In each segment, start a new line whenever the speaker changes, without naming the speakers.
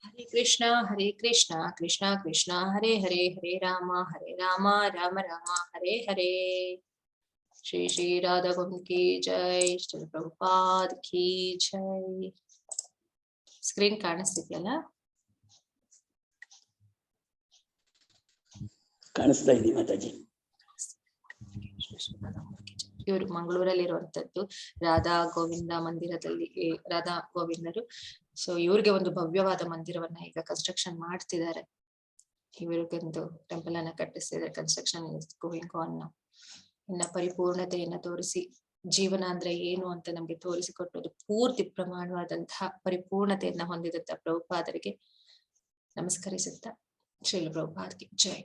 हरे कृष्णा कृष्णा कृष्णा हरे हरे हरे राम राम राम हरे हरे। श्री श्री राधा गोविंद की जय, श्री प्रभुपाद की जय। ಸ್ಕ್ರೀನ್ ಕಾಣಿಸ್ತಿದೆಯಲ್ಲ?
ಕಾಣಿಸ್ತಾ ಇದೆ ಮಾತಾಜಿ.
ಇವರು ಮಂಗಳೂರಲ್ಲಿ ಇರುವಂತದ್ದು ರಾಧಾ ಗೋವಿಂದ ಮಂದಿರದಲ್ಲಿ, ರಾಧಾ ಗೋವಿಂದರು. ಸೊ ಇವ್ರಿಗೆ ಒಂದು ಭವ್ಯವಾದ ಮಂದಿರವನ್ನ ಈಗ ಕನ್ಸ್ಟ್ರಕ್ಷನ್ ಮಾಡ್ತಿದ್ದಾರೆ. ಇವರಿಗೊಂದು ಟೆಂಪಲ್ ಅನ್ನ ಕಟ್ಟಿಸ್ತಿದ್ದಾರೆ. Construction is going on now. ಇನ್ನ ಪರಿಪೂರ್ಣತೆಯನ್ನ ತೋರಿಸಿ ಜೀವನ ಅಂದ್ರೆ ಏನು ಅಂತ ನಮ್ಗೆ ತೋರಿಸಿಕೊಟ್ಟೋದು ಪೂರ್ತಿ ಪ್ರಮಾಣವಾದಂತಹ ಪರಿಪೂರ್ಣತೆಯನ್ನ ಹೊಂದಿದಂತ ಪ್ರಭುಪಾದರಿಗೆ ನಮಸ್ಕರಿಸುತ್ತಾ ಶ್ರೀಲ ಪ್ರಭುಪಾದಕ್ಕೆ ಜೈ.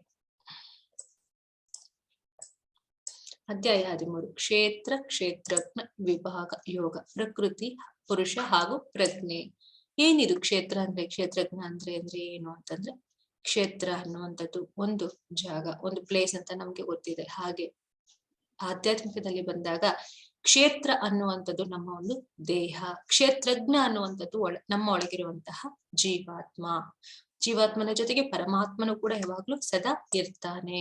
ಅಧ್ಯಾಯ 13 ಕ್ಷೇತ್ರ ಕ್ಷೇತ್ರಜ್ಞ ವಿಭಾಗ ಯೋಗ ಪ್ರಕೃತಿ ಪುರುಷ ಹಾಗೂ ಪ್ರಜ್ಞೆ. ಏನಿದು ಕ್ಷೇತ್ರ ಅಂದ್ರೆ, ಕ್ಷೇತ್ರಜ್ಞ ಅಂದ್ರೆ ಏನು ಅಂತಂದ್ರೆ, ಕ್ಷೇತ್ರ ಅನ್ನುವಂಥದ್ದು ಒಂದು ಜಾಗ, ಒಂದು ಪ್ಲೇಸ್ ಅಂತ ನಮ್ಗೆ ಗೊತ್ತಿದೆ. ಹಾಗೆ ಆಧ್ಯಾತ್ಮಿಕದಲ್ಲಿ ಬಂದಾಗ ಕ್ಷೇತ್ರ ಅನ್ನುವಂಥದ್ದು ನಮ್ಮ ಒಂದು ದೇಹ, ಕ್ಷೇತ್ರಜ್ಞ ಅನ್ನುವಂಥದ್ದು ನಮ್ಮ ಒಳಗಿರುವಂತಹ ಜೀವಾತ್ಮ. ಜೀವಾತ್ಮನ ಜೊತೆಗೆ ಪರಮಾತ್ಮನು ಕೂಡ ಯಾವಾಗ್ಲೂ ಸದಾ ಇರ್ತಾನೆ.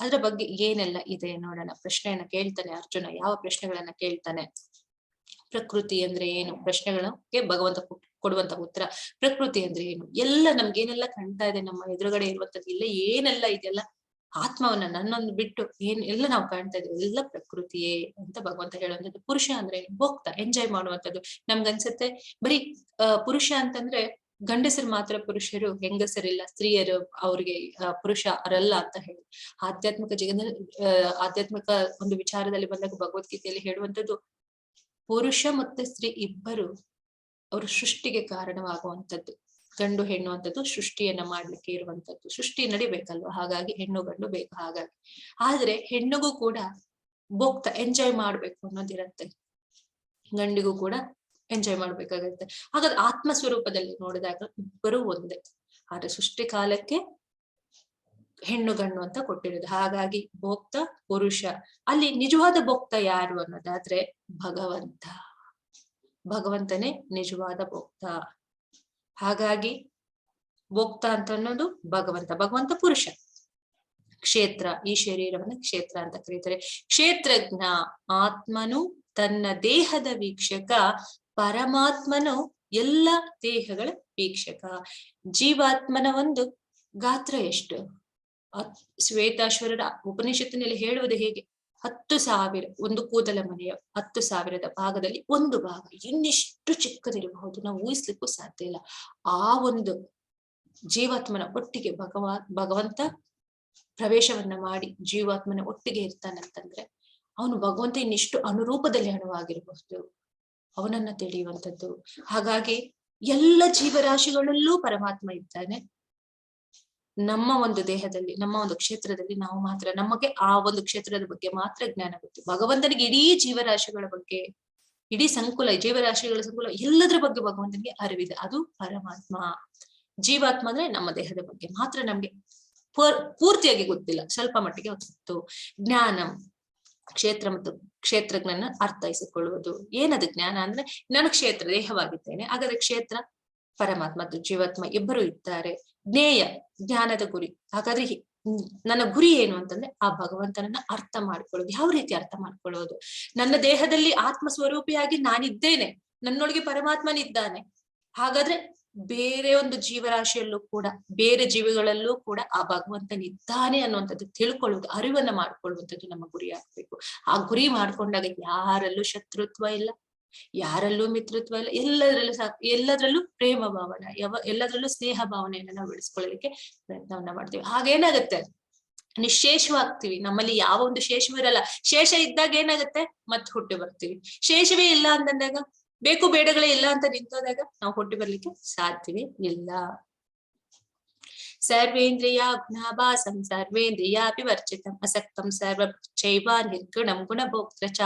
ಅದರ ಬಗ್ಗೆ ಏನೆಲ್ಲ ಇದೆ ನೋಡೋಣ. ಪ್ರಶ್ನೆಯನ್ನ ಕೇಳ್ತಾನೆ ಅರ್ಜುನ. ಯಾವ ಪ್ರಶ್ನೆಗಳನ್ನ ಕೇಳ್ತಾನೆ? ಪ್ರಕೃತಿ ಅಂದ್ರೆ ಏನು? ಪ್ರಶ್ನೆಗಳಿಗೆ ಭಗವಂತ ಕೊಡುವಂತ ಉತ್ತರ. ಪ್ರಕೃತಿ ಅಂದ್ರೆ ಏನು? ಎಲ್ಲ ನಮ್ಗೇನೆಲ್ಲ ಕಾಣ್ತಾ ಇದೆ ನಮ್ಮ ಎದುರುಗಡೆ ಇರುವಂತದ್ದು, ಇಲ್ಲ ಏನೆಲ್ಲ ಇದೆಲ್ಲ ಆತ್ಮವನ್ನ ನನ್ನೊಂದು ಬಿಟ್ಟು ಎಲ್ಲ ನಾವು ಕಾಣ್ತಾ ಇದ್ದೀವಿ, ಎಲ್ಲ ಪ್ರಕೃತಿಯೇ ಅಂತ ಭಗವಂತ ಹೇಳುವಂಥದ್ದು. ಪುರುಷ ಅಂದ್ರೆ ಭೋಕ್ತ, ಎಂಜಾಯ್ ಮಾಡುವಂಥದ್ದು. ನಮ್ಗನ್ಸುತ್ತೆ ಬರೀ ಪುರುಷ ಅಂತಂದ್ರೆ ಗಂಡಸರು ಮಾತ್ರ ಪುರುಷರು, ಹೆಂಗಸರಿಲ್ಲ, ಸ್ತ್ರೀಯರು ಅವ್ರಿಗೆ ಪುರುಷ ಅವರಲ್ಲ ಅಂತ ಹೇಳಿ ಆಧ್ಯಾತ್ಮಿಕ ಜೀವನದಲ್ಲಿ ಆಧ್ಯಾತ್ಮಿಕ ಒಂದು ವಿಚಾರದಲ್ಲಿ ಬಂದಾಗ ಭಗವದ್ಗೀತೆಯಲ್ಲಿ ಹೇಳುವಂಥದ್ದು, ಪುರುಷ ಮತ್ತೆ ಸ್ತ್ರೀ ಇಬ್ಬರು ಅವರು ಸೃಷ್ಟಿಗೆ ಕಾರಣವಾಗುವಂಥದ್ದು. ಗಂಡು ಹೆಣ್ಣು ಅಂತದ್ದು ಸೃಷ್ಟಿಯನ್ನ ಮಾಡ್ಲಿಕ್ಕೆ ಇರುವಂತದ್ದು. ಸೃಷ್ಟಿ ನಡಿಬೇಕಲ್ವಾ, ಹಾಗಾಗಿ ಹೆಣ್ಣು ಗಂಡು ಬೇಕು. ಹಾಗಾಗಿ ಆದ್ರೆ ಹೆಣ್ಣಿಗೂ ಕೂಡ ಭೋಕ್ತ, ಎಂಜಾಯ್ ಮಾಡ್ಬೇಕು ಅನ್ನೋದಿರತ್ತೆ, ಗಂಡಿಗೂ ಕೂಡ ಎಂಜಾಯ್ ಮಾಡ್ಬೇಕಾಗತ್ತೆ. ಹಾಗಾದ್ರೆ ಆತ್ಮ ಸ್ವರೂಪದಲ್ಲಿ ನೋಡಿದಾಗ ಇಬ್ಬರು ಒಂದೇ. ಆದ್ರೆ ಸೃಷ್ಟಿ ಕಾಲಕ್ಕೆ ಹೆಣ್ಣು ಗಂಡು ಅಂತ ಕೊಟ್ಟಿರೋದು. ಹಾಗಾಗಿ ಭೋಕ್ತ ಪುರುಷ. ಅಲ್ಲಿ ನಿಜವಾದ ಭೋಕ್ತ ಯಾರು ಅನ್ನೋದಾದ್ರೆ ಭಗವಂತ. ಭಗವಂತನೇ ನಿಜವಾದ ಭೋಕ್ತ. ಹಾಗಾಗಿ ಭೋಕ್ತ ಅಂತ ಅನ್ನೋದು ಭಗವಂತ. ಭಗವಂತ ಪುರುಷ. ಕ್ಷೇತ್ರ, ಈ ಶರೀರವನ್ನ ಕ್ಷೇತ್ರ ಅಂತ ಕರೀತಾರೆ. ಕ್ಷೇತ್ರಜ್ಞ ಆತ್ಮನು ತನ್ನ ದೇಹದ ವೀಕ್ಷಕ, ಪರಮಾತ್ಮನು ಎಲ್ಲ ದೇಹಗಳ ವೀಕ್ಷಕ. ಜೀವಾತ್ಮನ ಒಂದು ಗಾತ್ರ ಎಷ್ಟು? ಶ್ವೇತಾಶ್ವರರ ಉಪನಿಷತ್ತಿನಲ್ಲಿ ಹೇಳುವುದು ಹೇಗೆ? 10,000 ಒಂದು ಕೂದಲ ಮನೆಯ 10,000 ಭಾಗದಲ್ಲಿ ಒಂದು ಭಾಗ. ಇನ್ನಿಷ್ಟು ಚಿಕ್ಕದಿರಬಹುದು, ನಾವು ಊಹಿಸ್ಲಿಕ್ಕೂ ಸಾಧ್ಯ ಇಲ್ಲ. ಆ ಒಂದು ಜೀವಾತ್ಮನ ಒಟ್ಟಿಗೆ ಭಗವಂತ ಪ್ರವೇಶವನ್ನ ಮಾಡಿ ಜೀವಾತ್ಮನ ಒಟ್ಟಿಗೆ ಇರ್ತಾನಂತಂದ್ರೆ ಅವನು ಭಗವಂತ ಇನ್ನಿಷ್ಟು ಅನುರೂಪದಲ್ಲಿ ಅಣುವಾಗಿರಬಹುದು, ಅವನನ್ನ ತಿಳಿಯುವಂಥದ್ದು. ಹಾಗಾಗಿ ಎಲ್ಲ ಜೀವರಾಶಿಗಳಲ್ಲೂ ಪರಮಾತ್ಮ ಇದ್ದಾನೆ. ನಮ್ಮ ಒಂದು ದೇಹದಲ್ಲಿ, ನಮ್ಮ ಒಂದು ಕ್ಷೇತ್ರದಲ್ಲಿ ನಾವು ಮಾತ್ರ, ನಮಗೆ ಆ ಒಂದು ಕ್ಷೇತ್ರದ ಬಗ್ಗೆ ಮಾತ್ರ ಜ್ಞಾನ ಗೊತ್ತು. ಭಗವಂತನಿಗೆ ಇಡೀ ಜೀವರಾಶಿಗಳ ಬಗ್ಗೆ, ಇಡೀ ಸಂಕುಲ, ಜೀವರಾಶಿಗಳ ಸಂಕುಲ ಎಲ್ಲದರ ಬಗ್ಗೆ ಭಗವಂತನಿಗೆ ಅರಿವಿದೆ. ಅದು ಪರಮಾತ್ಮ. ಜೀವಾತ್ಮ ಅಂದ್ರೆ ನಮ್ಮ ದೇಹದ ಬಗ್ಗೆ ಮಾತ್ರ ನಮ್ಗೆ ಪೂರ್ತಿಯಾಗಿ ಗೊತ್ತಿಲ್ಲ, ಸ್ವಲ್ಪ ಮಟ್ಟಿಗೆ ಗೊತ್ತು. ಜ್ಞಾನ, ಕ್ಷೇತ್ರ ಮತ್ತು ಕ್ಷೇತ್ರಜ್ಞನ ಅರ್ಥೈಸಿಕೊಳ್ಳುವುದು. ಏನದು ಜ್ಞಾನ ಅಂದ್ರೆ, ನಾನು ಕ್ಷೇತ್ರ ದೇಹವಾಗಿದ್ದೇನೆ, ಹಾಗಾದ್ರೆ ಕ್ಷೇತ್ರ ಪರಮಾತ್ಮ ಮತ್ತು ಜೀವಾತ್ಮ ಇಬ್ಬರು ಇದ್ದಾರೆ. ಜ್ಞೇಯ, ಜ್ಞಾನದ ಗುರಿ. ಹಾಗಾದ್ರೆ ನನ್ನ ಗುರಿ ಏನು ಅಂತಂದ್ರೆ ಆ ಭಗವಂತನನ್ನ ಅರ್ಥ ಮಾಡ್ಕೊಳ್ಳೋದು. ಯಾವ ರೀತಿ ಅರ್ಥ ಮಾಡ್ಕೊಳ್ಳೋದು? ನನ್ನ ದೇಹದಲ್ಲಿ ಆತ್ಮ ಸ್ವರೂಪಿಯಾಗಿ ನಾನಿದ್ದೇನೆ, ನನ್ನೊಳಗೆ ಪರಮಾತ್ಮನಿದ್ದಾನೆ. ಹಾಗಾದ್ರೆ ಬೇರೆ ಒಂದು ಜೀವರಾಶಿಯಲ್ಲೂ ಕೂಡ, ಬೇರೆ ಜೀವಿಗಳಲ್ಲೂ ಕೂಡ ಆ ಭಗವಂತನಿದ್ದಾನೆ ಅನ್ನುವಂಥದ್ದು ತಿಳ್ಕೊಳ್ಳುವುದು, ಅರಿವನ್ನ ಮಾಡ್ಕೊಳ್ಳುವಂಥದ್ದು ನಮ್ಮ ಗುರಿ ಆಗ್ಬೇಕು. ಆ ಗುರಿ ಮಾಡ್ಕೊಂಡಾಗ ಯಾರಲ್ಲೂ ಶತ್ರುತ್ವ ಇಲ್ಲ, ಯಾರಲ್ಲೂ ಮಿತ್ರತ್ವ ಇಲ್ಲ, ಎಲ್ಲದರಲ್ಲೂ ಪ್ರೇಮ ಭಾವನೆ, ಎಲ್ಲದರಲ್ಲೂ ಸ್ನೇಹ ಭಾವನೆಯನ್ನ ನಾವು ಬೆಳೆಸ್ಕೊಳ್ಳಲಿಕ್ಕೆ ಪ್ರಯತ್ನವನ್ನ ಮಾಡ್ತೀವಿ. ಹಾಗೇನಾಗತ್ತೆ, ನಿಶೇಷವಾಗ್ತೀವಿ. ನಮ್ಮಲ್ಲಿ ಯಾವ ಒಂದು ಶೇಷವೂ ಇರಲ್ಲ. ಶೇಷ ಇದ್ದಾಗ ಏನಾಗತ್ತೆ, ಮತ್ತೆ ಹುಟ್ಟಿ ಬರ್ತೀವಿ. ಶೇಷವೇ ಇಲ್ಲ ಅಂತಂದಾಗ, ಬೇಕು ಬೇಡಗಳೇ ಇಲ್ಲ ಅಂತ ನಿಂತೋದಾಗ ನಾವು ಹುಟ್ಟಿ ಬರ್ಲಿಕ್ಕೆ ಸಾಧ್ಯವೇ ಇಲ್ಲ. ಸರ್ವೇಂದ್ರಿಯಾಭ್ಯಾಸಂ ಸರ್ವೇಂದ್ರಿಯಾಭಿವರ್ಜಿತಂ ಅಸಕ್ತಂ ಸರ್ವಚೈವ ನಿರ್ಗುಣಂ ಗುಣಭೋಕ್ತೃ ಚ.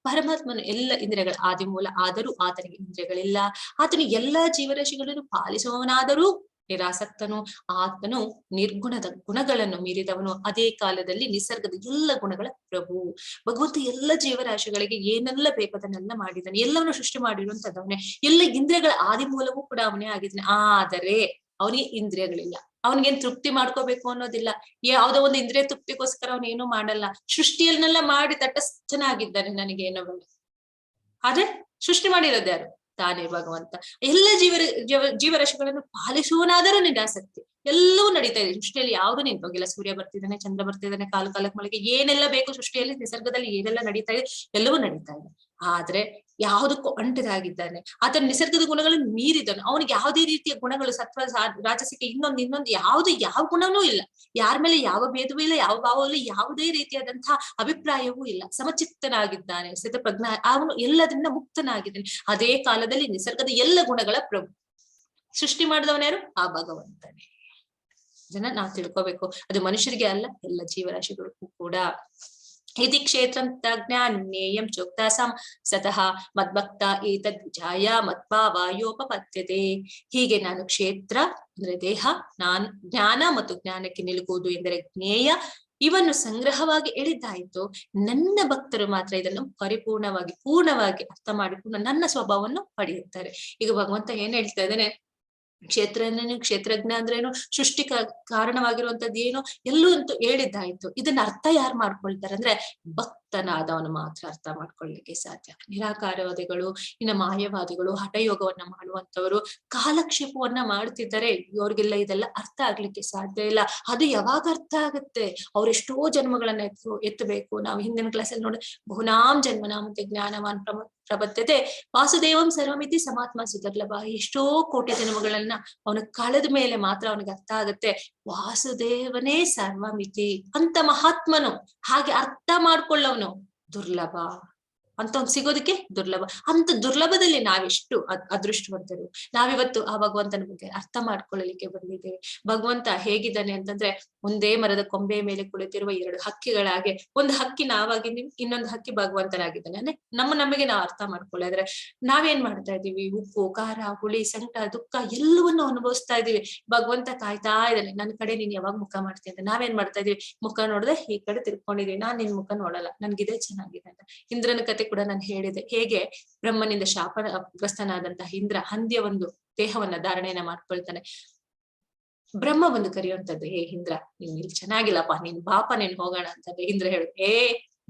ಪರಮಾತ್ಮನು ಎಲ್ಲ ಇಂದ್ರಿಯಗಳ ಆದಿಮೂಲ ಆದರೂ ಆತನಿಗೆ ಇಂದ್ರಿಯಗಳಿಲ್ಲ. ಆತನು ಎಲ್ಲಾ ಜೀವರಾಶಿಗಳನ್ನು ಪಾಲಿಸುವವನಾದರೂ ನಿರಾಸಕ್ತನು. ಆತನು ನಿರ್ಗುಣದ ಗುಣಗಳನ್ನು ಮೀರಿದವನು. ಅದೇ ಕಾಲದಲ್ಲಿ ನಿಸರ್ಗದ ಎಲ್ಲ ಗುಣಗಳ ಪ್ರಭು. ಭಗವಂತ ಎಲ್ಲ ಜೀವರಾಶಿಗಳಿಗೆ ಏನೆಲ್ಲ ಬೇಕದನ್ನೆಲ್ಲ ಮಾಡಿದ್ದಾನೆ. ಎಲ್ಲವನ್ನು ಸೃಷ್ಟಿ ಮಾಡಿರುವಂತದ್ದವನೇ. ಎಲ್ಲ ಇಂದ್ರಿಯಗಳ ಆದಿಮೂಲವೂ ಕೂಡ ಅವನೇ ಆಗಿದ್ದಾನೆ. ಆದರೆ ಅವನಿಗೆ ಇಂದ್ರಿಯಗಳಿಲ್ಲ, ಅವನಿಗೇನ್ ತೃಪ್ತಿ ಮಾಡ್ಕೋಬೇಕು ಅನ್ನೋದಿಲ್ಲ, ಯಾವ್ದೋ ಒಂದು ಇಂದ್ರಿಯ ತೃಪ್ತಿಗೋಸ್ಕರ ಅವನೇನು ಮಾಡಲ್ಲ. ಸೃಷ್ಟಿಯನ್ನೆಲ್ಲ ಮಾಡಿ ತಟಸ್ಥನಾಗಿದ್ದಾನೆ, ನನಗೆ ಏನೋ ಬೇಡ. ಆದ್ರೆ ಸೃಷ್ಟಿ ಮಾಡಿರೋದು ಯಾರು? ತಾನೇ ಭಗವಂತ. ಎಲ್ಲ ಜೀವರಾಶಿಗಳನ್ನು ಪಾಲಿಸುವನಾದರೂ ನಿರಾಸಕ್ತಿ. ಎಲ್ಲವೂ ನಡೀತಾ ಇದೆ ಸೃಷ್ಟಿಯಲ್ಲಿ, ಯಾವ್ದು ನಿಂತೋಗಿಲ್ಲ. ಸೂರ್ಯ ಬರ್ತಿದ್ದಾನೆ, ಚಂದ್ರ ಬರ್ತಿದ್ದಾನೆ, ಕಾಲಕ್ಕೆ ಮಳೆಗೆ ಏನೆಲ್ಲ ಬೇಕು ಸೃಷ್ಟಿಯಲ್ಲಿ, ನಿಸರ್ಗದಲ್ಲಿ ಏನೆಲ್ಲ ನಡೀತಾ ಇದೆ ಎಲ್ಲವೂ ನಡೀತಾ ಇದೆ. ಆದ್ರೆ ಯಾವುದಕ್ಕೂ ಅಂಟದಾಗಿದ್ದಾನೆ, ಆತನ ನಿಸರ್ಗದ ಗುಣಗಳನ್ನು ಮೀರಿದನು. ಅವನಿಗೆ ಯಾವುದೇ ರೀತಿಯ ಗುಣಗಳು, ಸತ್ವ, ರಾಜಸಿಕ, ಇನ್ನೊಂದು ಯಾವ ಗುಣನೂ ಇಲ್ಲ. ಯಾರ ಮೇಲೆ ಯಾವ ಭೇದವೂ ಇಲ್ಲ, ಯಾವ ಭಾವವೂ ಇಲ್ಲ, ಯಾವುದೇ ರೀತಿಯಾದಂತಹ ಅಭಿಪ್ರಾಯವೂ ಇಲ್ಲ. ಸಮಚಿತ್ತನಾಗಿದ್ದಾನೆ, ಸ್ಥಿತಪ್ರಜ್ಞ, ಅವನು ಎಲ್ಲದರಿಂದ ಮುಕ್ತನಾಗಿದ್ದಾನೆ. ಅದೇ ಕಾಲದಲ್ಲಿ ನಿಸರ್ಗದ ಎಲ್ಲ ಗುಣಗಳ ಪ್ರಭು. ಸೃಷ್ಟಿ ಮಾಡಿದವನ್ಯಾರು? ಆ ಭಗವಂತನೇ. ಇದನ್ನ ನಾವು ತಿಳ್ಕೋಬೇಕು. ಅದು ಮನುಷ್ಯರಿಗೆ ಅಲ್ಲ, ಎಲ್ಲ ಜೀವರಾಶಿಗಳಿಗೂ ಕೂಡ. ಇತಿ ಕ್ಷೇತ್ರಂ ತಜ್ಞಾನೇಯಂ ಚೋಕ್ತಾಸಾಂ ಸತಃ ಮದ್ಭಕ್ತ ಏತದ್ ವಿಜಾಯ ಮದ್ಭಾವಾಯೋಪಪದ್ಯತೆ. ಹೀಗೆ ನಾನು ಕ್ಷೇತ್ರ ಅಂದ್ರೆ ದೇಹ, ಜ್ಞಾನ ಮತ್ತು ಜ್ಞಾನಕ್ಕೆ ನಿಲುಕುವುದು ಎಂದರೆ ಜ್ಞೇಯ, ಇವನ್ನು ಸಂಗ್ರಹವಾಗಿ ಎಳಿದ್ದಾಯಿತು. ನನ್ನ ಭಕ್ತರು ಮಾತ್ರ ಇದನ್ನು ಪರಿಪೂರ್ಣವಾಗಿ ಪೂರ್ಣವಾಗಿ ಅರ್ಥ ಮಾಡಿಕೊಂಡು ನನ್ನ ಸ್ವಭಾವವನ್ನು ಪಡೆಯುತ್ತಾರೆ. ಈಗ ಭಗವಂತ ಏನ್ ಹೇಳ್ತಾ ಇದ್ದಾನೆ, ಕ್ಷೇತ್ರಜ್ಞ ಅಂದ್ರೇನು, ಸೃಷ್ಟಿ ಕಾರಣವಾಗಿರುವಂತದ್ದು ಏನು, ಎಲ್ಲೂ ಅಂತೂ ಹೇಳಿದ್ದಾಯ್ತು. ಇದನ್ನ ಅರ್ಥ ಯಾರು ಮಾಡ್ಕೊಳ್ತಾರೆ ಅಂದ್ರೆ ಭಕ್ತನಾದವನು ಮಾತ್ರ ಅರ್ಥ ಮಾಡ್ಕೊಳ್ಳಿಕ್ಕೆ ಸಾಧ್ಯ. ನಿರಾಕಾರವಾದಿಗಳು, ಇನ್ನು ಮಾಯವಾದಿಗಳು, ಹಠಯೋಗವನ್ನ ಮಾಡುವಂತವರು ಕಾಲಕ್ಷೇಪವನ್ನ ಮಾಡ್ತಿದ್ದಾರೆ, ಇವ್ರಿಗೆಲ್ಲ ಇದೆಲ್ಲ ಅರ್ಥ ಆಗ್ಲಿಕ್ಕೆ ಸಾಧ್ಯ ಇಲ್ಲ. ಅದು ಯಾವಾಗ ಅರ್ಥ ಆಗುತ್ತೆ? ಅವ್ರೆಷ್ಟೋ ಜನ್ಮಗಳನ್ನ ಎತ್ತಬೇಕು. ನಾವು ಹಿಂದಿನ ಕ್ಲಾಸಲ್ಲಿ ನೋಡಿ, ಬಹುನಾಂ ಜನ್ಮನಾಮತೆ ಜ್ಞಾನವಾನ್ ಪ್ರಬದ್ಧತೆ ವಾಸುದೇವಂ ಸರ್ವಮಿತಿ ಸಮಾತ್ಮ ಸುದರ್ಲಭ. ಎಷ್ಟೋ ಕೋಟಿ ಜನ್ಮಗಳನ್ನ ಅವನು ಕಳೆದ ಮೇಲೆ ಮಾತ್ರ ಅವನಿಗೆ ಅರ್ಥ ಆಗತ್ತೆ ವಾಸುದೇವನೇ ಸರ್ವಮಿತಿ ಅಂತ. ಮಹಾತ್ಮನು ಹಾಗೆ ಅರ್ಥ ಮಾಡ್ಕೊಳ್ಳವನು ದುರ್ಲಭ ಅಂತ, ಅವ್ನು ಸಿಗೋದಕ್ಕೆ ದುರ್ಲಭ. ಅಂತ ದುರ್ಲಭದಲ್ಲಿ ನಾವೆಷ್ಟು ಅದೃಷ್ಟವಂತರು. ನಾವಿವತ್ತು ಆ ಭಗವಂತನ ಬಗ್ಗೆ ಅರ್ಥ ಮಾಡ್ಕೊಳ್ಳಲಿಕ್ಕೆ ಬಂದಿದ್ದೇವೆ. ಭಗವಂತ ಹೇಗಿದ್ದಾನೆ ಅಂತಂದ್ರೆ, ಒಂದೇ ಮರದ ಕೊಂಬೆ ಮೇಲೆ ಕುಳಿತಿರುವ ಎರಡು ಹಕ್ಕಿಗಳಾಗೆ, ಒಂದು ಹಕ್ಕಿ ನಾವಾಗಿದ್ದೀವಿ, ಇನ್ನೊಂದು ಹಕ್ಕಿ ಭಗವಂತನಾಗಿದ್ದಾನೆ. ಅಂದ್ರೆ ನಮಗೆ ನಾವು ಅರ್ಥ ಮಾಡ್ಕೊಳ್ಳಿದ್ರೆ ನಾವೇನ್ ಮಾಡ್ತಾ ಇದೀವಿ? ಉಪ್ಪು, ಖಾರ, ಹುಳಿ, ಸಂಕಟ, ದುಃಖ ಎಲ್ಲವನ್ನು ಅನುಭವಿಸ್ತಾ ಇದೀವಿ. ಭಗವಂತ ಕಾಯ್ತಾ ಇದ್ದಾನೆ, ನನ್ನ ಕಡೆ ನೀನ್ ಯಾವಾಗ ಮುಖ ಮಾಡ್ತೀನಿ ಅಂತ. ನಾವೇನ್ ಮಾಡ್ತಾ ಇದೀವಿ? ಮುಖ ನೋಡದೆ ಈ ಕಡೆ ತಿರ್ಕೊಂಡಿದೀವಿ. ನಾನ್ ನಿನ್ ಮುಖ ನೋಡಲ್ಲ, ನನ್ಗಿದೇ ಚೆನ್ನಾಗಿದೆ ಅಂತ. ಇಂದ್ರನ ಕತೆ ಕೂಡ ನಾನು ಹೇಳಿದೆ, ಹೇಗೆ ಬ್ರಹ್ಮನಿಂದ ಶಾಪಗ್ರಸ್ತನಾದಂತಹ ಇಂದ್ರ ಹಂದಿಯ ಒಂದು ದೇಹವನ್ನ ಧಾರಣೆಯನ್ನ ಮಾಡ್ಕೊಳ್ತಾನೆ. ಬ್ರಹ್ಮ ಒಂದು ಕರೆಯುವಂತದ್ದು, ಏ ಇಂದ್ರ, ನೀನ್ ಇಲ್ಲಿ ಚೆನ್ನಾಗಿಲ್ಲಪ್ಪ, ನೀನ್ ಬಾಪ, ನೀನ್ ಹೋಗೋಣ ಅಂತಂದ್ರೆ ಇಂದ್ರ ಹೇಳು, ಏ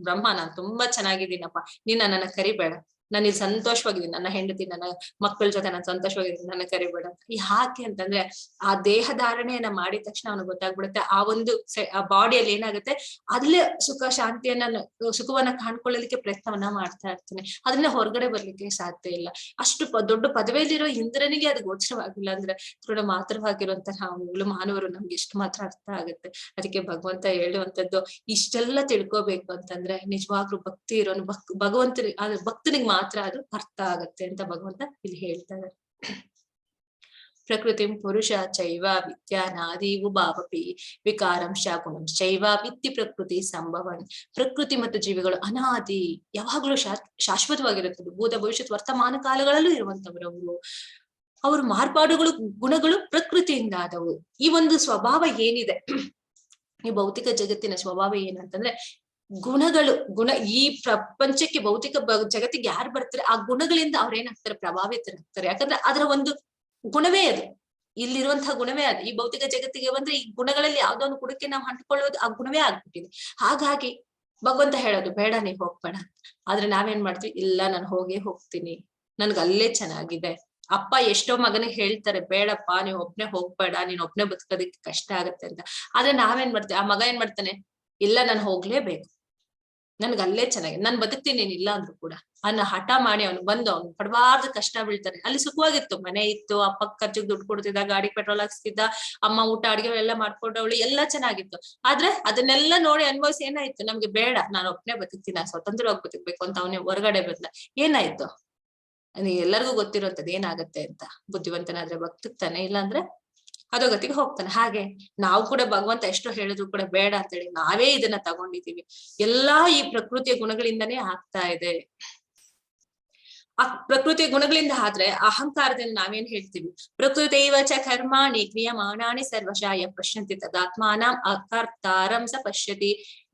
ಬ್ರಹ್ಮ, ನಾನ್ ತುಂಬಾ ಚೆನ್ನಾಗಿದ್ದೀನಪ್ಪ, ನೀನ್ ನನ್ನ ಕರಿಬೇಡ, ನಾನು ಇಲ್ಲಿ ಸಂತೋಷವಾಗಿದ್ದೀನಿ, ನನ್ನ ಹೆಂಡತಿ, ನನ್ನ ಮಕ್ಕಳ ಜೊತೆ ನಾನು ಸಂತೋಷವಾಗಿದ್ದೀನಿ, ನನ್ನ ಕರಿಬೇಡ ಅಂತ. ಯಾಕೆ ಅಂತಂದ್ರೆ ಆ ದೇಹ ಧಾರಣೆಯನ್ನ ಮಾಡಿದ ತಕ್ಷಣ ಅವನಿಗೆ ಗೊತ್ತಾಗ್ಬಿಡುತ್ತೆ, ಆ ಒಂದು ಆ ಬಾಡಿಯಲ್ಲಿ ಏನಾಗುತ್ತೆ, ಅಲ್ಲೇ ಸುಖ ಶಾಂತಿಯನ್ನ ಸುಖವನ್ನ ಕಾಣ್ಕೊಳ್ಳಲಿಕ್ಕೆ ಪ್ರಯತ್ನವನ್ನ ಮಾಡ್ತಾ ಇರ್ತಾನೆ. ಅದನ್ನ ಹೊರಗಡೆ ಬರ್ಲಿಕ್ಕೆ ಸಾಧ್ಯ ಇಲ್ಲ. ಅಷ್ಟು ದೊಡ್ಡ ಪದವಿಯಲ್ಲಿರೋ ಇಂದ್ರನಿಗೆ ಅದು ಗೋಚರವಾಗಿಲ್ಲ ಅಂದ್ರೆ ತೃಣ ಮಾತ್ರವಾಗಿರುವಂತಹ ನಾವುಗಳು ಮಾನವರು ನಮ್ಗೆ ಎಷ್ಟು ಮಾತ್ರ ಅರ್ಥ ಆಗುತ್ತೆ. ಅದಕ್ಕೆ ಭಗವಂತ ಹೇಳುವಂತದ್ದು, ಇಷ್ಟೆಲ್ಲ ತಿಳ್ಕೋಬೇಕು ಅಂತಂದ್ರೆ ನಿಜವಾಗ್ಲೂ ಭಕ್ತಿ ಇರೋನು ಭಗವಂತನಿಗೆ, ಆದ್ರೆ ಭಕ್ತನಿಗೆ ಮಾತ್ರ ಅದು ಅರ್ಥ ಆಗತ್ತೆ ಅಂತ ಭಗವಂತ ಇಲ್ಲಿ ಹೇಳ್ತಾ ಇದ್ದಾರೆ. ಪ್ರಕೃತಿಂ ಪುರುಷ ಚೈವ ವಿದ್ಯಾನಾದಿ ಉಭಾವಪಿ ವಿಕಾರಂಶ ಗುಣಂಶ್ಚೈವ ಇತ್ತಿ ಪ್ರಕೃತಿ ಸಂಭವನ್. ಪ್ರಕೃತಿ ಮತ್ತು ಜೀವಿಗಳು ಅನಾದಿ, ಯಾವಾಗ್ಲೂ ಶಾಶ್ವತವಾಗಿರುತ್ತದೆ. ಭೂತ ಭವಿಷ್ಯತ್ ವರ್ತಮಾನ ಕಾಲಗಳಲ್ಲೂ ಇರುವಂತವರು ಅವರು. ಅವ್ರ ಮಾರ್ಪಾಡುಗಳು, ಗುಣಗಳು ಪ್ರಕೃತಿಯಿಂದ ಆದವು. ಈ ಒಂದು ಸ್ವಭಾವ ಏನಿದೆ, ಈ ಭೌತಿಕ ಜಗತ್ತಿನ ಸ್ವಭಾವ ಏನಂತಂದ್ರೆ ಗುಣ. ಈ ಪ್ರಪಂಚಕ್ಕೆ, ಭೌತಿಕ ಜಗತ್ತಿಗೆ ಯಾರು ಬರ್ತಾರೆ, ಆ ಗುಣಗಳಿಂದ ಅವ್ರೇನಾಗ್ತಾರೆ, ಪ್ರಭಾವಿತರಾಗ್ತಾರೆ. ಯಾಕಂದ್ರೆ ಅದರ ಒಂದು ಗುಣವೇ ಅದು, ಇಲ್ಲಿರುವಂತಹ ಗುಣವೇ ಅದು. ಈ ಭೌತಿಕ ಜಗತ್ತಿಗೆ ಬಂದ್ರೆ ಈ ಗುಣಗಳಲ್ಲಿ ಯಾವ್ದೋ ಒಂದು ಗುಣಕ್ಕೆ ನಾವು ಅಂಟ್ಕೊಳ್ಳೋದು ಆ ಗುಣವೇ ಆಗ್ಬಿಟ್ಟಿದೆ. ಹಾಗಾಗಿ ಭಗವಂತ ಹೇಳೋದು, ಬೇಡ ನೀವ್ ಹೋಗ್ಬೇಡ. ಆದ್ರೆ ನಾವೇನ್ ಮಾಡ್ತೀವಿ, ಇಲ್ಲ ನಾನು ಹೋಗ್ತೀನಿ, ನನ್ಗೆ ಅಲ್ಲೇ ಚೆನ್ನಾಗಿದೆ. ಅಪ್ಪ ಎಷ್ಟೋ ಮಗನಿಗೆ ಹೇಳ್ತಾರೆ, ಬೇಡಪ್ಪ ನೀವ್ ಒಬ್ನೇ ಹೋಗ್ಬೇಡ, ನೀನ್ ಒಬ್ನೇ ಬದುಕೋದಕ್ಕೆ ಕಷ್ಟ ಆಗತ್ತೆ ಅಂತ. ಆದ್ರೆ ನಾವೇನ್ ಮಾಡ್ತೀವಿ, ಆ ಮಗ ಏನ್ ಮಾಡ್ತಾನೆ, ಇಲ್ಲ ನಾನು ಹೋಗ್ಲೇಬೇಕು, ನನ್ಗೆ ಅಲ್ಲೇ ಚೆನ್ನಾಗಿದೆ, ನಾನ್ ಬದುಕ್ತೀನಿ ಇಲ್ಲ ಅಂದ್ರು ಕೂಡ ಅನ್ನ ಹಠ ಮಾಡಿ ಅವ್ನು ಪಡಬಾರ್ದು ಕಷ್ಟ ಬೀಳ್ತಾನೆ. ಅಲ್ಲಿ ಸುಖವಾಗಿತ್ತು, ಮನೆ ಇತ್ತು, ಅಪ್ಪ ಖರ್ಚಿಗೆ ದುಡ್ಡು ಕೊಡ್ತಿದ್ದ, ಗಾಡಿ ಪೆಟ್ರೋಲ್ ಹಾಕ್ಸ್ತಿದ್ದ, ಅಮ್ಮ ಊಟ ಅಡಿಗೆ ಎಲ್ಲ ಮಾಡ್ಕೊಂಡವಳು, ಎಲ್ಲ ಚೆನ್ನಾಗಿತ್ತು. ಆದ್ರೆ ಅದನ್ನೆಲ್ಲ ನೋಡಿ ಅನುಭವಿಸಿ ಏನಾಯ್ತು, ನಮ್ಗೆ ಬೇಡ, ನಾನು ಒಬ್ನೇ ಬದುಕ್ತೀನಿ, ನಾನು ಸ್ವತಂತ್ರವಾಗಿ ಬದುಕ್ಬೇಕು ಅಂತ ಅವನೇ ಹೊರಗಡೆ ಬಂದ. ಏನಾಯ್ತು, ಎಲ್ಲರಿಗೂ ಗೊತ್ತಿರುವಂತದ್ದು ಏನಾಗತ್ತೆ ಅಂತ. ಬುದ್ಧಿವಂತನಾದ್ರೆ ಬದುಕ್ತಾನೆ, ಇಲ್ಲಾಂದ್ರೆ ಅಧೋಗತಿಗೆ ಹೋಗ್ತಾನೆ. ಹಾಗೆ ನಾವು ಕೂಡ ಭಗವಂತ ಎಷ್ಟೋ ಹೇಳಿದ್ರು ಕೂಡ ಬೇಡ ಅಂತೇಳಿ ನಾವೇ ಇದನ್ನ ತಗೊಂಡಿದೀವಿ. ಎಲ್ಲಾ ಈ ಪ್ರಕೃತಿಯ ಗುಣಗಳಿಂದನೇ ಆಗ್ತಾ ಇದೆ. ಆ ಪ್ರಕೃತಿಯ ಗುಣಗಳಿಂದ ಆದ್ರೆ ಅಹಂಕಾರದಿಂದ ನಾವೇನ್ ಹೇಳ್ತೀವಿ, ಪ್ರಕೃತೈವ ಚ ಕರ್ಮಾಣಿ ಕ್ರಿಯಮಾಣಾನಿ ಸರ್ವಶಾಯ ಪಶ್ಯಂತಿ ತದಾತ್ಮಾನಂ ಅಕರ್ತಾರಂ ಸ ಪಶ್ಯತಿ.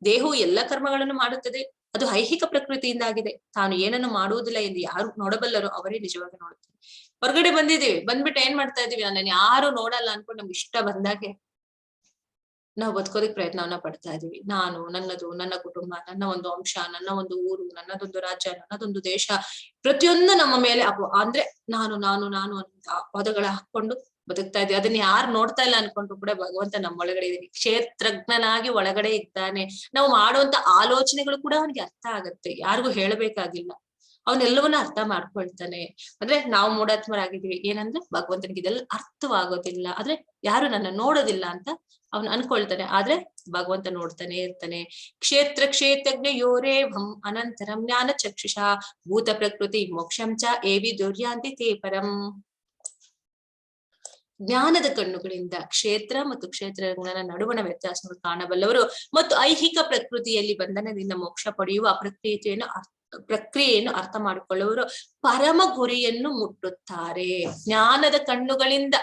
ದೇಹವು ಎಲ್ಲ ಕರ್ಮಗಳನ್ನು ಮಾಡುತ್ತದೆ, ಅದು ಐಹಿಕ ಪ್ರಕೃತಿಯಿಂದಾಗಿದೆ. ತಾನು ಏನನ್ನು ಮಾಡುವುದಿಲ್ಲ ಎಂದು ಯಾರು ನೋಡಬಲ್ಲರೋ ಅವರೇ ನಿಜವಾಗಿ ನೋಡುತ್ತಾರೆ. ಹೊರಗಡೆ ಬಂದಿದೀವಿ, ಬಂದ್ಬಿಟ್ಟು ಏನ್ ಮಾಡ್ತಾ ಇದೀವಿ, ನನ್ನನ್ನು ಯಾರು ನೋಡಲ್ಲ ಅನ್ಕೊಂಡು ನಮ್ಗೆ ಇಷ್ಟ ಬಂದಾಗೆ ನಾವು ಬದುಕೋದಕ್ಕೆ ಪ್ರಯತ್ನವನ್ನ ಪಡ್ತಾ ಇದೀವಿ. ನಾನು, ನನ್ನದು, ನನ್ನ ಕುಟುಂಬ, ನನ್ನ ಒಂದು ಅಂಶ, ನನ್ನ ಒಂದು ಊರು, ನನ್ನದೊಂದು ರಾಜ್ಯ, ನನ್ನದೊಂದು ದೇಶ, ಪ್ರತಿಯೊಂದು ನಮ್ಮ ಮೇಲೆ ಅಂದ್ರೆ ನಾನು ಅಂತ ಪದಗಳ ಹಾಕೊಂಡು ಬದುಕ್ತಾ ಇದೀವಿ. ಅದನ್ನ ಯಾರು ನೋಡ್ತಾ ಇಲ್ಲ ಅನ್ಕೊಂಡ್ರು ಕೂಡ ಭಗವಂತ ನಮ್ಮ ಒಳಗಡೆ ಇದೀವಿ, ಕ್ಷೇತ್ರಜ್ಞನಾಗಿ ಒಳಗಡೆ ಇದ್ದಾನೆ. ನಾವು ಮಾಡುವಂತ ಆಲೋಚನೆಗಳು ಕೂಡ ಅವನಿಗೆ ಅರ್ಥ ಆಗತ್ತೆ, ಯಾರಿಗೂ ಹೇಳಬೇಕಾಗಿಲ್ಲ, ಅವನೆಲ್ಲವನ್ನ ಅರ್ಥ ಮಾಡ್ಕೊಳ್ತಾನೆ. ಅಂದ್ರೆ ನಾವು ಮೂಢಾತ್ಮರಾಗಿದ್ದೀವಿ, ಏನಂದ್ರೆ ಭಗವಂತನಿಗೆ ಇದೆಲ್ಲ ಅರ್ಥವಾಗೋದಿಲ್ಲ, ಆದ್ರೆ ಯಾರು ನನ್ನ ನೋಡೋದಿಲ್ಲ ಅಂತ ಅವನು ಅನ್ಕೊಳ್ತಾನೆ. ಆದ್ರೆ ಭಗವಂತ ನೋಡ್ತಾನೆ ಇರ್ತಾನೆ. ಕ್ಷೇತ್ರಜ್ಞ ಯೋರೇವಂ ಅನಂತರಂ ಜ್ಞಾನ ಚಕ್ಷುಷ ಭೂತ ಪ್ರಕೃತಿ ಮೋಕ್ಷಂ ಚ ಏವಿ ದುರ್ಯಾಂತಿ ತೇ ಪರಂ. ಜ್ಞಾನದ ಕಣ್ಣುಗಳಿಂದ ಕ್ಷೇತ್ರ ಮತ್ತು ಕ್ಷೇತ್ರಜ್ಞನ ನಡುವಣ ವ್ಯತ್ಯಾಸವನ್ನು ಕಾಣಬಲ್ಲವರು ಮತ್ತು ಐಹಿಕ ಪ್ರಕೃತಿಯಲ್ಲಿ ಬಂಧನದಿಂದ ಮೋಕ್ಷ ಪಡೆಯುವ ಪ್ರಕ್ರಿಯೆಯನ್ನು ಅರ್ಥ ಮಾಡಿಕೊಳ್ಳುವರು ಪರಮ ಗುರಿಯನ್ನು ಮುಟ್ಟುತ್ತಾರೆ. ಜ್ಞಾನದ ಕಣ್ಣುಗಳಿಂದ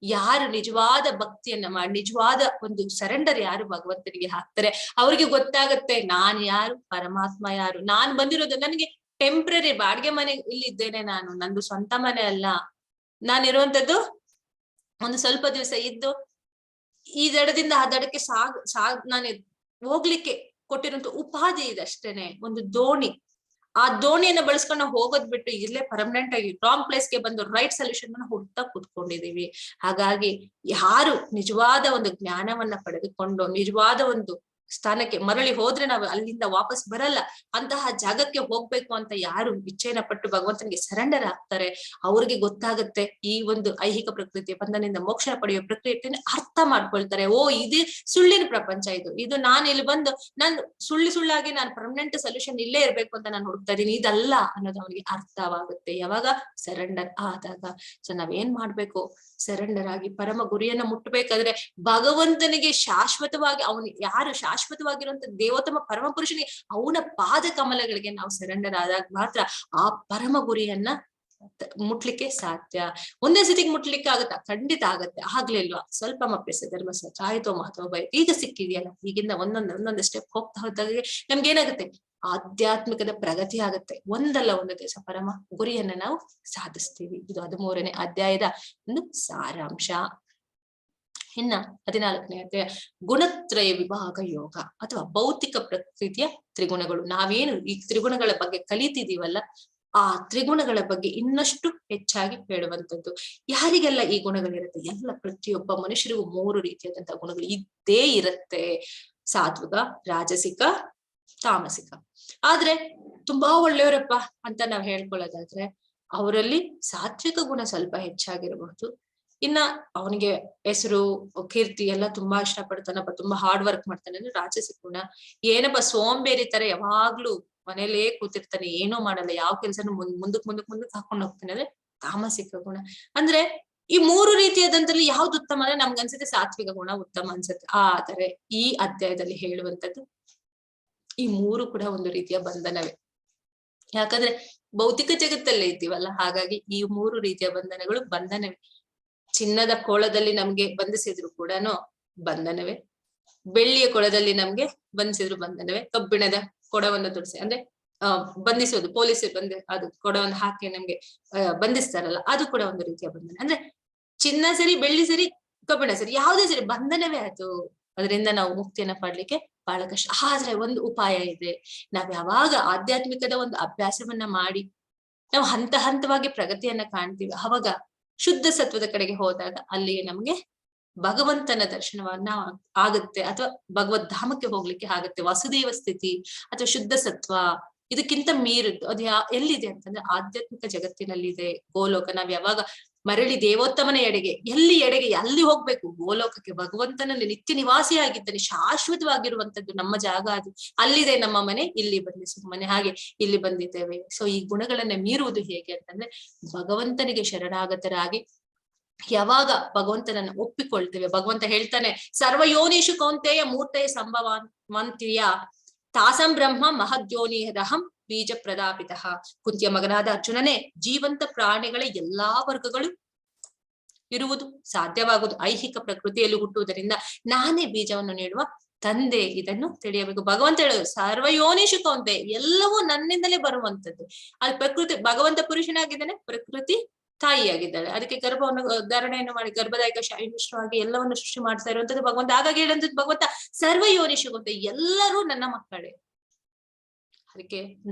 ಯಾರು ನಿಜವಾದ ಭಕ್ತಿಯನ್ನ ಮಾಡಿ, ನಿಜವಾದ ಒಂದು ಸರೆಂಡರ್ ಯಾರು ಭಗವಂತನಿಗೆ ಹಾಕ್ತಾರೆ, ಅವ್ರಿಗೆ ಗೊತ್ತಾಗತ್ತೆ ನಾನ್ ಯಾರು, ಪರಮಾತ್ಮ ಯಾರು. ನಾನ್ ಬಂದಿರೋದು ನನಗೆ ಟೆಂಪ್ರರಿ ಬಾಡಿಗೆ ಮನೆ ಇಲ್ಲಿದ್ದೇನೆ, ನಾನು ನಂದು ಸ್ವಂತ ಮನೆ ಅಲ್ಲ. ನಾನಿರುವಂತದ್ದು ಒಂದು ಸ್ವಲ್ಪ ದಿವಸ ಇದ್ದು ಈ ದಡದಿಂದ ಆ ದಡಕ್ಕೆ ನಾನು ಹೋಗ್ಲಿಕ್ಕೆ ಕೊಟ್ಟಿರುವಂತ ಉಪಾಧಿ ಇದಷ್ಟೇನೆ, ಒಂದು ದೋಣಿ. ಆ ದೋಣಿಯನ್ನ ಬಳಸ್ಕೊಂಡು ಹೋಗೋದ್ ಬಿಟ್ಟು ಇಲ್ಲೇ ಪರ್ಮನೆಂಟ್ ಆಗಿ ರಾಂಗ್ ಪ್ಲೇಸ್ಗೆ ಬಂದು ರೈಟ್ ಸೊಲ್ಯೂಷನ್ ಅನ್ನ ಹುಡುಕ್ತಾ ಕೂತ್ಕೊಂಡಿದೀವಿ. ಹಾಗಾಗಿ ಯಾರು ನಿಜವಾದ ಒಂದು ಜ್ಞಾನವನ್ನ ಪಡೆದುಕೊಂಡು ನಿಜವಾದ ಒಂದು ಸ್ಥಾನಕ್ಕೆ ಮರಳಿ ಹೋದ್ರೆ ನಾವು ಅಲ್ಲಿಂದ ವಾಪಸ್ ಬರಲ್ಲ, ಅಂತಹ ಜಾಗಕ್ಕೆ ಹೋಗ್ಬೇಕು ಅಂತ ಯಾರು ಇಚ್ಛೆಯನ್ನ ಪಟ್ಟು ಭಗವಂತನಿಗೆ ಸರೆಂಡರ್ ಆಗ್ತಾರೆ, ಅವ್ರಿಗೆ ಗೊತ್ತಾಗುತ್ತೆ ಈ ಒಂದು ಐಹಿಕ ಪ್ರಕೃತಿಯ ಬಂಧನದಿಂದ ಮೋಕ್ಷ ಪಡೆಯುವ ಪ್ರಕ್ರಿಯೆಯನ್ನು ಅರ್ಥ ಮಾಡ್ಕೊಳ್ತಾರೆ. ಓ, ಇದು ಸುಳ್ಳಿನ ಪ್ರಪಂಚ, ಇದು ನಾನು ಇಲ್ಲಿ ಬಂದು ನಾನು ಸುಳ್ಳಾಗಿ ನಾನು ಪರ್ಮನೆಂಟ್ ಸೊಲ್ಯೂಷನ್ ಇಲ್ಲೇ ಇರ್ಬೇಕು ಅಂತ ನಾನು ಹುಡುಕ್ತಾ ಇದೀನಿ, ಇದಲ್ಲ ಅನ್ನೋದು ಅವನಿಗೆ ಅರ್ಥವಾಗುತ್ತೆ ಯಾವಾಗ ಸರೆಂಡರ್ ಆದಾಗ. ಸೊ ನಾವೇನ್ ಮಾಡ್ಬೇಕು, ಸರೆಂಡರ್ ಆಗಿ ಪರಮ ಗುರಿಯನ್ನ ಮುಟ್ಟಬೇಕಾದ್ರೆ ಭಗವಂತನಿಗೆ ಶಾಶ್ವತವಾಗಿ, ಅವನು ಯಾರು ಶಾಶ್ವತವಾಗಿರುವಂತ ದೇವೋತ್ತಮ ಪರಮ ಪುರುಷನಿಗೆ ಅವನ ಪಾದ ಕಮಲಗಳಿಗೆ ನಾವು ಸರೆಂಡರ್ ಆದಾಗ ಮಾತ್ರ ಆ ಪರಮ ಗುರಿಯನ್ನ ಮುಟ್ಲಿಕ್ಕೆ ಸಾಧ್ಯ. ಒಂದೇ ಸತಿಗೆ ಮುಟ್ಲಿಕ್ಕೆ ಆಗುತ್ತಾ? ಖಂಡಿತ ಆಗತ್ತೆ. ಆಗ್ಲಿಲ್ವಾ? ಸ್ವಲ್ಪ ಮಪ್ಪಿಸ ಧರ್ಮ ಆಯ್ತೋ ಮಹತ್ವ ಬೈ ಈಗ ಸಿಕ್ಕಿದೆಯಲ್ಲ, ಈಗಿಂದ ಒಂದೊಂದು ಸ್ಟೆಪ್ ಹೋಗ್ತಾ ಹೋದಾಗ ನಮ್ಗೆ ಏನಾಗುತ್ತೆ, ಆಧ್ಯಾತ್ಮಿಕದ ಪ್ರಗತಿ ಆಗುತ್ತೆ. ಒಂದಲ್ಲ ಒಂದು ದಿವಸ ಪರಮ ಗುರಿಯನ್ನ ನಾವು ಸಾಧಿಸ್ತೀವಿ. ಇದು 13ನೇ ಅಧ್ಯಾಯದ ಒಂದು ಸಾರಾಂಶ. ಇನ್ನ 14ನೇ ಅಧ್ಯಾಯ ಗುಣತ್ರಯ ವಿಭಾಗ ಯೋಗ ಅಥವಾ ಭೌತಿಕ ಪ್ರಕೃತಿಯ ತ್ರಿಗುಣಗಳು. ನಾವೇನು ಈ ತ್ರಿಗುಣಗಳ ಬಗ್ಗೆ ಕಲಿತಿದೀವಲ್ಲ, ಆ ತ್ರಿಗುಣಗಳ ಬಗ್ಗೆ ಇನ್ನಷ್ಟು ಹೆಚ್ಚಾಗಿ ಹೇಳುವಂಥದ್ದು. ಯಾರಿಗೆಲ್ಲ ಈ ಗುಣಗಳಿರುತ್ತೆ? ಎಲ್ಲ ಪ್ರತಿಯೊಬ್ಬ ಮನುಷ್ಯರಿಗೂ 3 ರೀತಿಯಾದಂತಹ ಗುಣಗಳು ಇದ್ದೇ ಇರುತ್ತೆ, ಸಾತ್ವಿಕ, ರಾಜಸಿಕ, ತಾಮಸಿಕ. ಆದ್ರೆ ತುಂಬಾ ಒಳ್ಳೆಯವರಪ್ಪ ಅಂತ ನಾವ್ ಹೇಳ್ಕೊಳ್ಳೋದಾದ್ರೆ ಅವರಲ್ಲಿ ಸಾತ್ವಿಕ ಗುಣ ಸ್ವಲ್ಪ ಹೆಚ್ಚಾಗಿರಬಹುದು. ಇನ್ನ ಅವನಿಗೆ ಹೆಸರು ಕೀರ್ತಿ ಎಲ್ಲ ತುಂಬಾ ಇಷ್ಟಪಡ್ತಾನಪ್ಪ, ತುಂಬಾ ಹಾರ್ಡ್ ವರ್ಕ್ ಮಾಡ್ತಾನೆ ಅಂದ್ರೆ ರಾಜಸಿಕ ಗುಣ. ಏನಪ್ಪ ಸೋಂಬೇರಿ ತರ ಯಾವಾಗ್ಲೂ ಮನೇಲೇ ಕೂತಿರ್ತಾನೆ, ಏನೋ ಮಾಡಲ್ಲ, ಯಾವ ಕೆಲ್ಸನೂ ಮುಂದಕ್ ಹಾಕೊಂಡು ಹೋಗ್ತಾನೆ ಅಂದ್ರೆ ತಾಮಸಿಕ ಗುಣ. ಅಂದ್ರೆ ಈ 3 ರೀತಿಯಾದಂತಲ್ಲಿ ಯಾವ್ದು ಉತ್ತಮ ಅಂದ್ರೆ ನಮ್ಗನ್ಸುತ್ತೆ ಸಾತ್ವಿಕ ಗುಣ ಉತ್ತಮ ಅನ್ಸುತ್ತೆ. ಆದರೆ ಈ ಅಧ್ಯಾಯದಲ್ಲಿ ಹೇಳುವಂತದ್ದು ಈ 3 ಕೂಡ ಒಂದು ರೀತಿಯ ಬಂಧನವೇ. ಯಾಕಂದ್ರೆ ಭೌತಿಕ ಜಗತ್ತಲ್ಲೇ ಇದ್ದೀವಲ್ಲ, ಹಾಗಾಗಿ ಈ 3 ರೀತಿಯ ಬಂಧನವೇ. ಚಿನ್ನದ ಕೋಳದಲ್ಲಿ ನಮ್ಗೆ ಬಂಧಿಸಿದ್ರು ಕೂಡ ಬಂಧನವೇ, ಬೆಳ್ಳಿಯ ಕೊಳದಲ್ಲಿ ನಮ್ಗೆ ಬಂಧಿಸಿದ್ರು ಬಂಧನವೇ, ಕಬ್ಬಿಣದ ಕೊಡವನ್ನು ತೊಡಿಸಿ ಅಂದ್ರೆ ಬಂಧಿಸೋದು, ಪೊಲೀಸರು ಅದು ಕೊಡವನ್ನು ಹಾಕಿ ನಮ್ಗೆ ಬಂಧಿಸ್ತಾರಲ್ಲ, ಅದು ಕೂಡ ಒಂದು ರೀತಿಯ ಬಂಧನ. ಅಂದ್ರೆ ಚಿನ್ನ ಸರಿ, ಬೆಳ್ಳಿ ಸರಿ, ಕಬ್ಬಿಣ ಸರಿ, ಯಾವುದೇ ಸರಿ ಬಂಧನವೇ ಅದು. ಅದರಿಂದ ನಾವು ಮುಕ್ತಿಯನ್ನ ಪಡ್ಲಿಕ್ಕೆ ಬಹಳ ಕಷ್ಟ. ಆದ್ರೆ ಒಂದು ಉಪಾಯ ಇದೆ, ನಾವ್ ಯಾವಾಗ ಆಧ್ಯಾತ್ಮಿಕದ ಒಂದು ಅಭ್ಯಾಸವನ್ನ ಮಾಡಿ ನಾವು ಹಂತ ಹಂತವಾಗಿ ಪ್ರಗತಿಯನ್ನ ಕಾಣ್ತೀವಿ, ಅವಾಗ ಶುದ್ಧ ಸತ್ವದ ಕಡೆಗೆ ಹೋದಾಗ ಅಲ್ಲಿ ನಮ್ಗೆ ಭಗವಂತನ ದರ್ಶನವನ್ನ ಆಗುತ್ತೆ, ಅಥವಾ ಭಗವದ್ ಧಾಮಕ್ಕೆ ಹೋಗ್ಲಿಕ್ಕೆ ಆಗುತ್ತೆ. ವಸುದೇವ ಸ್ಥಿತಿ ಅಥವಾ ಶುದ್ಧ ಸತ್ವ ಇದಕ್ಕಿಂತ ಮೀರಿದ್ದು ಅದು ಎಲ್ಲಿದೆ ಅಂತಂದ್ರೆ ಆಧ್ಯಾತ್ಮಿಕ ಜಗತ್ತಿನಲ್ಲಿದೆ, ಗೋಲೋಕ. ನಾವ್ ಯಾವಾಗ ಮರಳಿ ದೇವೋತ್ತಮನ ಎಡೆಗೆ ಅಲ್ಲಿ ಹೋಗ್ಬೇಕು, ಗೋಲೋಕಕ್ಕೆ. ಭಗವಂತನಲ್ಲಿ ನಿತ್ಯ ನಿವಾಸಿಯಾಗಿದ್ದಾನೆ, ಶಾಶ್ವತವಾಗಿರುವಂತದ್ದು ನಮ್ಮ ಜಾಗ ಅದು, ಅಲ್ಲಿದೆ ನಮ್ಮ ಮನೆ, ಇಲ್ಲಿ ಬಂದಿ ಸುಮ್ಮನೆ ಹಾಗೆ ಇಲ್ಲಿ ಬಂದಿದ್ದೇವೆ. ಸೊ ಈ ಗುಣಗಳನ್ನ ಮೀರುವುದು ಹೇಗೆ ಅಂತಂದ್ರೆ ಭಗವಂತನಿಗೆ ಶರಣಾಗತರಾಗಿ ಯಾವಾಗ ಭಗವಂತನನ್ನ ಒಪ್ಪಿಕೊಳ್ತೇವೆ, ಭಗವಂತ ಹೇಳ್ತಾನೆ ಸರ್ವಯೋನಿಷು ಕೌಂತೆಯ ಮೂರ್ತಯ ಸಂಭವಂತಿಯ ತಾಸಂ ಬ್ರಹ್ಮ ಮಹದ್ಯೋನಿರಹಂ ಬೀಜ ಪ್ರದಾಪಿತ. ಕುಂತಿಯ ಮಗನಾದ ಅರ್ಜುನನೇ, ಜೀವಂತ ಪ್ರಾಣಿಗಳ ಎಲ್ಲಾ ವರ್ಗಗಳು ಇರುವುದು ಸಾಧ್ಯವಾಗುವುದು ಐಹಿಕ ಪ್ರಕೃತಿಯಲ್ಲಿ ಹುಟ್ಟುವುದರಿಂದ ನಾನೇ ಬೀಜವನ್ನು ನೀಡುವ ತಂದೆ ಇದನ್ನು ತಿಳಿಯಬೇಕು. ಭಗವಂತ ಹೇಳೋದು ಸರ್ವಯೋನಿಷು ಕೌಂತೆ, ಎಲ್ಲವೂ ನನ್ನಿಂದಲೇ ಬರುವಂತದ್ದು. ಅದು ಪ್ರಕೃತಿ, ಭಗವಂತ ಪುರುಷನಾಗಿದ್ದಾನೆ, ಪ್ರಕೃತಿ ತಾಯಿಯಾಗಿದ್ದಾಳೆ. ಅದಕ್ಕೆ ಗರ್ಭವನ್ನು ಧಾರಣೆಯನ್ನು ಮಾಡಿ ಗರ್ಭದಾಯಕ ಶಾಯಿಮಿಶ್ರವಾಗಿ ಎಲ್ಲವನ್ನು ಸೃಷ್ಟಿ ಮಾಡ್ತಾ ಇರುವಂತದ್ದು ಭಗವಂತ. ಹಾಗಾಗಿ ಹೇಳುವಂತದ್ದು ಭಗವಂತ ಸರ್ವಯೋನಿಷು ಕೌಂತೆ, ಎಲ್ಲರೂ ನನ್ನ ಮಕ್ಕಳೇ. ಅದಕ್ಕೆ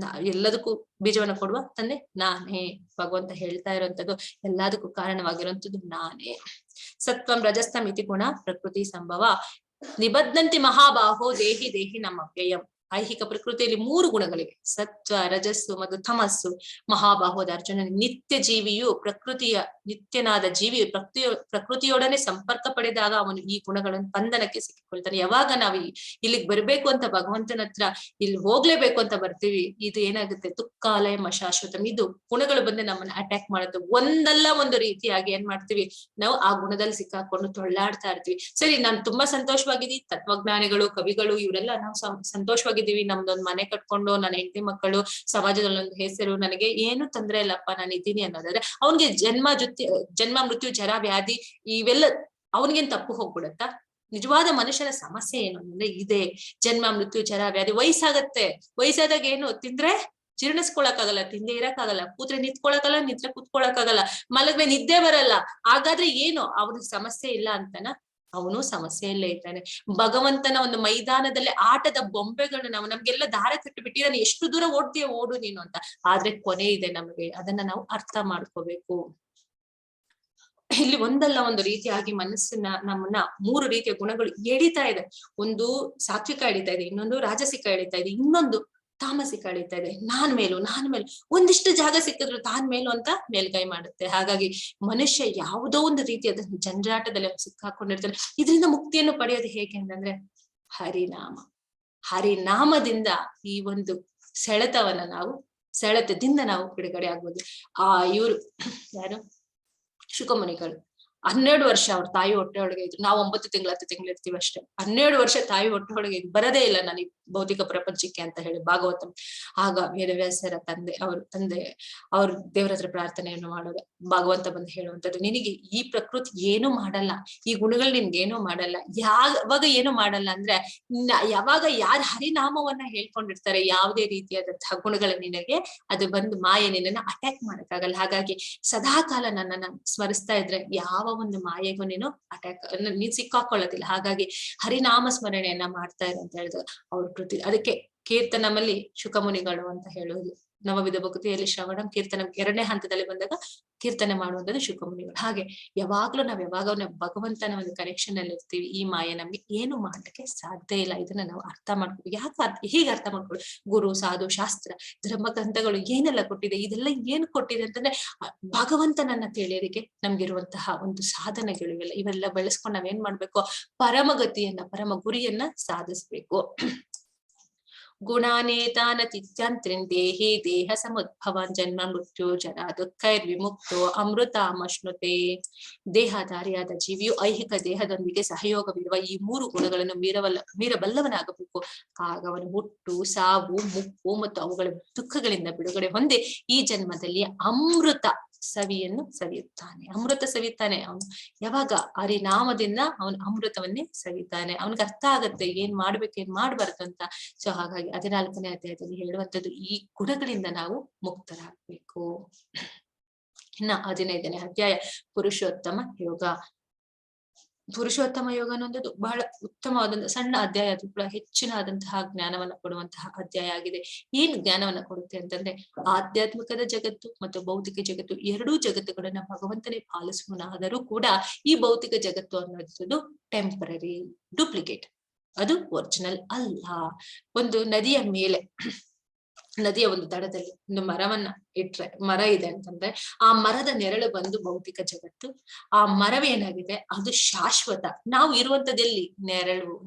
ಎಲ್ಲದಕ್ಕೂ ಬೀಜವನ್ನು ಕೊಡುವ ತಂದೆ ನಾನೇ. ಭಗವಂತ ಹೇಳ್ತಾ ಇರುವಂತದ್ದು ಎಲ್ಲದಕ್ಕೂ ಕಾರಣವಾಗಿರುವಂತದ್ದು ನಾನೇ. ಸತ್ವಂ ರಜಸ್ತಂ ಇತಿ ಗುಣ ಪ್ರಕೃತಿ ಸಂಭವ ನಿಬದ್ಧಂತಿ ಮಹಾಬಾಹೋ ದೇಹಿ ದೇಹಿ ನಮ್ಮ ವ್ಯಯಂ. ಐಹಿಕ ಪ್ರಕೃತಿಯಲ್ಲಿ 3 ಗುಣಗಳಿವೆ, ಸತ್ವ, ರಜಸ್ಸು ಮತ್ತು ತಮಸ್ಸು. ಮಹಾಬಾಹೋದ ಅರ್ಜುನ, ನಿತ್ಯ ಜೀವಿಯು ಪ್ರಕೃತಿಯ ನಿತ್ಯನಾದ ಜೀವಿಯು ಪ್ರಕೃತಿಯೊಡನೆ ಸಂಪರ್ಕ ಪಡೆದಾಗ ಅವನು ಈ ಗುಣಗಳನ್ನು ಬಂಧನಕ್ಕೆ ಸಿಕ್ಕಿಕೊಳ್ತಾನೆ. ಯಾವಾಗ ನಾವು ಇಲ್ಲಿಗೆ ಬರ್ಬೇಕು ಅಂತ ಭಗವಂತನ ಹತ್ರ ಇಲ್ಲಿ ಹೋಗ್ಲೇಬೇಕು ಅಂತ ಬರ್ತೀವಿ, ಇದು ಏನಾಗುತ್ತೆ, ತುಕ್ಕಾಲಯಂ ಅಶಾಶ್ವತಂ. ಇದು ಗುಣಗಳು ಬಂದು ನಮ್ಮನ್ನ ಅಟ್ಯಾಕ್ ಮಾಡುತ್ತೆ. ಒಂದಲ್ಲ ಒಂದು ರೀತಿಯಾಗಿ ಏನ್ ಮಾಡ್ತೀವಿ ನಾವು, ಆ ಗುಣದಲ್ಲಿ ಸಿಕ್ಕಾಕೊಂಡು ತೊಳ್ಳಾಡ್ತಾ ಇರ್ತೀವಿ. ಸರಿ, ನಾನು ತುಂಬಾ ಸಂತೋಷವಾಗಿದ್ದೀನಿ, ತತ್ವಜ್ಞಾನಿಗಳು, ಕವಿಗಳು ಇವರೆಲ್ಲ ನಾವು ಸಂತೋಷವಾಗಿದ್ದೀವಿ, ನಮ್ದೊಂದ್ ಮನೆ ಕಟ್ಕೊಂಡು ನನ್ನ ಹೆಂಡತಿ ಮಕ್ಕಳು, ಸಮಾಜದಲ್ಲಿ ಒಂದು ಹೆಸರು, ನನಗೆ ಏನು ತೊಂದ್ರೆ ಇಲ್ಲಪ್ಪ, ನಾನು ಇದ್ದೀನಿ ಅನ್ನೋದಾದ್ರೆ ಅವನಿಗೆ ಜನ್ಮ ಮೃತ್ಯು ಜರ ವ್ಯಾಧಿ ಇವೆಲ್ಲ ಅವನಿಗೇನ್ ತಪ್ಪು ಹೋಗ್ಬಿಡತ್ತಾ? ನಿಜವಾದ ಮನುಷ್ಯನ ಸಮಸ್ಯೆ ಏನು ಅಂದ್ರೆ ಇದೆ, ಜನ್ಮ ಮೃತ್ಯು ಜರ ವ್ಯಾಧಿ. ವಯಸ್ಸಾಗತ್ತೆ, ವಯಸ್ಸಾದಾಗ ಏನು ತಿಂದ್ರೆ ಜೀರ್ಣಿಸ್ಕೊಳಕ್ಕಾಗಲ್ಲ, ತಿಂದೆ ಇರಕ್ಕಾಗಲ್ಲ, ಕೂತ್ರೆ ನಿಂತ್ಕೊಳಕ್ಕಾಗಲ್ಲ, ನಿಂತ್ರೆ ಕೂತ್ಕೊಳಕ್ಕಾಗಲ್ಲ, ಮಲಗ್ರೆ ನಿದ್ದೆ ಬರಲ್ಲ. ಹಾಗಾದ್ರೆ ಏನು ಅವನಿಗೆ ಸಮಸ್ಯೆ ಇಲ್ಲ ಅಂತನ? ಅವನು ಸಮಸ್ಯೆಯಲ್ಲೇ ಇದ್ದಾನೆ. ಭಗವಂತನ ಒಂದು ಮೈದಾನದಲ್ಲಿ ಆಟದ ಬೊಂಬೆಗಳನ್ನ ನಾವು ನಮ್ಗೆಲ್ಲ ದಾರ ಕಟ್ಟಿ ಬಿಟ್ಟಿದ್ದಾನೆ, ಎಷ್ಟು ದೂರ ಓಡ್ತೀಯ ಓಡು ನೀನು ಅಂತ. ಆದ್ರೆ ಕೊನೆ ಇದೆ ನಮಗೆ, ಅದನ್ನ ನಾವು ಅರ್ಥ ಮಾಡ್ಕೋಬೇಕು. ಇಲ್ಲಿ ಒಂದಲ್ಲ ಒಂದು ರೀತಿಯಾಗಿ ಮನಸ್ಸನ್ನ ನಮ್ಮನ್ನ 3 ರೀತಿಯ ಗುಣಗಳು ಎಳಿತಾ ಇದೆ. ಒಂದು ಸಾತ್ವಿಕ ಎಳಿತಾ ಇದೆ, ಇನ್ನೊಂದು ರಾಜಸಿಕ ಎಳಿತಾ ಇದೆ, ಇನ್ನೊಂದು ತಾಮಸಿಕ ಎಳಿತಾ ಇದೆ. ನಾನ್ ಮೇಲು ಒಂದಿಷ್ಟು ಜಾಗ ಸಿಕ್ಕಿದ್ರು ತಾನ್ ಮೇಲು ಅಂತ ಮೇಲ್ಗೈ ಮಾಡುತ್ತೆ. ಹಾಗಾಗಿ ಮನುಷ್ಯ ಯಾವುದೋ ಒಂದು ರೀತಿಯಾದ ಜಂಜಾಟದಲ್ಲಿ ಸಿಕ್ಕಾಕೊಂಡಿರ್ತಾನೆ. ಇದರಿಂದ ಮುಕ್ತಿಯನ್ನು ಪಡೆಯೋದು ಹೇಗೆ ಅಂತಂದ್ರೆ ಹರಿನಾಮದಿಂದ ಈ ಒಂದು ಸೆಳೆತದಿಂದ ನಾವು ಬಿಡುಗಡೆ ಆಗ್ಬೋದು. ಇವ್ರು ಯಾರು, ಶುಕಮುನಿಗಳು 12 ವರ್ಷ ಅವ್ರ ತಾಯಿ ಹೊಟ್ಟೆ ಒಳಗೆ ಇದ್ರು. ನಾವು 9 ತಿಂಗಳು 10 ತಿಂಗಳು ಇರ್ತೀವಿ ಅಷ್ಟೇ. 12 ವರ್ಷ ತಾಯಿ ಹೊಟ್ಟೆ ಒಳಗೆ ಬರದೇ ಇಲ್ಲ ನಾನು ಈ ಭೌತಿಕ ಪ್ರಪಂಚಕ್ಕೆ ಅಂತ ಹೇಳಿ ಭಾಗವತ. ಆಗ ವೇದವ್ಯಾಸರ ತಂದೆ ಅವ್ರ ದೇವರ ಹತ್ರ ಪ್ರಾರ್ಥನೆಯನ್ನು ಮಾಡುವಾಗ ಭಾಗವಂತ ಬಂದು ಹೇಳುವಂತದ್ದು, ನಿನಗೆ ಈ ಪ್ರಕೃತಿ ಏನು ಮಾಡಲ್ಲ, ಈ ಗುಣಗಳು ನಿನ್ಗೆ ಏನು ಮಾಡಲ್ಲ. ಯಾವಾಗ ಏನು ಮಾಡಲ್ಲ ಅಂದ್ರೆ, ಯಾವಾಗ ಯಾರು ಹರಿನಾಮವನ್ನ ಹೇಳ್ಕೊಂಡಿರ್ತಾರೆ, ಯಾವುದೇ ರೀತಿಯಾದಂತಹ ಗುಣಗಳ ನಿನಗೆ ಅದು ಬಂದು ಮಾಯೆ ನಿನ್ನನ್ನ ಅಟ್ಯಾಕ್ ಮಾಡಕ್ಕಾಗಲ್ಲ. ಹಾಗಾಗಿ ಸದಾಕಾಲ ನನ್ನನ್ನ ಸ್ಮರಿಸ್ತಾ ಇದ್ರೆ ಯಾವ ಒಂದು ಮಾಯೆಗೂ ನೀನು ನೀನ್ ಸಿಕ್ಕಾಕೊಳ್ಳೋದಿಲ್ಲ. ಹಾಗಾಗಿ ಹರಿನಾಮ ಸ್ಮರಣೆಯನ್ನ ಮಾಡ್ತಾ ಇರು ಅಂತ ಹೇಳಿದ್ರು ಅವ್ರ ಕೃತಿ. ಅದಕ್ಕೆ ಕೀರ್ತನಮಲ್ಲಿ ಶುಕಮುನಿಗಳು ಅಂತ ಹೇಳುವುದು. ನವವಿಧ ಭಕ್ತಿಯಲ್ಲಿ ಶ್ರವಣಂ ಕೀರ್ತನ 2ನೇ ಹಂತದಲ್ಲಿ ಬಂದಾಗ ಕೀರ್ತನೆ ಮಾಡುವಂತದ್ದು ಶುಕಮುನಿಗಳು. ಹಾಗೆ ಯಾವಾಗ ಭಗವಂತನ ಒಂದು ಕನೆಕ್ಷನ್ ಅಲ್ಲಿ ಇರ್ತೀವಿ, ಈ ಮಾಯೆ ನಮ್ಗೆ ಏನು ಮಾಡ್ಲಿಕ್ಕೆ ಸಾಧ್ಯ ಇಲ್ಲ. ಇದನ್ನ ನಾವು ಅರ್ಥ ಮಾಡ್ಕೊಬೇಕು. ಹೀಗೆ ಅರ್ಥ ಮಾಡ್ಕೊಳ್ಳಿ, ಗುರು, ಸಾಧು, ಶಾಸ್ತ್ರ, ಧರ್ಮ ಗ್ರಂಥಗಳು ಏನೆಲ್ಲ ಕೊಟ್ಟಿದೆ, ಇದೆಲ್ಲ ಏನ್ ಕೊಟ್ಟಿದೆ ಅಂತಂದ್ರೆ ಭಗವಂತನನ್ನ ತಿಳಿಯೋದಕ್ಕೆ ನಮ್ಗಿರುವಂತಹ ಒಂದು ಸಾಧನೆಗಳು ಇವೆಲ್ಲ ಬೆಳೆಸ್ಕೊಂಡು ನಾವೇನ್ ಮಾಡ್ಬೇಕು, ಪರಮ ಗುರಿಯನ್ನ ಸಾಧಿಸ್ಬೇಕು. ಗುಣಾನೇತಾನ ತಿತ್ಯಂತ್ರಿನ್ ದೇಹಿ ದೇಹ ಸಮುದ್ಭವಾನ್ ಜನ್ಮ ಮೃತ್ಯು ಜರ ದುಃಖೈರ್ವಿಮುಕ್ತೋ ಅಮೃತಾಮಶ್ನುತೆ. ದೇಹಧಾರಿಯಾದ ಜೀವಿಯು ಐಹಿಕ ದೇಹದೊಂದಿಗೆ ಸಹಯೋಗವಿರುವ ಈ 3 ಗುಣಗಳನ್ನು ಮೀರಬಲ್ಲವನಾಗಬೇಕು. ಆಗ ಅವನು ಹುಟ್ಟು, ಸಾವು, ಮುಪ್ಪು ಮತ್ತು ಅವುಗಳ ದುಃಖಗಳಿಂದ ಬಿಡುಗಡೆ ಹೊಂದಿ ಈ ಜನ್ಮದಲ್ಲಿ ಅಮೃತ ಸವಿಯುತ್ತಾನೆ. ಅವನು ಯಾವಾಗ ಹರಿನಾಮದಿಂದ ಅವನು ಅಮೃತವನ್ನೇ ಸವಿತಾನೆ. ಅವನಿಗೆ ಅರ್ಥ ಆಗತ್ತೆ ಏನ್ ಮಾಡ್ಬೇಕು ಏನ್ ಮಾಡ್ಬಾರ್ದು ಅಂತ. ಸೊ ಹಾಗಾಗಿ 14ನೇ ಅಧ್ಯಾಯದಲ್ಲಿ ಹೇಳುವಂತದ್ದು ಈ ಗುಣಗಳಿಂದ ನಾವು ಮುಕ್ತರಾಗಬೇಕು. ಇನ್ನ 15ನೇ ಅಧ್ಯಾಯ ಪುರುಷೋತ್ತಮ ಯೋಗ. ಪುರುಷೋತ್ತಮ ಯೋಗ ಅನ್ನೋದು ಬಹಳ ಉತ್ತಮವಾದಂತಹ ಸಣ್ಣ ಅಧ್ಯಾಯ, ಅದು ಕೂಡ ಹೆಚ್ಚಿನದಂತಹ ಜ್ಞಾನವನ್ನ ಕೊಡುವಂತಹ ಅಧ್ಯಾಯ ಆಗಿದೆ. ಏನ್ ಜ್ಞಾನವನ್ನ ಕೊಡುತ್ತೆ ಅಂತಂದ್ರೆ, ಆಧ್ಯಾತ್ಮಿಕದ ಜಗತ್ತು ಮತ್ತು ಭೌತಿಕ ಜಗತ್ತು 2 ಜಗತ್ತುಗಳನ್ನ ಭಗವಂತನೇ ಪಾಲಿಸುವನಾದರೂ ಕೂಡ ಈ ಭೌತಿಕ ಜಗತ್ತು ಅನ್ನೋದು ಟೆಂಪರರಿ, ಡೂಪ್ಲಿಕೇಟ್, ಅದು ಒರಿಜಿನಲ್ ಅಲ್ಲ. ಒಂದು ನದಿಯ ಒಂದು ದಡದಲ್ಲಿ ಒಂದು ಮರವನ್ನ ಇಟ್ರೆ, ಮರ ಇದೆ ಅಂತಂದ್ರೆ ಆ ಮರದ ನೆರಳು ಬಂದು ಭೌತಿಕ ಜಗತ್ತು. ಆ ಮರವೇನಾಗಿದೆ ಅದು ಶಾಶ್ವತ. ನಾವು ಇರುವಂತದಲ್ಲಿ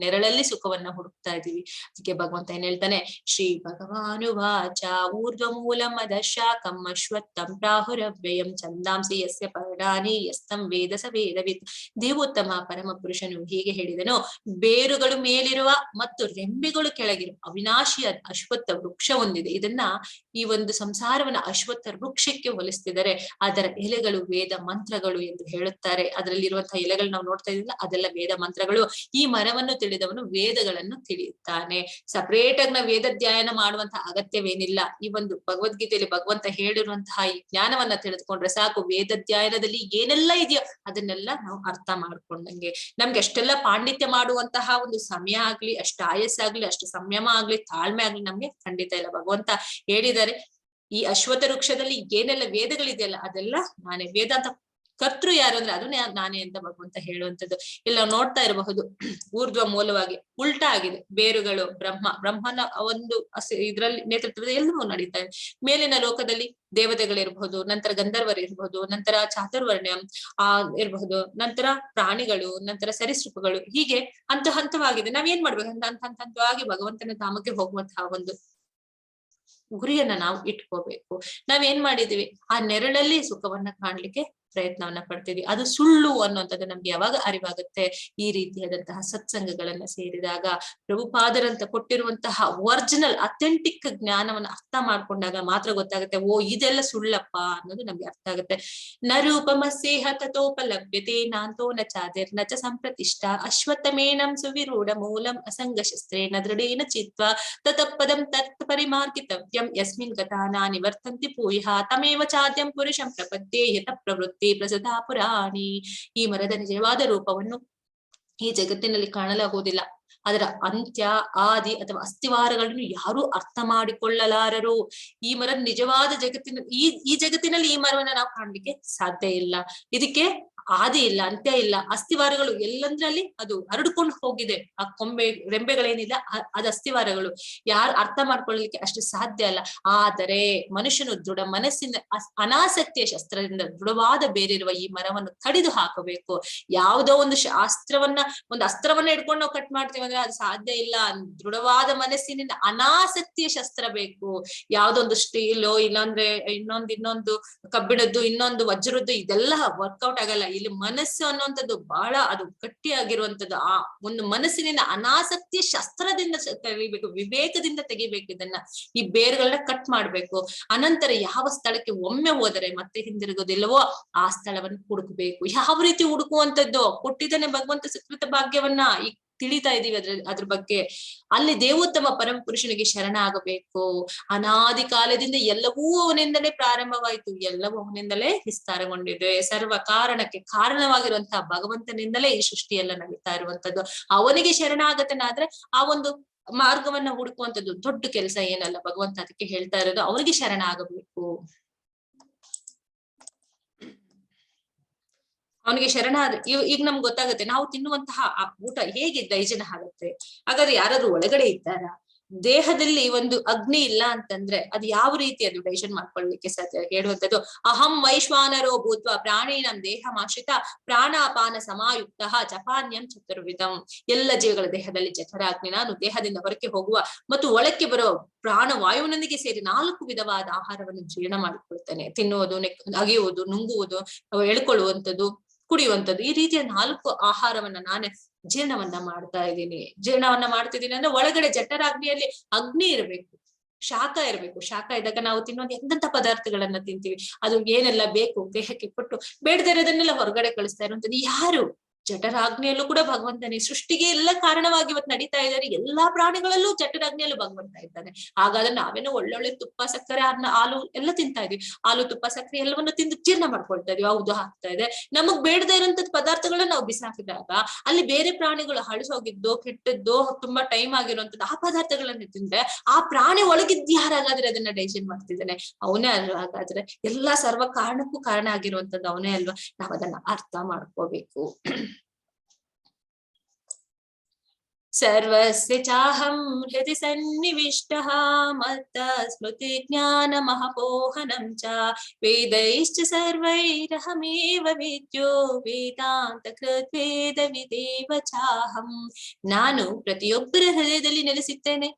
ನೆರಳಲ್ಲಿ ಸುಖವನ್ನ ಹುಡುಕ್ತಾ ಇದೀವಿ. ಅದಕ್ಕೆ ಭಗವಂತ ಏನ್ ಹೇಳ್ತಾನೆ, ಶ್ರೀ ಭಗವಾನುವಾಚ ಊರ್ಧ್ವ ಮೂಲಂ ಅಧಃಶಾಖಂ ಅಶ್ವತ್ಥಂ ಪ್ರಾಹುರವ್ಯಯಂ ಛಂದಾಂಸಿ ಯಸ್ಯ ಪರ್ಣಾನಿ ಯಸ್ತಂ ವೇದ ಸ ವೇದವಿತ್. ದೇವೋತ್ತಮ ಪರಮ ಪುರುಷನು ಹೀಗೆ ಹೇಳಿದನು, ಬೇರುಗಳು ಮೇಲಿರುವ ಮತ್ತು ರೆಂಬೆಗಳು ಕೆಳಗಿರುವ ಅವಿನಾಶಿಯ ಅಶ್ವತ್ಥ ವೃಕ್ಷ ಹೊಂದಿದೆ. ಇದನ್ನ ಈ ಒಂದು ಸಂಸಾರವನ್ನ ಅಶ್ವತ್ಥ ವೃಕ್ಷಕ್ಕೆ ಹೋಲಿಸ್ತಿದ್ದಾರೆ. ಅದರ ಎಲೆಗಳು ವೇದ ಮಂತ್ರಗಳು ಎಂದು ಹೇಳುತ್ತಾರೆ. ಅದರಲ್ಲಿರುವಂತಹ ಎಲೆಗಳು ನಾವು ನೋಡ್ತಾ ಇದ್ದಿಲ್ಲ, ಅದೆಲ್ಲ ವೇದ ಮಂತ್ರಗಳು. ಈ ಮರವನ್ನು ತಿಳಿದವನು ವೇದಗಳನ್ನು ತಿಳಿಯುತ್ತಾನೆ. ಸಪರೇಟ್ ಆಗಿ ನಾವು ವೇದಾಧ್ಯಯನ ಮಾಡುವಂತಹ ಅಗತ್ಯವೇನಿಲ್ಲ. ಈ ಒಂದು ಭಗವದ್ಗೀತೆಯಲ್ಲಿ ಭಗವಂತ ಹೇಳಿರುವಂತಹ ಈ ಜ್ಞಾನವನ್ನ ತಿಳಿದುಕೊಂಡ್ರೆ ಸಾಕು. ವೇದಾಧ್ಯಯನದಲ್ಲಿ ಏನೆಲ್ಲ ಇದೆಯೋ ಅದನ್ನೆಲ್ಲ ನಾವು ಅರ್ಥ ಮಾಡ್ಕೊಂಡಂಗೆ. ನಮ್ಗೆ ಅಷ್ಟೆಲ್ಲ ಪಾಂಡಿತ್ಯ ಮಾಡುವಂತಹ ಒಂದು ಸಮಯ ಆಗ್ಲಿ, ಅಷ್ಟು ಆಯಸ್ಸಾಗ್ಲಿ, ಅಷ್ಟು ಸಂಯಮ ಆಗ್ಲಿ, ತಾಳ್ಮೆ ಆಗ್ಲಿ ನಮ್ಗೆ ಖಂಡಿತ ಇಲ್ಲ. ಭಗವಂತ ಹೇಳಿದ್ದಾರೆ, ಈ ಅಶ್ವತ್ಥ ವೃಕ್ಷದಲ್ಲಿ ಏನೆಲ್ಲ ವೇದಗಳಿದೆಯಲ್ಲ ಅದೆಲ್ಲ ನಾನೇ. ವೇದಾಂತ ಕರ್ತೃ ಯಾರು ಅಂದ್ರೆ ಅದು ನಾನೇ ಅಂತ ಭಗವಂತ ಹೇಳುವಂಥದ್ದು. ಇಲ್ಲ ನೋಡ್ತಾ ಇರಬಹುದು, ಊರ್ಧ್ವ ಮೂಲವಾಗಿ ಉಲ್ಟಾ ಆಗಿದೆ. ಬೇರುಗಳು ಬ್ರಹ್ಮನ ಒಂದು ಇದ್ರಲ್ಲಿ ನೇತೃತ್ವದಲ್ಲಿ ಎಲ್ಲವೂ ನಡೀತಾ ಇದೆ. ಮೇಲಿನ ಲೋಕದಲ್ಲಿ ದೇವತೆಗಳಿರ್ಬಹುದು, ನಂತರ ಗಂಧರ್ವರು ಇರಬಹುದು, ನಂತರ ಚಾತುರ್ವರ್ಣ್ಯ ಇರಬಹುದು, ನಂತರ ಪ್ರಾಣಿಗಳು, ನಂತರ ಸರೀಸೃಪಗಳು, ಹೀಗೆ ಹಂತವಾಗಿದೆ. ನಾವೇನ್ ಮಾಡ್ಬೇಕು? ಹಂತವಾಗಿ ಭಗವಂತನ ಧಾಮಕ್ಕೆ ಹೋಗುವಂತಹ ಒಂದು ಗುರಿಯನ್ನ ನಾವು ಇಟ್ಕೋಬೇಕು. ನಾವೇನ್ ಮಾಡಿದೀವಿ? ಆ ನೆರಳಲ್ಲಿ ಸುಖವನ್ನ ಕಾಣ್ಲಿಕ್ಕೆ ಪ್ರಯತ್ನವನ್ನ ಪಡ್ತೀವಿ. ಅದು ಸುಳ್ಳು ಅನ್ನುವಂಥದ್ದು ನಮ್ಗೆ ಯಾವಾಗ ಅರಿವಾಗುತ್ತೆ? ಈ ರೀತಿಯಾದಂತಹ ಸತ್ಸಂಗಗಳನ್ನ ಸೇರಿದಾಗ, ಪ್ರಭುಪಾದರಂತ ಕೊಟ್ಟಿರುವಂತಹ ಒರಿಜಿನಲ್ ಅಥೆಂಟಿಕ್ ಜ್ಞಾನವನ್ನ ಅರ್ಥ ಮಾಡ್ಕೊಂಡಾಗ ಮಾತ್ರ ಗೊತ್ತಾಗುತ್ತೆ, ಓ ಇದೆಲ್ಲ ಸುಳ್ಳಪ್ಪ ಅನ್ನೋದು ನಮ್ಗೆ ಅರ್ಥ ಆಗುತ್ತೆ. ನ ರೂಪಮಸ್ಯೇಹ ತಥೋಪಲಭ್ಯತೆ ನಾಂತೋ ನ ಚಾದಿರ್ ನ ಚ ಸಂಪ್ರತಿಷ್ಠ ಅಶ್ವತ್ಥಮೇನಂ ಸುವಿರೂಢ ಮೂಲಂ ಅಸಂಗ ಶಸ್ತ್ರೇಣ ದೃಢೇನ ಚಿತ್ವಾ ತತಃಪದಂ ತತ್ ಪರಿಮಾರ್ಗಿತವ್ಯಂ ಯಸ್ಮಿನ್ ಗತಾನಾ ನಿವರ್ತಂತಿ ಭೂಯಃ ತಮೇವ ಚಾದ್ಯಂ ಪುರುಷಂ ಪ್ರಪದ್ಯೆ ಯತ ಪ್ರವೃತ್ತಿ ಪ್ರಸದಾ ಪುರಾಣಿ. ಈ ಮರದ ನಿಜವಾದ ರೂಪವನ್ನು ಈ ಜಗತ್ತಿನಲ್ಲಿ ಕಾಣಲಾಗುವುದಿಲ್ಲ. ಅದರ ಅಂತ್ಯ, ಆದಿ ಅಥವಾ ಅಸ್ಥಿವಾರಗಳನ್ನು ಯಾರು ಅರ್ಥ ಮಾಡಿಕೊಳ್ಳಲಾರರು. ಈ ಮರದ ನಿಜವಾದ ಈ ಜಗತ್ತಿನಲ್ಲಿ ಈ ಮರವನ್ನ ನಾವು ಕಾಣ್ಲಿಕ್ಕೆ ಸಾಧ್ಯ ಇಲ್ಲ. ಇದಕ್ಕೆ ಆದಿ ಇಲ್ಲ, ಅಂತ್ಯ ಇಲ್ಲ, ಅಸ್ಥಿವಾರಗಳು ಎಲ್ಲಂದ್ರಲ್ಲಿ ಅದು ಹರಡ್ಕೊಂಡು ಹೋಗಿದೆ. ಆ ರೆಂಬೆಗಳೇನಿಲ್ಲ ಅದು ಅಸ್ಥಿವಾರಗಳು. ಯಾರು ಅರ್ಥ ಮಾಡ್ಕೊಳ್ಳಲಿಕ್ಕೆ ಅಷ್ಟು ಸಾಧ್ಯ ಅಲ್ಲ. ಆದರೆ ಮನುಷ್ಯನು ದೃಢ ಮನಸ್ಸಿನ ಅನಾಸಕ್ತಿಯ ಶಸ್ತ್ರದಿಂದ ದೃಢವಾದ ಬೇರಿರುವ ಈ ಮರವನ್ನು ಕಡಿದು ಹಾಕಬೇಕು. ಯಾವುದೋ ಒಂದು ಅಸ್ತ್ರವನ್ನ ಇಟ್ಕೊಂಡು ನಾವು ಕಟ್ ಮಾಡ್ತೀವಿ ಅಂದ್ರೆ ಅದು ಸಾಧ್ಯ ಇಲ್ಲ. ದೃಢವಾದ ಮನಸ್ಸಿನಿಂದ ಅನಾಸಕ್ತಿಯ ಶಸ್ತ್ರ ಬೇಕು. ಯಾವ್ದೊಂದು ಸ್ಟೀಲು, ಇಲ್ಲಾಂದ್ರೆ ಇನ್ನೊಂದು ಕಬ್ಬಿಣದ್ದು, ಇನ್ನೊಂದು ವಜ್ರದ್ದು, ಇದೆಲ್ಲ ವರ್ಕೌಟ್ ಆಗಲ್ಲ. ಇಲ್ಲಿ ಮನಸ್ಸು ಅನ್ನುವಂಥದ್ದು ಬಹಳ ಅದು ಗಟ್ಟಿಯಾಗಿರುವಂಥದ್ದು. ಆ ಒಂದು ಮನಸ್ಸಿನಿಂದ ಅನಾಸಕ್ತಿಯ ಶಸ್ತ್ರದಿಂದ ತೆಗಿಬೇಕು, ವಿವೇಕದಿಂದ ತೆಗಿಬೇಕು. ಇದನ್ನ ಈ ಬೇರುಗಳನ್ನ ಕಟ್ ಮಾಡ್ಬೇಕು. ಅನಂತರ ಯಾವ ಸ್ಥಳಕ್ಕೆ ಒಮ್ಮೆ ಹೋದರೆ ಮತ್ತೆ ಹಿಂದಿರುಗೋದಿಲ್ಲವೋ ಆ ಸ್ಥಳವನ್ನು ಹುಡುಕಬೇಕು. ಯಾವ ರೀತಿ ಹುಡುಕುವಂಥದ್ದು? ಕೊಟ್ಟಿದ್ದಾನೆ ಭಗವಂತ ಸುಕೃತ ಭಾಗ್ಯವನ್ನ. ಈಗ ತಿಳಿತಾ ಇದೀವಿ ಅದ್ರ ಬಗ್ಗೆ. ಅಲ್ಲಿ ದೇವೋತ್ತಮ ಪರಮ ಪುರುಷನಿಗೆ ಶರಣ ಆಗಬೇಕು. ಅನಾದಿ ಕಾಲದಿಂದ ಎಲ್ಲವೂ ಅವನಿಂದಲೇ ಪ್ರಾರಂಭವಾಯಿತು, ಎಲ್ಲವೂ ಅವನಿಂದಲೇ ವಿಸ್ತಾರಗೊಂಡಿದೆ. ಸರ್ವ ಕಾರಣಕ್ಕೆ ಕಾರಣವಾಗಿರುವಂತಹ ಭಗವಂತನಿಂದಲೇ ಈ ಸೃಷ್ಟಿಯೆಲ್ಲ ನಡೀತಾ ಇರುವಂತದ್ದು. ಅವನಿಗೆ ಶರಣಾಗತನಾದ್ರೆ ಆ ಒಂದು ಮಾರ್ಗವನ್ನ ಹುಡುಕುವಂಥದ್ದು ದೊಡ್ಡ ಕೆಲಸ ಏನಲ್ಲ. ಭಗವಂತ ಅದಕ್ಕೆ ಹೇಳ್ತಾ ಇರೋದು ಅವನಿಗೆ ಶರಣ ಆಗಬೇಕು. ಅವನಿಗೆ ಶರಣಾದ್ರೆ ಈಗ ನಮ್ಗೆ ಗೊತ್ತಾಗುತ್ತೆ ನಾವು ತಿನ್ನುವಂತಹ ಆ ಊಟ ಹೇಗೆ ಡೈಜನ್ ಆಗುತ್ತೆ. ಹಾಗಾದ್ರೆ ಯಾರಾದ್ರೂ ಒಳಗಡೆ ಇದ್ದಾರಾ? ದೇಹದಲ್ಲಿ ಒಂದು ಅಗ್ನಿ ಇಲ್ಲ ಅಂತಂದ್ರೆ ಅದು ಯಾವ ರೀತಿ ಅದು ಡೈಜನ್ ಮಾಡ್ಕೊಳ್ಳಿಕ್ಕೆ ಸಾಧ್ಯ? ಹೇಳುವಂಥದ್ದು ಅಹಂ ವೈಶ್ವಾನರೋ ಭೂತ್ವ ಪ್ರಾಣೀನಂ ದೇಹಮಾಶ್ರಿತ ಪ್ರಾಣಾಪಾನ ಸಮಾಯುಕ್ತ ಜಪಾನ್ಯಂ ಚತುರ್ವಿಧಂ. ಎಲ್ಲ ಜೀವಿಗಳ ದೇಹದಲ್ಲಿ ಜಠರಾಗ್ನಿ, ನಾನು ದೇಹದಿಂದ ಹೊರಕ್ಕೆ ಹೋಗುವ ಮತ್ತು ಒಳಕ್ಕೆ ಬರೋ ಪ್ರಾಣ ವಾಯುವಿನೊಂದಿಗೆ ಸೇರಿ 4 ವಿಧವಾದ ಆಹಾರವನ್ನು ಜೀರ್ಣ ಮಾಡಿಕೊಳ್ತೇನೆ. ತಿನ್ನುವುದು, ಅಗೆಯುವುದು, ನುಂಗುವುದು, ಎಳ್ಕೊಳ್ಳುವಂಥದ್ದು, ಕುಡಿಯುವಂಥದ್ದು, ಈ ರೀತಿಯ 4 ಆಹಾರವನ್ನ ನಾನೇ ಜೀರ್ಣವನ್ನ ಮಾಡ್ತಿದ್ದೀನಿ ಅಂದ್ರೆ ಒಳಗಡೆ ಜಠರಾಗ್ನಿಯಲ್ಲಿ ಅಗ್ನಿ ಇರಬೇಕು, ಶಾಖ ಇರಬೇಕು. ಶಾಖ ಇದ್ದಾಗ ನಾವು ತಿನ್ನುವಂತ ಎಂತೆಂತ ಪದಾರ್ಥಗಳನ್ನ ತಿಂತೀವಿ. ಅದು ಏನೆಲ್ಲ ಬೇಕು ದೇಹಕ್ಕೆ ಕೊಟ್ಟು ಬೇಡದೇ ಇರೋದನ್ನೆಲ್ಲ ಹೊರಗಡೆ ಕಳಿಸ್ತಾ ಇರುವಂತದ್ದು ಯಾರು? ಜಠರಾಗ್ನಿಯಲ್ಲೂ ಕೂಡ ಭಗವಂತನೇ. ಸೃಷ್ಟಿಗೆ ಎಲ್ಲ ಕಾರಣವಾಗಿ ಇವತ್ತು ನಡೀತಾ ಇದ್ದಾರೆ. ಎಲ್ಲಾ ಪ್ರಾಣಿಗಳಲ್ಲೂ ಜಠರಾಗ್ನಿಯಲ್ಲೂ ಭಗವಂತ ಇದ್ದಾನೆ. ಹಾಗಾದ್ರೆ ನಾವೇನೋ ಒಳ್ಳೊಳ್ಳೆ ತುಪ್ಪ, ಸಕ್ಕರೆ, ಅನ್ನ, ಹಾಲು ಎಲ್ಲ ತಿಂತಾ ಇದೀವಿ. ಹಾಲು, ತುಪ್ಪ, ಸಕ್ಕರೆ ಎಲ್ಲವನ್ನು ತಿಂದು ಜೀರ್ಣ ಮಾಡ್ಕೊಳ್ತಾ ಇದೀವಿ. ಹೌದು, ಆಗ್ತಾ ಇದೆ. ನಮಗ್ ಬೇಡದೇ ಇರೋಂಥದ್ದು ಪದಾರ್ಥಗಳನ್ನ ನಾವು ಬಿಸಾಕಿದಾಗ ಅಲ್ಲಿ ಬೇರೆ ಪ್ರಾಣಿಗಳು ಹಳಸೋಗಿದ್ದು, ಕೆಟ್ಟದ್ದು, ತುಂಬಾ ಟೈಮ್ ಆಗಿರುವಂತದ್ದು ಆ ಪದಾರ್ಥಗಳನ್ನ ತಿಂದ್ರೆ ಆ ಪ್ರಾಣಿ ಒಳಗಿದ್ದು ಯಾರಾಗಾದ್ರೆ ಅದನ್ನ ಡೈಜೆನ್ ಮಾಡ್ತಿದ್ದಾನೆ? ಅವನೇ ಅಲ್ವಾ? ಹಾಗಾದ್ರೆ ಎಲ್ಲಾ ಸರ್ವ ಕಾರಣಕ್ಕೂ ಕಾರಣ ಆಗಿರುವಂತದ್ದು ಅವನೇ ಅಲ್ವಾ? ನಾವ್ ಅದನ್ನ ಅರ್ಥ ಮಾಡ್ಕೋಬೇಕು. ಸರ್ವಸ್ಯ ಚಾಹಂ ಹೃದಿ ಸನ್ನಿವಿಷ್ಟಃ ಮತ್ತ ಸ್ಮೃತಿ ಜ್ಞಾನ ಮಹಾಪೋಹನಂ ಚ ವೇದೈಶ್ಚ ಸರ್ವೈರಹಮೇವ ವೇದ್ಯೋ ವೇದಾಂತ ಕೃತ್ ವೇದ ವಿದೇವ ಚಾಹಂ. ನಾನು ಪ್ರತಿಯೊಬ್ಬರ ಹೃದಯದಲ್ಲಿ ನೆಲೆಸಿದ್ದೇನೆ.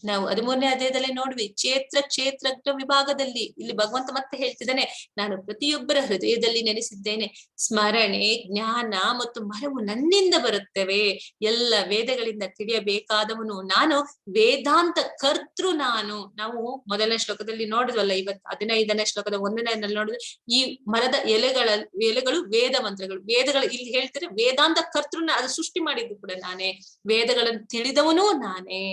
ನಾವು 13ನೇ ಅಧ್ಯಾಯದಲ್ಲಿ ನೋಡ್ವಿ ಕ್ಷೇತ್ರಜ್ಞ ವಿಭಾಗದಲ್ಲಿ ಇಲ್ಲಿ ಭಗವಂತ ಮತ್ತೆ ಹೇಳ್ತಿದ್ದಾನೆ, ನಾನು ಪ್ರತಿಯೊಬ್ಬರ ಹೃದಯದಲ್ಲಿ ನೆನೆಸಿದ್ದೇನೆ. ಸ್ಮರಣೆ, ಜ್ಞಾನ ಮತ್ತು ಮರವು ನನ್ನಿಂದ ಬರುತ್ತವೆ. ಎಲ್ಲ ವೇದಗಳಿಂದ ತಿಳಿಯಬೇಕಾದವನು ನಾನು, ವೇದಾಂತ ಕರ್ತೃ ನಾನು. ನಾವು ಮೊದಲನೇ ಶ್ಲೋಕದಲ್ಲಿ ನೋಡಿದ್ವಲ್ಲ, ಇವತ್ತು 15ನೇ ಶ್ಲೋಕದ 1ನೇ ನೋಡಿದ್ರೆ ಈ ಮರದ ಎಲೆಗಳು ವೇದ ಮಂತ್ರಗಳು. ವೇದಗಳು ಇಲ್ಲಿ ಹೇಳ್ತಾರೆ ವೇದಾಂತ ಕರ್ತೃನ, ಅದು ಸೃಷ್ಟಿ ಮಾಡಿದ್ದು ಕೂಡ ನಾನೇ, ವೇದಗಳನ್ನು ತಿಳಿದವನೂ ನಾನೇ.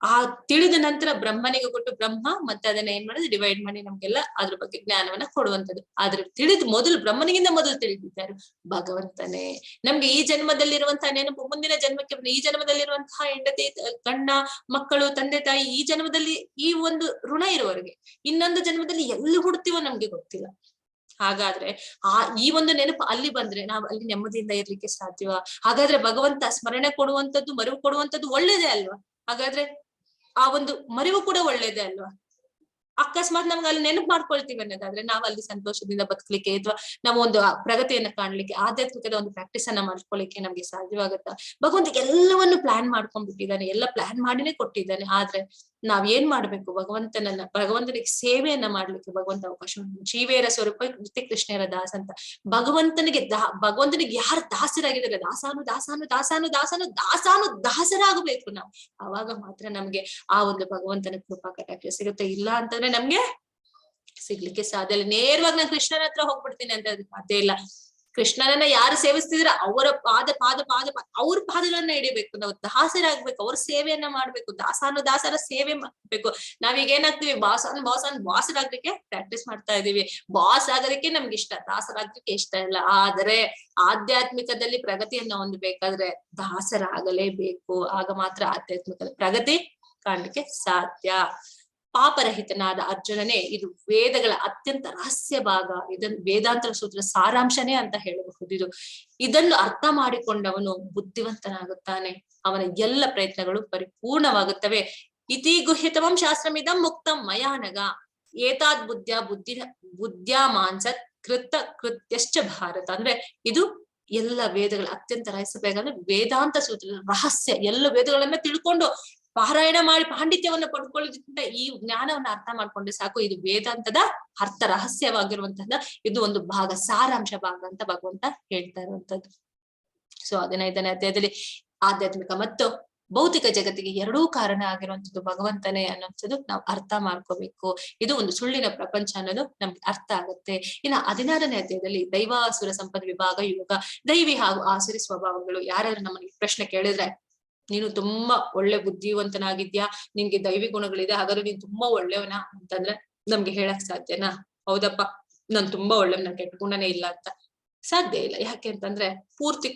ಆ ತಿಳಿದ ನಂತರ ಬ್ರಹ್ಮನಿಗೆ ಕೊಟ್ಟು ಬ್ರಹ್ಮ ಮತ್ತೆ ಅದನ್ನ ಏನ್ ಮಾಡೋದು, ಡಿವೈಡ್ ಮಾಡಿ ನಮ್ಗೆಲ್ಲ ಅದ್ರ ಬಗ್ಗೆ ಜ್ಞಾನವನ್ನ ಕೊಡುವಂಥದ್ದು. ಆದ್ರೆ ಮೊದಲು ಬ್ರಹ್ಮನಿಗಿಂತ ಮೊದಲು ತಿಳಿದಿದ್ದಾರೆ ಭಗವಂತನೇ. ನಮ್ಗೆ ಈ ಜನ್ಮದಲ್ಲಿರುವಂತಹ ನೆನಪು ಮುಂದಿನ ಜನ್ಮಕ್ಕೆ, ಈ ಜನ್ಮದಲ್ಲಿರುವಂತಹ ಹೆಂಡತಿ, ಗಂಡ, ಮಕ್ಕಳು, ತಂದೆ ತಾಯಿ, ಈ ಜನ್ಮದಲ್ಲಿ ಈ ಒಂದು ಋಣ ಇರುವವರೆಗೆ ಇನ್ನೊಂದು ಜನ್ಮದಲ್ಲಿ ಎಲ್ಲಿ ಹುಡ್ತೀವೋ ನಮ್ಗೆ ಗೊತ್ತಿಲ್ಲ. ಹಾಗಾದ್ರೆ ಈ ಒಂದು ನೆನಪು ಅಲ್ಲಿ ಬಂದ್ರೆ ನಾವು ಅಲ್ಲಿ ನೆಮ್ಮದಿಯಿಂದ ಇರ್ಲಿಕ್ಕೆ ಸಾಧ್ಯವ? ಹಾಗಾದ್ರೆ ಭಗವಂತ ಸ್ಮರಣೆ ಕೊಡುವಂತದ್ದು, ಮರಿವು ಕೊಡುವಂತದ್ದು ಒಳ್ಳೇದೇ ಅಲ್ವಾ? ಹಾಗಾದ್ರೆ ಆ ಒಂದು ಮರಿವು ಕೂಡ ಒಳ್ಳೇದೇ ಅಲ್ವಾ? ಅಕಸ್ಮಾತ್ ನಮ್ಗೆ ಅಲ್ಲಿ ನೆನಪು ಮಾಡ್ಕೊಳ್ತೀವಿ ಅನ್ನೋದಾದ್ರೆ ನಾವು ಅಲ್ಲಿ ಸಂತೋಷದಿಂದ ಬದುಕಲಿಕ್ಕೆ, ಅಥವಾ ನಾವು ಒಂದು ಪ್ರಗತಿಯನ್ನ ಕಾಣ್ಲಿಕ್ಕೆ, ಆಧ್ಯಾತ್ಮಿಕದ ಒಂದು ಪ್ರಾಕ್ಟೀಸ್ ಅನ್ನ ಮಾಡ್ಕೊಳ್ಳಿಕ್ಕೆ ನಮ್ಗೆ ಸಾಧ್ಯವಾಗುತ್ತಾ? ಭಗವಂತ ಎಲ್ಲವನ್ನು ಪ್ಲಾನ್ ಮಾಡ್ಕೊಂಡ್ಬಿಟ್ಟಿದ್ದಾನೆ, ಎಲ್ಲ ಪ್ಲಾನ್ ಮಾಡಿನೇ ಕೊಟ್ಟಿದ್ದಾನೆ. ಆದ್ರೆ ನಾವ್ ಏನ್ ಮಾಡ್ಬೇಕು? ಭಗವಂತನಿಗೆ ಸೇವೆಯನ್ನ ಮಾಡ್ಲಿಕ್ಕೆ ಭಗವಂತ ಅವಕಾಶ ಉಂಟು. ಜೀವೇರ ಸ್ವರೂಪ ಕೃತಿ ಕೃಷ್ಣರ ದಾಸ್ ಅಂತ. ಭಗವಂತನಿಗೆ ಯಾರು ದಾಸರಾಗಿದ್ದಾರೆ, ದಾಸರಾಗಬೇಕು ನಾವು. ಅವಾಗ ಮಾತ್ರ ನಮ್ಗೆ ಆ ಒಂದು ಭಗವಂತನ ಕೃಪಾ ಕಟಾಕ್ಷ ಸಿಗುತ್ತೆ. ಇಲ್ಲ ಅಂತಂದ್ರೆ ನಮ್ಗೆ ಸಿಗ್ಲಿಕ್ಕೆ ಸಾಧ್ಯ ಇಲ್ಲ. ನೇರವಾಗಿ ನಾನು ಕೃಷ್ಣನ ಹತ್ರ ಹೋಗ್ಬಿಡ್ತೀನಿ ಅಂತ ಸಾಧ್ಯ ಇಲ್ಲ. ಕೃಷ್ಣನನ್ನ ಯಾರು ಸೇವಿಸ್ತಿದ್ರೆ ಅವರ ಪಾದ ಅವ್ರ ಪಾದಗಳನ್ನ ಹಿಡಿಬೇಕು. ನಾವು ದಾಸರಾಗ್ಬೇಕು, ಅವ್ರ ಸೇವೆಯನ್ನ ಮಾಡ್ಬೇಕು, ದಾಸರ ಸೇವೆ ಮಾಡ್ಬೇಕು. ನಾವೀಗ ಏನಾಗ್ತೀವಿ, ಬಾಸರಾಗ್ಲಿಕ್ಕೆ ಪ್ರಾಕ್ಟೀಸ್ ಮಾಡ್ತಾ ಇದೀವಿ. ಬಾಸ್ ಆಗೋದಕ್ಕೆ ನಮ್ಗೆ ಇಷ್ಟ, ದಾಸರಾಗ್ಲಿಕ್ಕೆ ಇಷ್ಟ ಇಲ್ಲ. ಆದರೆ ಆಧ್ಯಾತ್ಮಿಕದಲ್ಲಿ ಪ್ರಗತಿಯನ್ನ ಹೊಂದಬೇಕಾದ್ರೆ ದಾಸರಾಗಲೇಬೇಕು. ಆಗ ಮಾತ್ರ ಆಧ್ಯಾತ್ಮಿಕ ಪ್ರಗತಿ ಕಾಣ್ಲಿಕ್ಕೆ ಸಾಧ್ಯ. ಪಾಪರಹಿತನಾದ ಅರ್ಜುನನೇ, ಇದು ವೇದಗಳ ಅತ್ಯಂತ ರಹಸ್ಯ ಭಾಗ. ಇದನ್ನು ವೇದಾಂತ ಸೂತ್ರ ಸಾರಾಂಶನೇ ಅಂತ ಹೇಳಬಹುದು. ಇದನ್ನು ಅರ್ಥ ಮಾಡಿಕೊಂಡವನು ಬುದ್ಧಿವಂತನಾಗುತ್ತಾನೆ, ಅವನ ಎಲ್ಲ ಪ್ರಯತ್ನಗಳು ಪರಿಪೂರ್ಣವಾಗುತ್ತವೆ. ಇತಿ ಗುಹ್ಯತಮಂ ಶಾಸ್ತ್ರಮಿದಂ ಮುಕ್ತಂ ಮಯಾನಗ ಏತಾದ್ ಬುದ್ಧ್ಯ ಮಾನ್ಸತ್ ಕೃತ್ಯಶ್ಚ ಭಾರತ. ಅಂದ್ರೆ ಇದು ಎಲ್ಲ ವೇದಗಳ ಅತ್ಯಂತ ರಹಸ್ಯ ಭಾಗ. ಅಂದ್ರೆ ವೇದಾಂತ ಸೂತ್ರ ರಹಸ್ಯ, ಎಲ್ಲ ವೇದಗಳನ್ನ ತಿಳ್ಕೊಂಡು ಪಾರಾಯಣ ಮಾಡಿ ಪಾಂಡಿತ್ಯವನ್ನ ಪಡ್ಕೊಳ್ಳೋದ್ರಿಂದ ಈ ಜ್ಞಾನವನ್ನ ಅರ್ಥ ಮಾಡ್ಕೊಂಡ್ರೆ ಸಾಕು. ಇದು ವೇದಾಂತದ ಅರ್ಥ ರಹಸ್ಯವಾಗಿರುವಂತಹದ್ದು. ಇದು ಒಂದು ಭಾಗ, ಸಾರಾಂಶ ಭಾಗ ಅಂತ ಭಗವಂತ ಹೇಳ್ತಾ ಇರುವಂತದ್ದು. ಸೊ 15ನೇ ಅಧ್ಯಾಯದಲ್ಲಿ ಆಧ್ಯಾತ್ಮಿಕ ಮತ್ತು ಭೌತಿಕ ಜಗತ್ತಿಗೆ ಎರಡೂ ಕಾರಣ ಆಗಿರುವಂತದ್ದು ಭಗವಂತನೇ ಅನ್ನೋಂಥದ್ದು ನಾವು ಅರ್ಥ ಮಾಡ್ಕೋಬೇಕು. ಇದು ಒಂದು ಸುಳ್ಳಿನ ಪ್ರಪಂಚ ಅನ್ನೋದು ನಮ್ಗೆ ಅರ್ಥ ಆಗುತ್ತೆ. ಇನ್ನು 16ನೇ ಅಧ್ಯಾಯದಲ್ಲಿ ದೈವಾಸುರ ಸಂಪದ ವಿಭಾಗ ಯೋಗ, ದೈವಿ ಹಾಗೂ ಆಸುರಿ ಸ್ವಭಾವಗಳು. ಯಾರಾದ್ರೂ ನಮ್ಮಲ್ಲಿ ಪ್ರಶ್ನೆ ಕೇಳಿದ್ರೆ, ನೀನು ತುಂಬಾ ಒಳ್ಳೆ ಬುದ್ಧಿವಂತನಾಗಿದ್ಯಾ, ನಿನ್ಗೆ ದೈವಿ ಗುಣಗಳಿದೆ, ಹಾಗಾದ್ರೆ ನೀನ್ ತುಂಬಾ ಒಳ್ಳೆಯವನ ಅಂತಂದ್ರೆ ನಮ್ಗೆ ಹೇಳಕ್ ಸಾಧ್ಯನಾ? ಹೌದಪ್ಪ ನಾನ್ ತುಂಬಾ ಒಳ್ಳೆವ್, ನನ್ ಕೆಟ್ಟ ಗುಣನೇ ಇಲ್ಲ ಅಂತ ಸಾಧ್ಯ ಇಲ್ಲ. ಯಾಕೆ ಅಂತಂದ್ರೆ ಪೂರ್ತಿ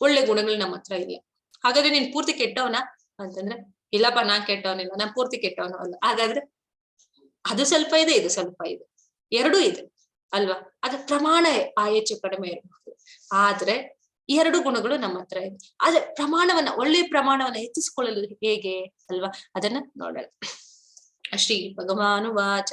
ಒಳ್ಳೆ ಗುಣಗಳು ನಮ್ಮ ಹತ್ರ ಇಲ್ಲ. ಹಾಗಾದ್ರೆ ನೀನ್ ಪೂರ್ತಿ ಕೆಟ್ಟವನ ಅಂತಂದ್ರೆ, ಇಲ್ಲಪ್ಪ ನಾನ್ ಕೆಟ್ಟವನಿಲ್ಲ, ನಾನ್ ಪೂರ್ತಿ ಕೆಟ್ಟವನು ಅಲ್ಲ. ಹಾಗಾದ್ರೆ ಅದು ಸ್ವಲ್ಪ ಇದೆ, ಇದು ಸ್ವಲ್ಪ ಇದೆ, ಎರಡೂ ಇದೆ ಅಲ್ವಾ? ಅದ್ರ ಪ್ರಮಾಣ ಹೆಚ್ಚು ಕಡಿಮೆ ಇರಬಹುದು. ಆದ್ರೆ ಎರಡು ಗುಣಗಳು ನಮ್ಮ ಹತ್ರ ಇದೆ. ಆದ್ರೆ ಒಳ್ಳೆಯ ಪ್ರಮಾಣವನ್ನ ಹೆಚ್ಚಿಸಿಕೊಳ್ಳಲು ಹೇಗೆ ಅಲ್ವಾ? ಅದನ್ನ ನೋಡೋಣ. ಶ್ರೀ ಭಗವಾನುವಾಚ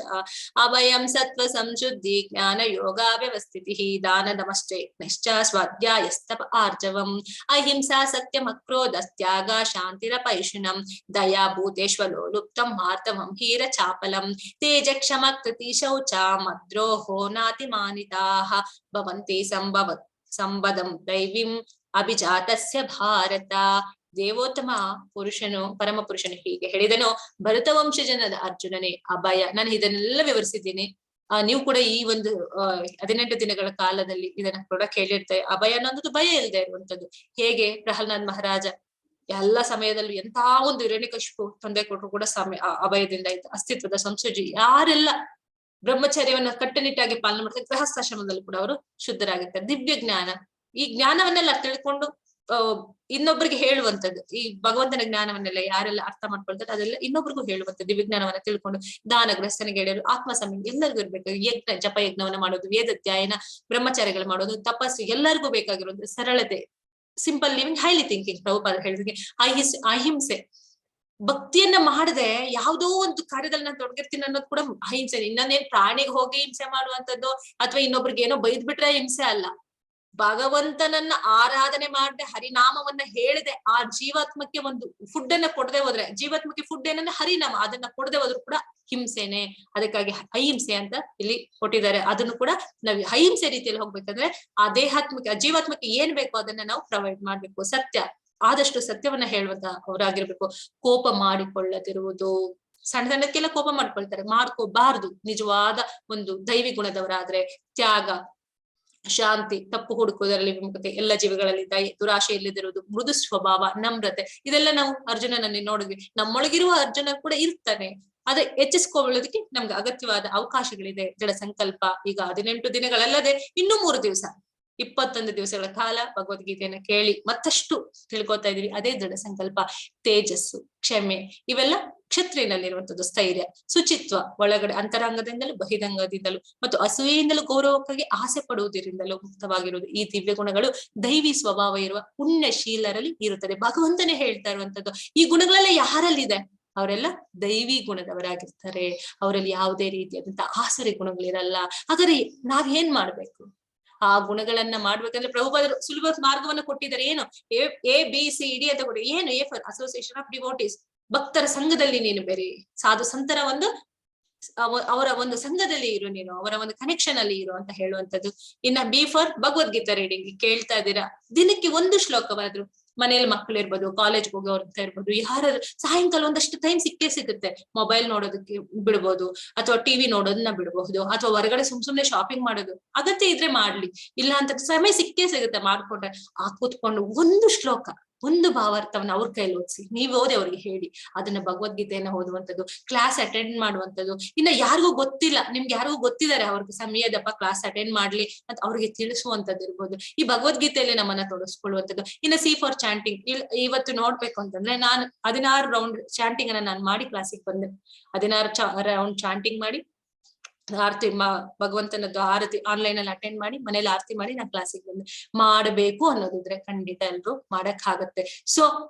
ಅಭಯಂ ಸತ್ವ ಸಂಶುದ್ಧಿ ಜ್ಞಾನ ಯೋಗ ವ್ಯವಸ್ಥಿತಿ ದಾನ ನಮಶ್ಚ ಯಜ್ಞಶ್ಚ ಸ್ವಾಧ್ಯಾಯಸ್ತಪ ಆರ್ಜವಂ ಅಹಿಂಸಾ ಸತ್ಯಂ ಅಕ್ರೋಧ ತ್ಯಾಗ ಶಾಂತಿರಪೈಶುನಂ ದಯಾ ಭೂತೇಶ್ವರೋ ಲುಪ್ತಂ ಮಾರ್ತವಂ ಹೀರ ಚಾಪಲಂ ತೇಜ ಕ್ಷಮ ಕೃತಿ ಶೌಚ ಮದ್ರೋಹೋ ನಾತಿಮಾನಿತಾಃ ಭವಂತಿ ಸಂಬದಂ ದೈವಿಂ ಅಭಿಜಾತಸ್ಯ ಭಾರತ. ದೇವೋತ್ತಮ ಪುರುಷನು, ಪರಮ ಪುರುಷನು ಹೀಗೆ ಹೇಳಿದನು, ಭರತ ವಂಶಜನಾದ ಅರ್ಜುನನೇ ಅಭಯ. ನಾನು ಇದನ್ನೆಲ್ಲ ವಿವರಿಸಿದ್ದೀನಿ. ನೀವು ಕೂಡ ಈ ಒಂದು 18 ದಿನಗಳ ಕಾಲದಲ್ಲಿ ಇದನ್ನ ಕೂಡ ಕೇಳಿರ್ತಾರೆ. ಅಭಯ ಅನ್ನೋದು ಭಯ ಇಲ್ಲದೆ ಇರುವಂತದ್ದು. ಹೇಗೆ ಪ್ರಹ್ಲಾದ್ ಮಹಾರಾಜ ಎಲ್ಲ ಸಮಯದಲ್ಲೂ ಎಂತ ಒಂದು ಹಿರಣ್ಯಕಶಿಪು ತೊಂದರೆ ಕೊಟ್ಟರು ಕೂಡ ಅಭಯದಿಂದ ಇದ್ದ. ಅಸ್ತಿತ್ವದ ಸಂಸರ್ಜಿ ಯಾರೆಲ್ಲ ಬ್ರಹ್ಮಚರ್ಯವನ್ನ ಕಟ್ಟುನಿಟ್ಟಾಗಿ ಪಾಲನೆ ಮಾಡ್ತಾರೆ, ಗೃಹಸ್ಥಾಶ್ರಮದಲ್ಲಿ ಕೂಡ ಅವರು ಶುದ್ಧರಾಗಿರ್ತಾರೆ. ದಿವ್ಯ ಜ್ಞಾನ, ಈ ಜ್ಞಾನವನ್ನೆಲ್ಲ ತಿಳ್ಕೊಂಡು ಇನ್ನೊಬ್ಬರಿಗೆ ಹೇಳುವಂತದ್ದು. ಈ ಭಗವಂತನ ಜ್ಞಾನವನ್ನೆಲ್ಲ ಯಾರೆಲ್ಲ ಅರ್ಥ ಮಾಡ್ಕೊಳ್ತಾರೆ ಅದೆಲ್ಲ ಇನ್ನೊಬ್ರಿಗೂ ಹೇಳುವಂಥದ್ದು. ದಿವ್ಯ ಜ್ಞಾನವನ್ನ ತಿಳ್ಕೊಂಡು ದಾನ, ಗೃಹಸ್ಥನಿಗೆ ಹೇಳೋರು, ಆತ್ಮ ಸಂಯಮ ಎಲ್ಲರಿಗೂ ಇರ್ಬೇಕು. ಯಜ್ಞ ಜಪ ಯಜ್ಞವನ್ನ ಮಾಡೋದು, ವೇದಾಧ್ಯಯನ, ಬ್ರಹ್ಮಚಾರಿಗಳು ಮಾಡೋದು, ತಪಸ್ಸು, ಎಲ್ಲರಿಗೂ ಬೇಕಾಗಿರೋದು ಸರಳತೆ, simple living, highly thinking. Prabhupada ಹೇಳಿದ್ರೆ ಅಹಿಂಸೆ, ಭಕ್ತಿಯನ್ನ ಮಾಡದೆ ಯಾವುದೋ ಒಂದು ಕಾರ್ಯದಲ್ಲಿ ನಾನು ತೊಡಗಿರ್ತೀನಿ ಅನ್ನೋದು ಕೂಡ ಅಹಿಂಸೆ. ಇನ್ನೊಂದೇನ್ ಪ್ರಾಣಿಗೆ ಹೋಗಿ ಹಿಂಸೆ ಮಾಡುವಂತದ್ದು ಅಥವಾ ಇನ್ನೊಬ್ರಿಗೆ ಏನೋ ಬೈದ್ ಬಿಟ್ರೆ ಹಿಂಸೆ ಅಲ್ಲ. ಭಗವಂತನನ್ನ ಆರಾಧನೆ ಮಾಡದೆ ಹರಿನಾಮವನ್ನ ಹೇಳದೆ ಆ ಜೀವಾತ್ಮಕ್ಕೆ ಒಂದು ಫುಡ್ ಅನ್ನ ಕೊಡದೆ ಹೋದ್ರೆ, ಜೀವಾತ್ಮಕ್ಕೆ ಫುಡ್ ಏನಂದ್ರೆ ಹರಿನಾಮ, ಅದನ್ನ ಕೊಡದೆ ಹೋದ್ರು ಕೂಡ ಹಿಂಸೆನೆ. ಅದಕ್ಕಾಗಿ ಅಹಿಂಸೆ ಅಂತ ಇಲ್ಲಿ ಕೊಟ್ಟಿದ್ದಾರೆ. ಅದನ್ನು ಕೂಡ ನಾವು ಅಹಿಂಸೆ ರೀತಿಯಲ್ಲಿ ಹೋಗ್ಬೇಕಂದ್ರೆ ಆ ದೇಹಾತ್ಮಕ್ಕೆ ಆ ಜೀವಾತ್ಮಕ್ಕೆ ಏನ್ ಬೇಕೋ ಅದನ್ನ ನಾವು ಪ್ರೊವೈಡ್ ಮಾಡ್ಬೇಕು. ಸತ್ಯ, ಆದಷ್ಟು ಸತ್ಯವನ್ನ ಹೇಳುವಂತ ಅವರಾಗಿರ್ಬೇಕು. ಕೋಪ ಮಾಡಿಕೊಳ್ಳದಿರುವುದು, ಸಣ್ಣ ಸಣ್ಣಕ್ಕೆಲ್ಲ ಕೋಪ ಮಾಡ್ಕೊಳ್ತಾರೆ, ಮಾಡ್ಕೋಬಾರ್ದು. ನಿಜವಾದ ಒಂದು ದೈವಿ ಗುಣದವರಾದ್ರೆ ತ್ಯಾಗ, ಶಾಂತಿ, ತಪ್ಪು ಹುಡುಕುವುದರಲ್ಲಿ ವಿಮುಖತೆ, ಎಲ್ಲ ಜೀವಿಗಳಲ್ಲಿ ದಯೆ, ದುರಾಶೆ ಇಲ್ಲದಿರುವುದು, ಮೃದು ಸ್ವಭಾವ, ನಮ್ರತೆ, ಇದೆಲ್ಲ ನಾವು ಅರ್ಜುನನಲ್ಲಿ ನೋಡಿದ್ವಿ. ನಮ್ಮೊಳಗಿರುವ ಅರ್ಜುನ ಕೂಡ ಇರ್ತಾನೆ. ಅದೇ ಹೆಚ್ಚಿಸ್ಕೊಳ್ಳೋದಕ್ಕೆ ನಮ್ಗೆ ಅಗತ್ಯವಾದ ಅವಕಾಶಗಳಿದೆ. ದೃಢ ಸಂಕಲ್ಪ. ಈಗ 18 ದಿನಗಳಲ್ಲದೆ ಇನ್ನು 3 ದಿವಸ 21 ದಿವಸಗಳ ಕಾಲ ಭಗವದ್ಗೀತೆಯನ್ನ ಕೇಳಿ ಮತ್ತಷ್ಟು ತಿಳ್ಕೊತಾ ಇದೀವಿ. ಅದೇ ದೃಢ ಸಂಕಲ್ಪ. ತೇಜಸ್ಸು, ಕ್ಷಮೆ, ಇವೆಲ್ಲ ಕ್ಷತ್ರಿಯನಲ್ಲಿರುವಂತದ್ದು. ಸ್ಥೈರ್ಯ, ಶುಚಿತ್ವ, ಒಳಗಡೆ ಅಂತರಂಗದಿಂದಲೂ ಬಹಿರಂಗದಿಂದಲೂ ಮತ್ತು ಅಸೂಯೆಯಿಂದಲೂ ಗೌರವಕ್ಕಾಗಿ ಆಸೆ ಪಡುವುದರಿಂದಲೂ ಮುಕ್ತವಾಗಿರುವುದು. ಈ ದಿವ್ಯ ಗುಣಗಳು ದೈವಿ ಸ್ವಭಾವ ಇರುವ ಪುಣ್ಯಶೀಲರಲ್ಲಿ ಇರುತ್ತದೆ. ಭಗವಂತನೇ ಹೇಳ್ತಾ ಇರುವಂತದ್ದು. ಈ ಗುಣಗಳೆಲ್ಲ ಯಾರಲ್ಲಿದೆ? ಅವರೆಲ್ಲ ದೈವಿ ಗುಣದವರಾಗಿರ್ತಾರೆ. ಅವರಲ್ಲಿ ಯಾವುದೇ ರೀತಿಯಾದಂತಹ ಆಸುರಿ ಗುಣಗಳಿರಲ್ಲ. ಹಾಗಾದ್ರೆ ನಾವ್ ಏನ್ ಮಾಡ್ಬೇಕು? ಆ ಗುಣಗಳನ್ನ ಮಾಡ್ಬೇಕಂದ್ರೆ ಪ್ರಭುಪಾದರು ಸುಲಭ ಮಾರ್ಗವನ್ನ ಕೊಟ್ಟಿದ್ದಾರೆ. ಏನು? ABCD ಅಂತ ಕೊಡಿ. ಏನು? A for association of devotees. ಭಕ್ತರ ಸಂಘದಲ್ಲಿ ನೀನು ಬೇರೆ, ಸಾಧು ಸಂತರ ಒಂದು ಅವರ ಒಂದು ಸಂಘದಲ್ಲಿ ಇರು, ನೀನು ಅವರ ಒಂದು ಕನೆಕ್ಷನ್ ಅಲ್ಲಿ ಇರು ಅಂತ ಹೇಳುವಂತದ್ದು. ಇನ್ನ B ಫಾರ್ ಭಗವದ್ಗೀತಾ ರೀಡಿಂಗ್. ಕೇಳ್ತಾ ಇದ್ದೀರಾ, ದಿನಕ್ಕೆ 1 ಶ್ಲೋಕವಾದ್ರು. ಮನೇಲಿ ಮಕ್ಕಳು ಇರ್ಬೋದು, ಕಾಲೇಜ್ ಹೋಗೋರ್ ಅಂತ ಇರ್ಬೋದು, ಯಾರಾದ್ರೂ ಸಾಯಂಕಾಲ ಒಂದಷ್ಟು ಟೈಮ್ ಸಿಕ್ಕೇ ಸಿಗುತ್ತೆ. ಮೊಬೈಲ್ ನೋಡೋದಕ್ಕೆ ಬಿಡ್ಬೋದು, ಅಥವಾ ಟಿವಿ ನೋಡೋದನ್ನ ಬಿಡಬಹುದು, ಅಥವಾ ಹೊರಗಡೆ ಸುಮ್ನೆ ಶಾಪಿಂಗ್ ಮಾಡೋದು ಅಗತ್ಯ ಇದ್ರೆ ಮಾಡ್ಲಿ, ಇಲ್ಲ ಅಂತ ಸಮಯ ಸಿಕ್ಕೇ ಸಿಗುತ್ತೆ. ಮಾಡ್ಕೊಂಡ್ರೆ ಆ ಕೂತ್ಕೊಂಡು 1 ಶ್ಲೋಕ, 1 ಭಾವಾರ್ಥವನ್ನ ಅವ್ರ ಕೈಲಿ ಓದಿಸಿ, ನೀವು ಓದಿ ಅವ್ರಿಗೆ ಹೇಳಿ. ಅದನ್ನ ಭಗವದ್ಗೀತೆಯನ್ನ ಓದುವಂಥದ್ದು, ಕ್ಲಾಸ್ ಅಟೆಂಡ್ ಮಾಡುವಂಥದ್ದು. ಇನ್ನ ಯಾರಿಗೂ ಗೊತ್ತಿಲ್ಲ, ನಿಮ್ಗೆ ಯಾರಿಗೂ ಗೊತ್ತಿದ್ದಾರೆ ಅವ್ರಿಗೆ ಸಮಯದಪ್ಪ ಕ್ಲಾಸ್ ಅಟೆಂಡ್ ಮಾಡ್ಲಿ ಅಂತ ಅವ್ರಿಗೆ ತಿಳಿಸುವಂತದ್ದು ಇರ್ಬೋದು. ಈ ಭಗವದ್ಗೀತೆಯಲ್ಲಿ ನಮ್ಮನ್ನ ತೊಡಗಿಸ್ಕೊಳ್ಳುವಂಥದ್ದು. ಇನ್ನ C ಫಾರ್ ಚಾಂಟಿಂಗ್. ಇವತ್ತು ನೋಡ್ಬೇಕು ಅಂತಂದ್ರೆ ನಾನು 16 ರೌಂಡ್ ಚಾಂಟಿಂಗ್ ಅನ್ನ ನಾನು ಮಾಡಿ ಕ್ಲಾಸಿಗೆ ಬಂದೆ. 16 ರೌಂಡ್ ಚಾಂಟಿಂಗ್ ಮಾಡಿ, ಆರತಿ ಭಗವಂತನದ್ದು ಆರತಿ ಆನ್ಲೈನ್ ಅಲ್ಲಿ ಅಟೆಂಡ್ ಮಾಡಿ, ಮನೇಲಿ ಆರತಿ ಮಾಡಿ ನಾನು ಕ್ಲಾಸಿಗೆ ಬಂದೆ. ಮಾಡಬೇಕು ಅನ್ನೋದಿದ್ರೆ ಖಂಡಿತ ಎಲ್ರು ಮಾಡಕ್ ಆಗತ್ತೆ. ಸೊ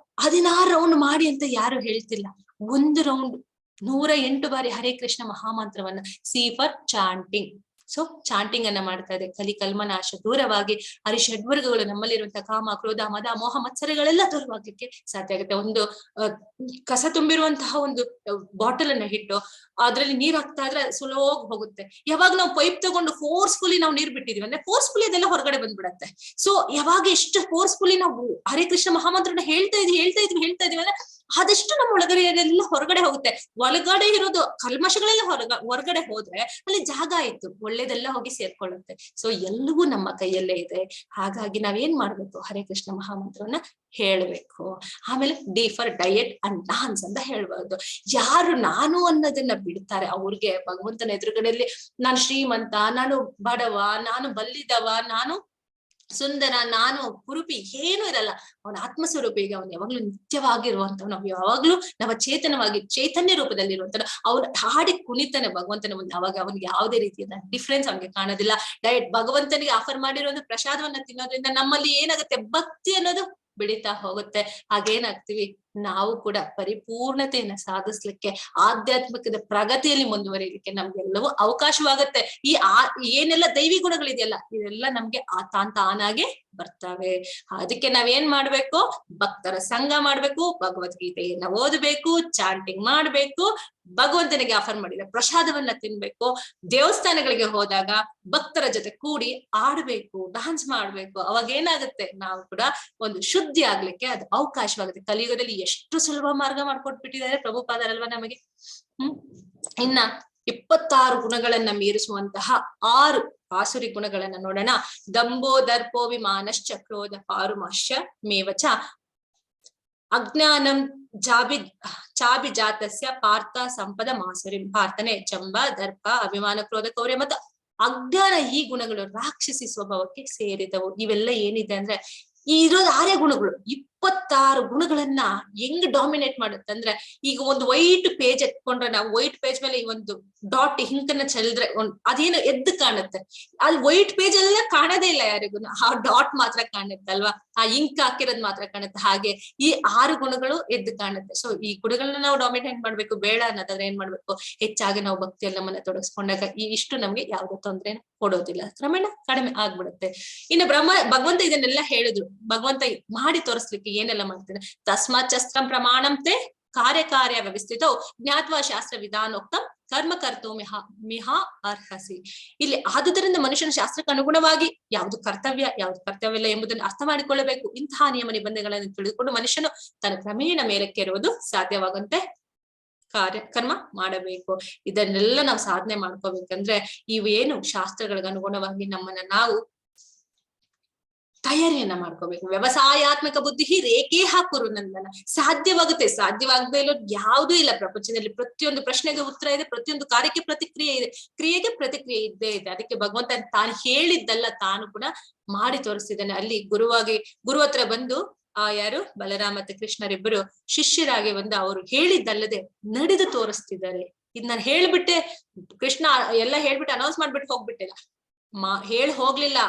16 ರೌಂಡ್ ಮಾಡಿ ಅಂತ ಯಾರು ಹೇಳ್ತಿಲ್ಲ. 1 ರೌಂಡ್ 108 ಬಾರಿ ಹರೇ ಕೃಷ್ಣ ಮಹಾಮಂತ್ರವನ್ನ, C for chanting. So chanting ಅನ್ನ ಮಾಡ್ತಾ ಇದೆ. ಕಲ್ಮನಾಶ ದೂರವಾಗಿ ಹರಿಷಡ್ವರ್ಗಗಳು ನಮ್ಮಲ್ಲಿರುವಂತಹ ಕಾಮ, ಕ್ರೋಧ, ಮದ, ಮೋಹ, ಮತ್ಸರಗಳೆಲ್ಲ ದೂರವಾಗ್ಲಿಕ್ಕೆ ಸಾಧ್ಯ ಆಗುತ್ತೆ. ಒಂದು ಕಸ ತುಂಬಿರುವಂತಹ ಒಂದು ಬಾಟಲ್ ಅನ್ನ ಇಟ್ಟು ಅದ್ರಲ್ಲಿ ನೀರ್ ಹಾಕ್ತಾ ಇದ್ರೆ ಸುಲಭವಾಗಿ ಹೋಗುತ್ತೆ. ಯಾವಾಗ ನಾವು ಪೈಪ್ ತಗೊಂಡು ಫೋರ್ಸ್ಫುಲಿ ನಾವು ನೀರ್ ಬಿಟ್ಟಿದೀವಿ ಅಂದ್ರೆ ಫೋರ್ಸ್ಫುಲಿ ಅದೆಲ್ಲ ಹೊರಗಡೆ ಬಂದ್ಬಿಡತ್ತೆ. ಸೊ ಯಾವಾಗ ಎಷ್ಟು ಫೋರ್ಸ್ಫುಲಿ ನಾವು ಹರೇ ಕೃಷ್ಣ ಮಹಾಮಂತ್ರನ ಹೇಳ್ತಾ ಇದೀವಿ ಅಂದ್ರೆ ಆದಷ್ಟು ನಮ್ಮ ಒಳಗಡೆ ಎಲ್ಲ ಹೊರಗಡೆ ಹೋಗುತ್ತೆ. ಒಳಗಡೆ ಇರೋದು ಕಲ್ಮಶಗಳೆಲ್ಲ ಹೊರಗಡೆ ಹೋದ್ರೆ ಅಲ್ಲಿ ಜಾಗ ಆಯ್ತು, ಒಳ್ಳೇದೆಲ್ಲ ಹೋಗಿ ಸೇರ್ಕೊಳ್ಳುತ್ತೆ. ಸೊ ಎಲ್ಲವೂ ನಮ್ಮ ಕೈಯಲ್ಲೇ ಇದೆ. ಹಾಗಾಗಿ ನಾವೇನ್ ಮಾಡ್ಬೇಕು? ಹರೇ ಕೃಷ್ಣ ಮಹಾಮಂತ್ರವನ್ನ ಹೇಳ್ಬೇಕು. ಆಮೇಲೆ D for diet and dance ಅಂತ ಹೇಳ್ಬಾರ್ದು. ಯಾರು ನಾನು ಅನ್ನೋದನ್ನ ಬಿಡ್ತಾರೆ ಅವ್ರಿಗೆ ಭಗವಂತನ ಎದುರುಗಡೆಯಲ್ಲಿ ನಾನು ಶ್ರೀಮಂತ, ನಾನು ಬಡವ, ನಾನು ಬಲ್ಲಿದವ, ನಾನು ಸುಂದರ, ನಾನು ಕುರುಪಿ ಏನು ಇರಲ್ಲ. ಅವನ ಆತ್ಮಸ್ವರೂಪಿಗೆ ಅವನು ಯಾವಾಗ್ಲೂ ನಿತ್ಯವಾಗಿರುವಂತ, ನಾವು ಯಾವಾಗ್ಲೂ ಚೇತನವಾಗಿ ಚೈತನ್ಯ ರೂಪದಲ್ಲಿ ಇರುವಂತ ಅವ್ನು ಹಾಡಿ ಕುಣಿತಾನೆ ಭಗವಂತನ ಮುಂದೆ. ಅವಾಗ ಅವನಿಗೆ ಯಾವುದೇ ರೀತಿಯಾದ ಡಿಫ್ರೆನ್ಸ್ ಅವನಿಗೆ ಕಾಣೋದಿಲ್ಲ. ಡಯಟ್ ಭಗವಂತನಿಗೆ ಆಫರ್ ಮಾಡಿರೋ ಒಂದು ಪ್ರಸಾದವನ್ನ ತಿನ್ನೋದ್ರಿಂದ ನಮ್ಮಲ್ಲಿ ಏನಾಗುತ್ತೆ? ಭಕ್ತಿ ಅನ್ನೋದು ಬೆಳೀತಾ ಹೋಗುತ್ತೆ. ಹಾಗೇನಾಗ್ತೀವಿ? ನಾವು ಕೂಡ ಪರಿಪೂರ್ಣತೆಯನ್ನ ಸಾಧಿಸ್ಲಿಕ್ಕೆ, ಆಧ್ಯಾತ್ಮಿಕದ ಪ್ರಗತಿಯಲ್ಲಿ ಮುಂದುವರಿಲಿಕ್ಕೆ ನಮ್ಗೆಲ್ಲವೂ ಅವಕಾಶವಾಗುತ್ತೆ. ಏನೆಲ್ಲ ದೈವಿ ಗುಣಗಳಿದೆಯಲ್ಲ ಇದೆಲ್ಲ ನಮ್ಗೆ ತಾನಾಗೆ ಬರ್ತವೆ. ಅದಕ್ಕೆ ನಾವೇನ್ ಮಾಡ್ಬೇಕು? ಭಕ್ತರ ಸಂಘ ಮಾಡ್ಬೇಕು, ಭಗವದ್ಗೀತೆಯನ್ನ ಓದಬೇಕು, ಚಾಂಟಿಂಗ್ ಮಾಡ್ಬೇಕು, ಭಗವಂತನಿಗೆ ಆಫರ್ ಮಾಡಿದ ಪ್ರಸಾದವನ್ನ ತಿನ್ಬೇಕು, ದೇವಸ್ಥಾನಗಳಿಗೆ ಹೋದಾಗ ಭಕ್ತರ ಜೊತೆ ಕೂಡಿ ಆಡ್ಬೇಕು, ಡಾನ್ಸ್ ಮಾಡ್ಬೇಕು. ಅವಾಗ ಏನಾಗುತ್ತೆ? ನಾವು ಕೂಡ ಒಂದು ಶುದ್ಧಿ ಆಗ್ಲಿಕ್ಕೆ ಅದು ಅವಕಾಶವಾಗುತ್ತೆ. ಕಲಿಯುಗದಲ್ಲಿ ಎಷ್ಟು ಸುಲಭ ಮಾರ್ಗ ಮಾಡ್ಕೊಟ್ಬಿಟ್ಟಿದ್ದಾರೆ ಪ್ರಭುಪಾದರಲ್ವಾ ನಮಗೆ. ಇನ್ನ 26 ಗುಣಗಳನ್ನ ಮೀರಿಸುವಂತಹ 6 ಆಸುರಿ ಗುಣಗಳನ್ನ ನೋಡೋಣ. ದಂಭೋ ದರ್ಪೋ ವಿಮಾನಶ್ಚ ಕ್ರೋಧ ಪಾರುಮಾಶ್ಯ ಮೇವಚ ಅಜ್ಞಾನಂ ಚಾಭಿಜಾತಸ್ಯ ಪಾರ್ಥ ಸಂಪದ ಮಾಸುರಿ. ಪಾರ್ಥನೆ ಚಂಬ, ದರ್ಪ, ಅಭಿಮಾನ, ಕ್ರೋಧ, ಕೌರ್ಯ ಮತ್ತು ಅಜ್ಞಾನ. ಈ ಗುಣಗಳು ರಾಕ್ಷಸಿ ಸ್ವಭಾವಕ್ಕೆ ಸೇರಿದವು. ಇವೆಲ್ಲ ಏನಿದೆ ಅಂದ್ರೆ ಇರೋದು 6 ಗುಣಗಳು. 26 ಗುಣಗಳನ್ನ ಹೆಂಗ್ ಡಾಮಿನೇಟ್ ಮಾಡುತ್ತೆ ಅಂದ್ರೆ, ಈಗ ಒಂದು ವೈಟ್ ಪೇಜ್ ಎತ್ಕೊಂಡ್ರೆ ನಾವು ವೈಟ್ ಪೇಜ್ ಮೇಲೆ ಈ ಒಂದು ಡಾಟ್ ಹಿಂಕನ್ನ ಚೆಲ್ದ್ರೆ ಅದೇನು ಎದ್ದು ಕಾಣುತ್ತೆ. ಅಲ್ಲಿ ವೈಟ್ ಪೇಜ್ ಎಲ್ಲ ಕಾಣೋದೇ ಇಲ್ಲ ಯಾರಿಗೂ, ಆ ಡಾಟ್ ಮಾತ್ರ ಕಾಣುತ್ತೆ ಅಲ್ವಾ, ಆ ಇಂಕ್ ಹಾಕಿರೋದ್ ಮಾತ್ರ ಕಾಣುತ್ತೆ. ಹಾಗೆ ಈ 6 ಗುಣಗಳು ಎದ್ದು ಕಾಣುತ್ತೆ. ಸೊ ಈ ಗುಣಗಳನ್ನ ನಾವು ಡಾಮಿನೇಟ್ ಮಾಡ್ಬೇಕು, ಬೇಡ ಅನ್ನೋದಾದ್ರೆ ಏನ್ ಮಾಡ್ಬೇಕು, ಹೆಚ್ಚಾಗಿ ನಾವು ಭಕ್ತಿಯಲ್ಲಿ ನಮ್ಮನ್ನ ತೊಡಗಿಸ್ಕೊಂಡಾಗ ಇಷ್ಟು ನಮ್ಗೆ ಯಾವ್ದು ತೊಂದ್ರೆ ಕೊಡೋದಿಲ್ಲ, ಕ್ರಮೇಣ ಕಡಿಮೆ ಆಗ್ಬಿಡುತ್ತೆ. ಇನ್ನು ಭಗವಂತ ಇದನ್ನೆಲ್ಲ ಹೇಳಿದ್ರು, ಭಗವಂತ ಮಾಡಿ ತೋರಿಸ್ಲಿಕ್ಕೆ ಏನೆಲ್ಲ ಮಾಡ್ತಾನೆ, ತಸ್ಮಾತ್ ಶಸ್ತ್ರಂ ಪ್ರಮಾಣಂತೆ ಕಾರ್ಯ ವ್ಯವಸ್ಥಿತೋ ಜ್ಞಾತ್ವಾ ಶಾಸ್ತ್ರ ವಿಧಾನೋಕ್ತಂ ಕರ್ಮ ಕರ್ತೋ ಮಿಹಾ ಅರ್ಹಸಿ. ಇಲ್ಲಿ ಆದುದರಿಂದ ಮನುಷ್ಯನ ಶಾಸ್ತ್ರಕ್ಕೆ ಅನುಗುಣವಾಗಿ ಯಾವ್ದು ಕರ್ತವ್ಯ ಇಲ್ಲ ಎಂಬುದನ್ನು ಅರ್ಥ ಮಾಡಿಕೊಳ್ಳಬೇಕು. ಇಂತಹ ನಿಯಮ ನಿಬಂಧನೆಗಳನ್ನು ತಿಳಿದುಕೊಂಡು ಮನುಷ್ಯನು ತನ್ನ ಕ್ರಮೇಣ ಮೇಲಕ್ಕೇರುವುದು ಸಾಧ್ಯವಾಗಂತೆ ಕರ್ಮ ಮಾಡಬೇಕು. ಇದನ್ನೆಲ್ಲ ನಾವು ಸಾಧನೆ ಮಾಡ್ಕೋಬೇಕಂದ್ರೆ ಇವೇನು ಶಾಸ್ತ್ರಗಳಿಗೆ ಅನುಗುಣವಾಗಿ ನಮ್ಮನ್ನ ನಾವು ತಯಾರಿಯನ್ನ ಮಾಡ್ಕೋಬೇಕು. ವ್ಯವಸಾಯಾತ್ಮಕ ಬುದ್ಧಿ ರೇಖೆ ಹಾಕುರು ನಂದನ. ಸಾಧ್ಯವಾಗದೆ ಇಲ್ಲೋ ಯಾವುದೂ ಇಲ್ಲ ಪ್ರಪಂಚದಲ್ಲಿ. ಪ್ರತಿಯೊಂದು ಪ್ರಶ್ನೆಗೆ ಉತ್ತರ ಇದೆ, ಪ್ರತಿಯೊಂದು ಕಾರ್ಯಕ್ಕೆ ಪ್ರತಿಕ್ರಿಯೆ ಇದೆ, ಕ್ರಿಯೆಗೆ ಪ್ರತಿಕ್ರಿಯೆ ಇದ್ದೇ ಇದೆ. ಅದಕ್ಕೆ ಭಗವಂತ ತಾನು ಹೇಳಿದ್ದಲ್ಲ ತಾನು ಕೂಡ ಮಾಡಿ ತೋರಿಸ್ತಿದ್ದಾನೆ. ಅಲ್ಲಿ ಗುರು ಹತ್ರ ಬಂದು ಯಾರು ಬಲರಾಮ ಮತ್ತೆ ಕೃಷ್ಣರಿಬ್ಬರು ಶಿಷ್ಯರಾಗಿ ಬಂದು ಅವರು ಹೇಳಿದ್ದಲ್ಲದೆ ನಡೆದು ತೋರಿಸ್ತಿದ್ದಾರೆ. ಇದ್ ನಾನು ಹೇಳ್ಬಿಟ್ಟೆ, ಕೃಷ್ಣ ಎಲ್ಲ ಹೇಳ್ಬಿಟ್ಟು ಅನೌನ್ಸ್ ಮಾಡ್ಬಿಟ್ಟು ಹೋಗ್ಬಿಟ್ಟಿಲ್ಲ, ಹೋಗ್ಲಿಲ್ಲ,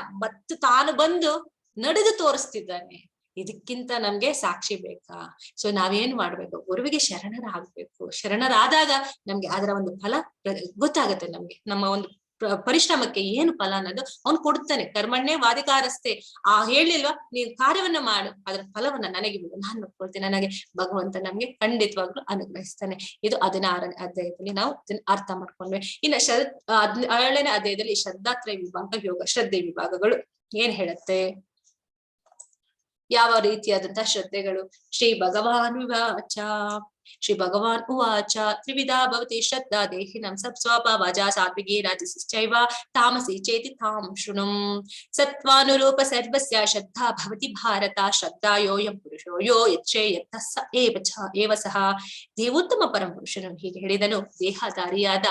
ತಾನು ಬಂದು ನಡೆದು ತೋರಿಸ್ತಿದ್ದಾನೆ. ಇದಕ್ಕಿಂತ ನಮ್ಗೆ ಸಾಕ್ಷಿ ಬೇಕಾ? ಸೊ ನಾವೇನ್ ಮಾಡ್ಬೇಕು, ಗುರುವಿಗೆ ಶರಣರಾಗ್ಬೇಕು. ಶರಣರಾದಾಗ ನಮ್ಗೆ ಅದರ ಒಂದು ಫಲ ಗೊತ್ತಾಗತ್ತೆ. ನಮ್ಗೆ ನಮ್ಮ ಒಂದು ಪರಿಶ್ರಮಕ್ಕೆ ಏನು ಫಲ ಅನ್ನೋದು ಅವ್ನು ಕೊಡ್ತಾನೆ. ಕರ್ಮಣ್ಣೆ ವಾದಿಕಾರಸ್ತೆ, ಹೇಳಿಲ್ವಾ, ನೀನ್ ಕಾರ್ಯವನ್ನ ಮಾಡು, ಅದರ ಫಲವನ್ನ ನನಗೆ ಬಿಡು, ನಾನ್ ನೋಡ್ಕೊಳ್ತೇನೆ. ನನಗೆ ಭಗವಂತ ನಮ್ಗೆ ಖಂಡಿತವಾಗ್ಲೂ ಅನುಗ್ರಹಿಸ್ತಾನೆ. ಇದು 16ನೇ ಅಧ್ಯಾಯದಲ್ಲಿ ನಾವು ಇದನ್ನ ಅರ್ಥ ಮಾಡ್ಕೊಂಡ್ವಿ. ಇನ್ನು 17ನೇ ಅಧ್ಯಾಯದಲ್ಲಿ ಶ್ರದ್ಧಾತ್ರಯ ವಿಭಾಗ ಯೋಗ, ಶ್ರದ್ಧೆ ವಿಭಾಗಗಳು ಏನ್ ಹೇಳುತ್ತೆ, ಯಾವ ರೀತಿಯಾದಂತಹ ಶ್ರದ್ಧೆಗಳು. ಶ್ರೀ ಭಗವಾನ್ ಉವಾಚ ತ್ರಿವಿಧಾ ಭವತಿ ಶ್ರದ್ಧಾ ದೇಹಿನಂ ಸತ್ಸ್ವಭಾವಜಾ ಸಾತ್ವಿಕೇ ರಾಜಸಿಶ್ಚೈವ ತಾಮಸಿ ಚೇತಿ ತಾಂ ಶೃಣುಂ. ಸತ್ವಾನುರೂಪ ಸರ್ವಸ್ಯ ಶ್ರದ್ಧಾ ಭವತಿ ಭಾರತ ಶ್ರದ್ಧಾಯೋಯಂ ಪುರುಷೋ ಯೋ ಯಚ್ಛೇಯತಃ ಸ ಏವ ಸಹ. ದೇವೋತ್ತಮ ಪರಮ ಪುರುಷನು ಹೀಗೆ ಹೇಳಿದನು, ದೇಹಧಾರಿಯಾದ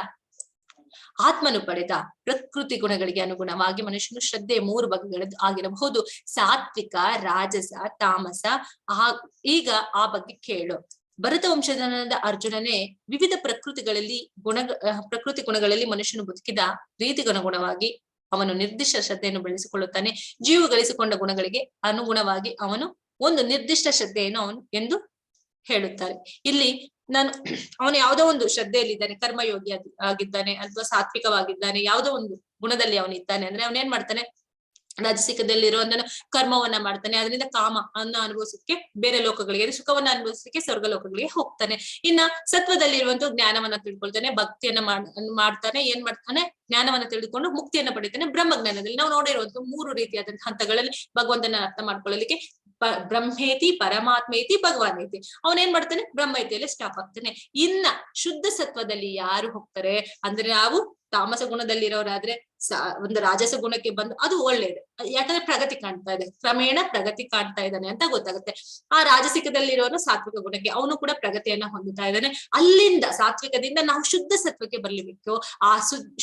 ಆತ್ಮನು ಪಡೆದ ಪ್ರಕೃತಿ ಗುಣಗಳಿಗೆ ಅನುಗುಣವಾಗಿ ಮನುಷ್ಯನು ಶ್ರದ್ಧೆ 3 ಬಗೆಗಳದ್ದು ಆಗಿರಬಹುದು. ಸಾತ್ವಿಕ, ರಾಜಸ, ತಾಮಸ. ಈಗ ಆ ಬಗ್ಗೆ ಕೇಳು. ಭರತ ವಂಶಜನಾದ ಅರ್ಜುನನೇ ವಿವಿಧ ಪ್ರಕೃತಿ ಗುಣಗಳಲ್ಲಿ ಮನುಷ್ಯನು ಬದುಕಿದ ರೀತಿಗನುಗುಣವಾಗಿ ಅವನು ನಿರ್ದಿಷ್ಟ ಶ್ರದ್ಧೆಯನ್ನು ಬೆಳೆಸಿಕೊಳ್ಳುತ್ತಾನೆ. ಜೀವ ಗಳಿಸಿಕೊಂಡ ಗುಣಗಳಿಗೆ ಅನುಗುಣವಾಗಿ ಅವನು ಒಂದು ನಿರ್ದಿಷ್ಟ ಶ್ರದ್ಧೆಯನ್ನು ಅವನು ಎಂದು ಹೇಳುತ್ತಾರೆ. ಇಲ್ಲಿ ಅವನು ಯಾವುದೋ ಒಂದು ಶ್ರದ್ಧೆಯಲ್ಲಿದ್ದಾನೆ, ಕರ್ಮಯೋಗಿ ಆಗಿದ್ದಾನೆ ಅಥವಾ ಸಾತ್ವಿಕವಾಗಿದ್ದಾನೆ, ಯಾವುದೋ ಒಂದು ಗುಣದಲ್ಲಿ ಅವನು ಇದ್ದಾನೆ ಅಂದ್ರೆ ಅವನೇನ್ ಮಾಡ್ತಾನೆ, ರಾಜಸಿಕದಲ್ಲಿರೋ ಕರ್ಮವನ್ನ ಮಾಡ್ತಾನೆ. ಅದರಿಂದ ಕಾಮ ಅನ್ನ ಅನುಭವಿಸಕ್ಕೆ ಬೇರೆ ಲೋಕಗಳಿಗೆ, ಸುಖವನ್ನ ಅನುಭವಿಸಲಿಕ್ಕೆ ಸ್ವರ್ಗ ಲೋಕಗಳಿಗೆ ಹೋಗ್ತಾನೆ. ಇನ್ನ ಸತ್ವದಲ್ಲಿರುವಂತಹ ಜ್ಞಾನವನ್ನ ತಿಳ್ಕೊಳ್ತಾನೆ, ಭಕ್ತಿಯನ್ನ ಮಾಡ್ತಾನೆ. ಏನ್ ಮಾಡ್ತಾನೆ, ಜ್ಞಾನವನ್ನ ತಿಳಿದುಕೊಂಡು ಮುಕ್ತಿಯನ್ನ ಪಡಿತಾನೆ. ಬ್ರಹ್ಮಜ್ಞಾನದಲ್ಲಿ ನಾವು ನೋಡಿರುವಂತಹ 3 ರೀತಿಯಾದಂತಹ ಹಂತಗಳಲ್ಲಿ ಭಗವಂತನ ಅರ್ಥ ಮಾಡ್ಕೊಳ್ಳಲಿಕ್ಕೆ ಬ್ರಹ್ಮೇತಿ, ಪರಮಾತ್ಮೇತಿ, ಭಗವಾನೇತಿ. ಅವನೇನ್ ಮಾಡ್ತಾನೆ, ಬ್ರಹ್ಮೈತಿಯಲ್ಲಿ ಸ್ಟಾಪ್ ಆಗ್ತಾನೆ. ಇನ್ನ ಶುದ್ಧ ಸತ್ವದಲ್ಲಿ ಯಾರು ಹೋಗ್ತಾರೆ ಅಂದ್ರೆ, ನಾವು ತಾಮಸ ಗುಣದಲ್ಲಿರೋರಾದ್ರೆ ಒಂದು ರಾಜಸ ಗುಣಕ್ಕೆ ಬಂದು ಅದು ಒಳ್ಳೇದು, ಯಾಕಂದ್ರೆ ಪ್ರಗತಿ ಕಾಣ್ತಾ ಇದೆ, ಕ್ರಮೇಣ ಪ್ರಗತಿ ಕಾಣ್ತಾ ಇದ್ದಾನೆ ಅಂತ ಗೊತ್ತಾಗುತ್ತೆ. ಆ ರಾಜಸಿಕದಲ್ಲಿರೋನು ಸಾತ್ವಿಕ ಗುಣಕ್ಕೆ, ಅವನು ಕೂಡ ಪ್ರಗತಿಯನ್ನ ಹೊಂದುತ್ತಾ ಇದ್ದಾನೆ. ಅಲ್ಲಿಂದ ಸಾತ್ವಿಕದಿಂದ ನಾವು ಶುದ್ಧ ಸತ್ವಕ್ಕೆ ಬರ್ಲಿಬೇಕು. ಆ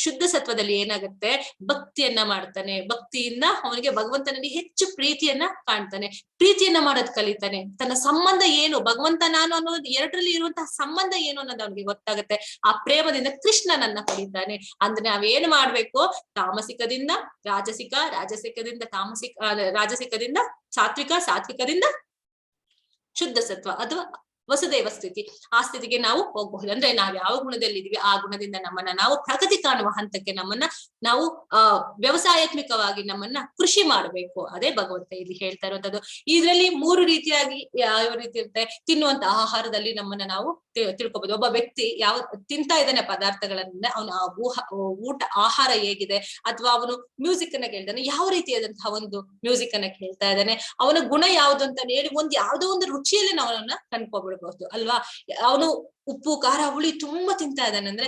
ಶುದ್ಧ ಸತ್ವದಲ್ಲಿ ಏನಾಗುತ್ತೆ, ಭಕ್ತಿಯನ್ನ ಮಾಡ್ತಾನೆ. ಭಕ್ತಿಯಿಂದ ಅವನಿಗೆ ಭಗವಂತನಲ್ಲಿ ಹೆಚ್ಚು ಪ್ರೀತಿಯನ್ನ ಕಾಣ್ತಾನೆ, ಪ್ರೀತಿಯನ್ನ ಮಾಡೋದ್ ಕಲಿತಾನೆ. ತನ್ನ ಸಂಬಂಧ ಏನು, ಭಗವಂತ ನಾನು ಅನ್ನೋದು ಎರಡರಲ್ಲಿ ಇರುವಂತಹ ಸಂಬಂಧ ಏನು ಅನ್ನೋದು ಅವನಿಗೆ ಗೊತ್ತಾಗುತ್ತೆ. ಆ ಪ್ರೇಮದಿಂದ ಕೃಷ್ಣನನ್ನ ಪಡಿತಾನೆ. ಅಂದ್ರೆ ನಾವೇನ್ ಮಾಡ್ಬೇಕು, ತಾಮಸಿಕದಿಂದ ರಾಜಸಿಕ, ರಾಜಸಿಕದಿಂದ ತಾಮಸಿಕ, ರಾಜಸಿಕದಿಂದ ಸಾತ್ವಿಕ, ಸಾತ್ವಿಕದಿಂದ ಶುದ್ಧ ಸತ್ವ ಅಥವಾ ವಸುದೇವ ಸ್ಥಿತಿ, ಆ ಸ್ಥಿತಿಗೆ ನಾವು ಹೋಗಬಹುದು. ಅಂದ್ರೆ ನಾವ್ ಯಾವ ಗುಣದಲ್ಲಿ ಇದೀವಿ ಆ ಗುಣದಿಂದ ನಮ್ಮನ್ನ ನಾವು ಪ್ರಗತಿ ಕಾಣುವ ಹಂತಕ್ಕೆ ನಮ್ಮನ್ನ ನಾವು ವ್ಯವಸಾಯಾತ್ಮಕವಾಗಿ ನಮ್ಮನ್ನ ಕೃಷಿ ಮಾಡ್ಬೇಕು. ಅದೇ ಭಗವಂತ ಇಲ್ಲಿ ಹೇಳ್ತಾ ಇರುವಂತದ್ದು. ಇದರಲ್ಲಿ 3 ರೀತಿಯಾಗಿ ಯಾವ ರೀತಿ ಇರುತ್ತೆ, ತಿನ್ನುವಂತ ಆಹಾರದಲ್ಲಿ ನಮ್ಮನ್ನ ನಾವು ತಿಳ್ಕೊಬಹುದು. ಒಬ್ಬ ವ್ಯಕ್ತಿ ಯಾವ ತಿಂತಾ ಇದ್ದಾನೆ ಪದಾರ್ಥಗಳನ್ನ, ಅವನ ಆಹಾರ ಹೇಗಿದೆ, ಅಥವಾ ಅವನು ಮ್ಯೂಸಿಕ್ ಅನ್ನ ಕೇಳ್ತಾನೆ, ಯಾವ ರೀತಿಯಾದಂತಹ ಒಂದು ಮ್ಯೂಸಿಕ್ ಅನ್ನ ಕೇಳ್ತಾ ಇದ್ದಾನೆ, ಅವನ ಗುಣ ಯಾವ್ದು ಅಂತ ಹೇಳಿ ಯಾವ್ದೋ ಒಂದು ರುಚಿಯಲ್ಲಿ ನಾವು ಅವನನ್ನ ಕಂಡ್ಕೊಳ್ಬಹುದು ಅಲ್ವಾ. ಅವನು ಉಪ್ಪು ಖಾರ ಹುಳಿ ತುಂಬಾ ತಿಂತಾ ಇದ್ದಾನೆ ಅಂದ್ರೆ,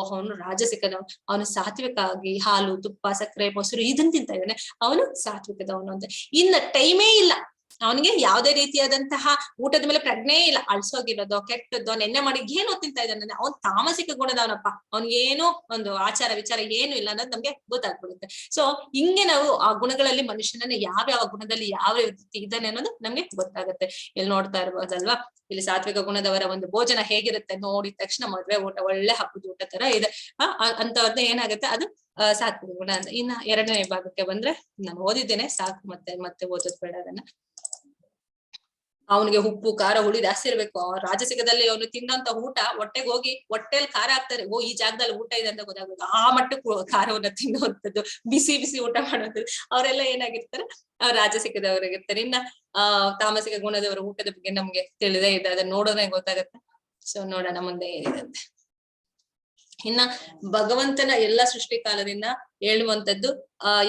ಅವನು ರಾಜಸಿಕದವನು. ಅವನು ಸಾತ್ವಿಕವಾಗಿ ಹಾಲು ತುಪ್ಪ ಸಕ್ಕರೆ ಮೊಸರು ಇದನ್ನ ತಿಂತಾ ಇದ್ದಾನೆ, ಅವನು ಸಾತ್ವಿಕದವನು ಅಂತ. ಇನ್ನ ಟೈಮೇ ಇಲ್ಲ, ಅವನಿಗೆ ಯಾವುದೇ ರೀತಿಯಾದಂತಹ ಊಟದ ಮೇಲೆ ಪ್ರಜ್ಞೆ ಇಲ್ಲ, ಅಳ್ಸೋಗಿರೋದು, ಕೆಟ್ಟದ್ದು, ನೆನ್ನೆ ಮಾಡಿ ಏನೋ ತಿಂತಾ ಇದ್ದಾನೆ, ಅವ್ನ್ ತಾಮಸಿಕ ಗುಣದವನಪ್ಪ, ಅವ್ನಿಗೇನು ಒಂದು ಆಚಾರ ವಿಚಾರ ಏನು ಇಲ್ಲ ಅನ್ನೋದು ನಮ್ಗೆ ಗೊತ್ತಾಗ್ಬಿಡುತ್ತೆ. ಸೊ ಹಿಂಗೆ ನಾವು ಆ ಗುಣಗಳಲ್ಲಿ ಮನುಷ್ಯನನ್ನ ಯಾವ ಗುಣದಲ್ಲಿ ಯಾವ ರೀತಿ ಇದ್ದಾನೆ ಅನ್ನೋದು ನಮ್ಗೆ ಗೊತ್ತಾಗುತ್ತೆ. ಇಲ್ಲಿ ನೋಡ್ತಾ ಇರ್ಬೋದಲ್ವಾ, ಇಲ್ಲಿ ಸಾತ್ವಿಕ ಗುಣದವರ ಒಂದು ಭೋಜನ ಹೇಗಿರುತ್ತೆ ನೋಡಿದ ತಕ್ಷಣ ಮದ್ವೆ ಊಟ ಒಳ್ಳೆ ಹಬ್ಬದ ಊಟ ತರ ಇದೆ. ಅಂತವ್ರದ್ದು ಏನಾಗುತ್ತೆ ಅದು ಸಾತ್ವಿಕ ಗುಣ ಅಂತ. ಇನ್ನ ಎರಡನೇ ಭಾಗಕ್ಕೆ ಬಂದ್ರೆ, ನಾನು ಓದಿದ್ದೇನೆ ಸಾಕು, ಮತ್ತೆ ಓದೋದ್ ಬೇಡ ಅದನ್ನ. ಅವನಿಗೆ ಉಪ್ಪು ಖಾರ ಹುಳಿ ಜಾಸ್ತಿ ಇರ್ಬೇಕು. ರಾಜಸಿಕದಲ್ಲಿ ಅವನು ತಿನ್ನೋಂತ ಊಟ ಹೊಟ್ಟೆಗೆ ಹೋಗಿ ಹೊಟ್ಟೆಲ್ ಖಾರ ಹಾಕ್ತಾರೆ, ಓ ಈ ಜಾಗದಲ್ಲಿ ಊಟ ಇದೆ ಅಂತ ಗೊತ್ತಾಗ್ಬೇಕು. ಆ ಮಟ್ಟಕ್ಕೂ ಖಾರವನ್ನ ತಿನ್ನುವಂಥದ್ದು, ಬಿಸಿ ಊಟ ಮಾಡೋದು, ಅವರೆಲ್ಲ ಏನಾಗಿರ್ತಾರೆ, ರಾಜಸಿಕದವರಾಗಿರ್ತಾರೆ. ಇನ್ನ ತಾಮಸಿಕ ಗುಣದವರ ಊಟದ ಬಗ್ಗೆ ನಮ್ಗೆ ತಿಳಿದೇ ಇದೆ, ಅದನ್ನ ನೋಡೋದೇ ಗೊತ್ತಾಗತ್ತೆ. ಸೊ ನೋಡೋಣ ಮುಂದೆ ಏನಿದೆ. ಇನ್ನ ಭಗವಂತನ ಎಲ್ಲಾ ಸೃಷ್ಟಿ ಕಾಲದಿಂದ ಹೇಳುವಂತದ್ದು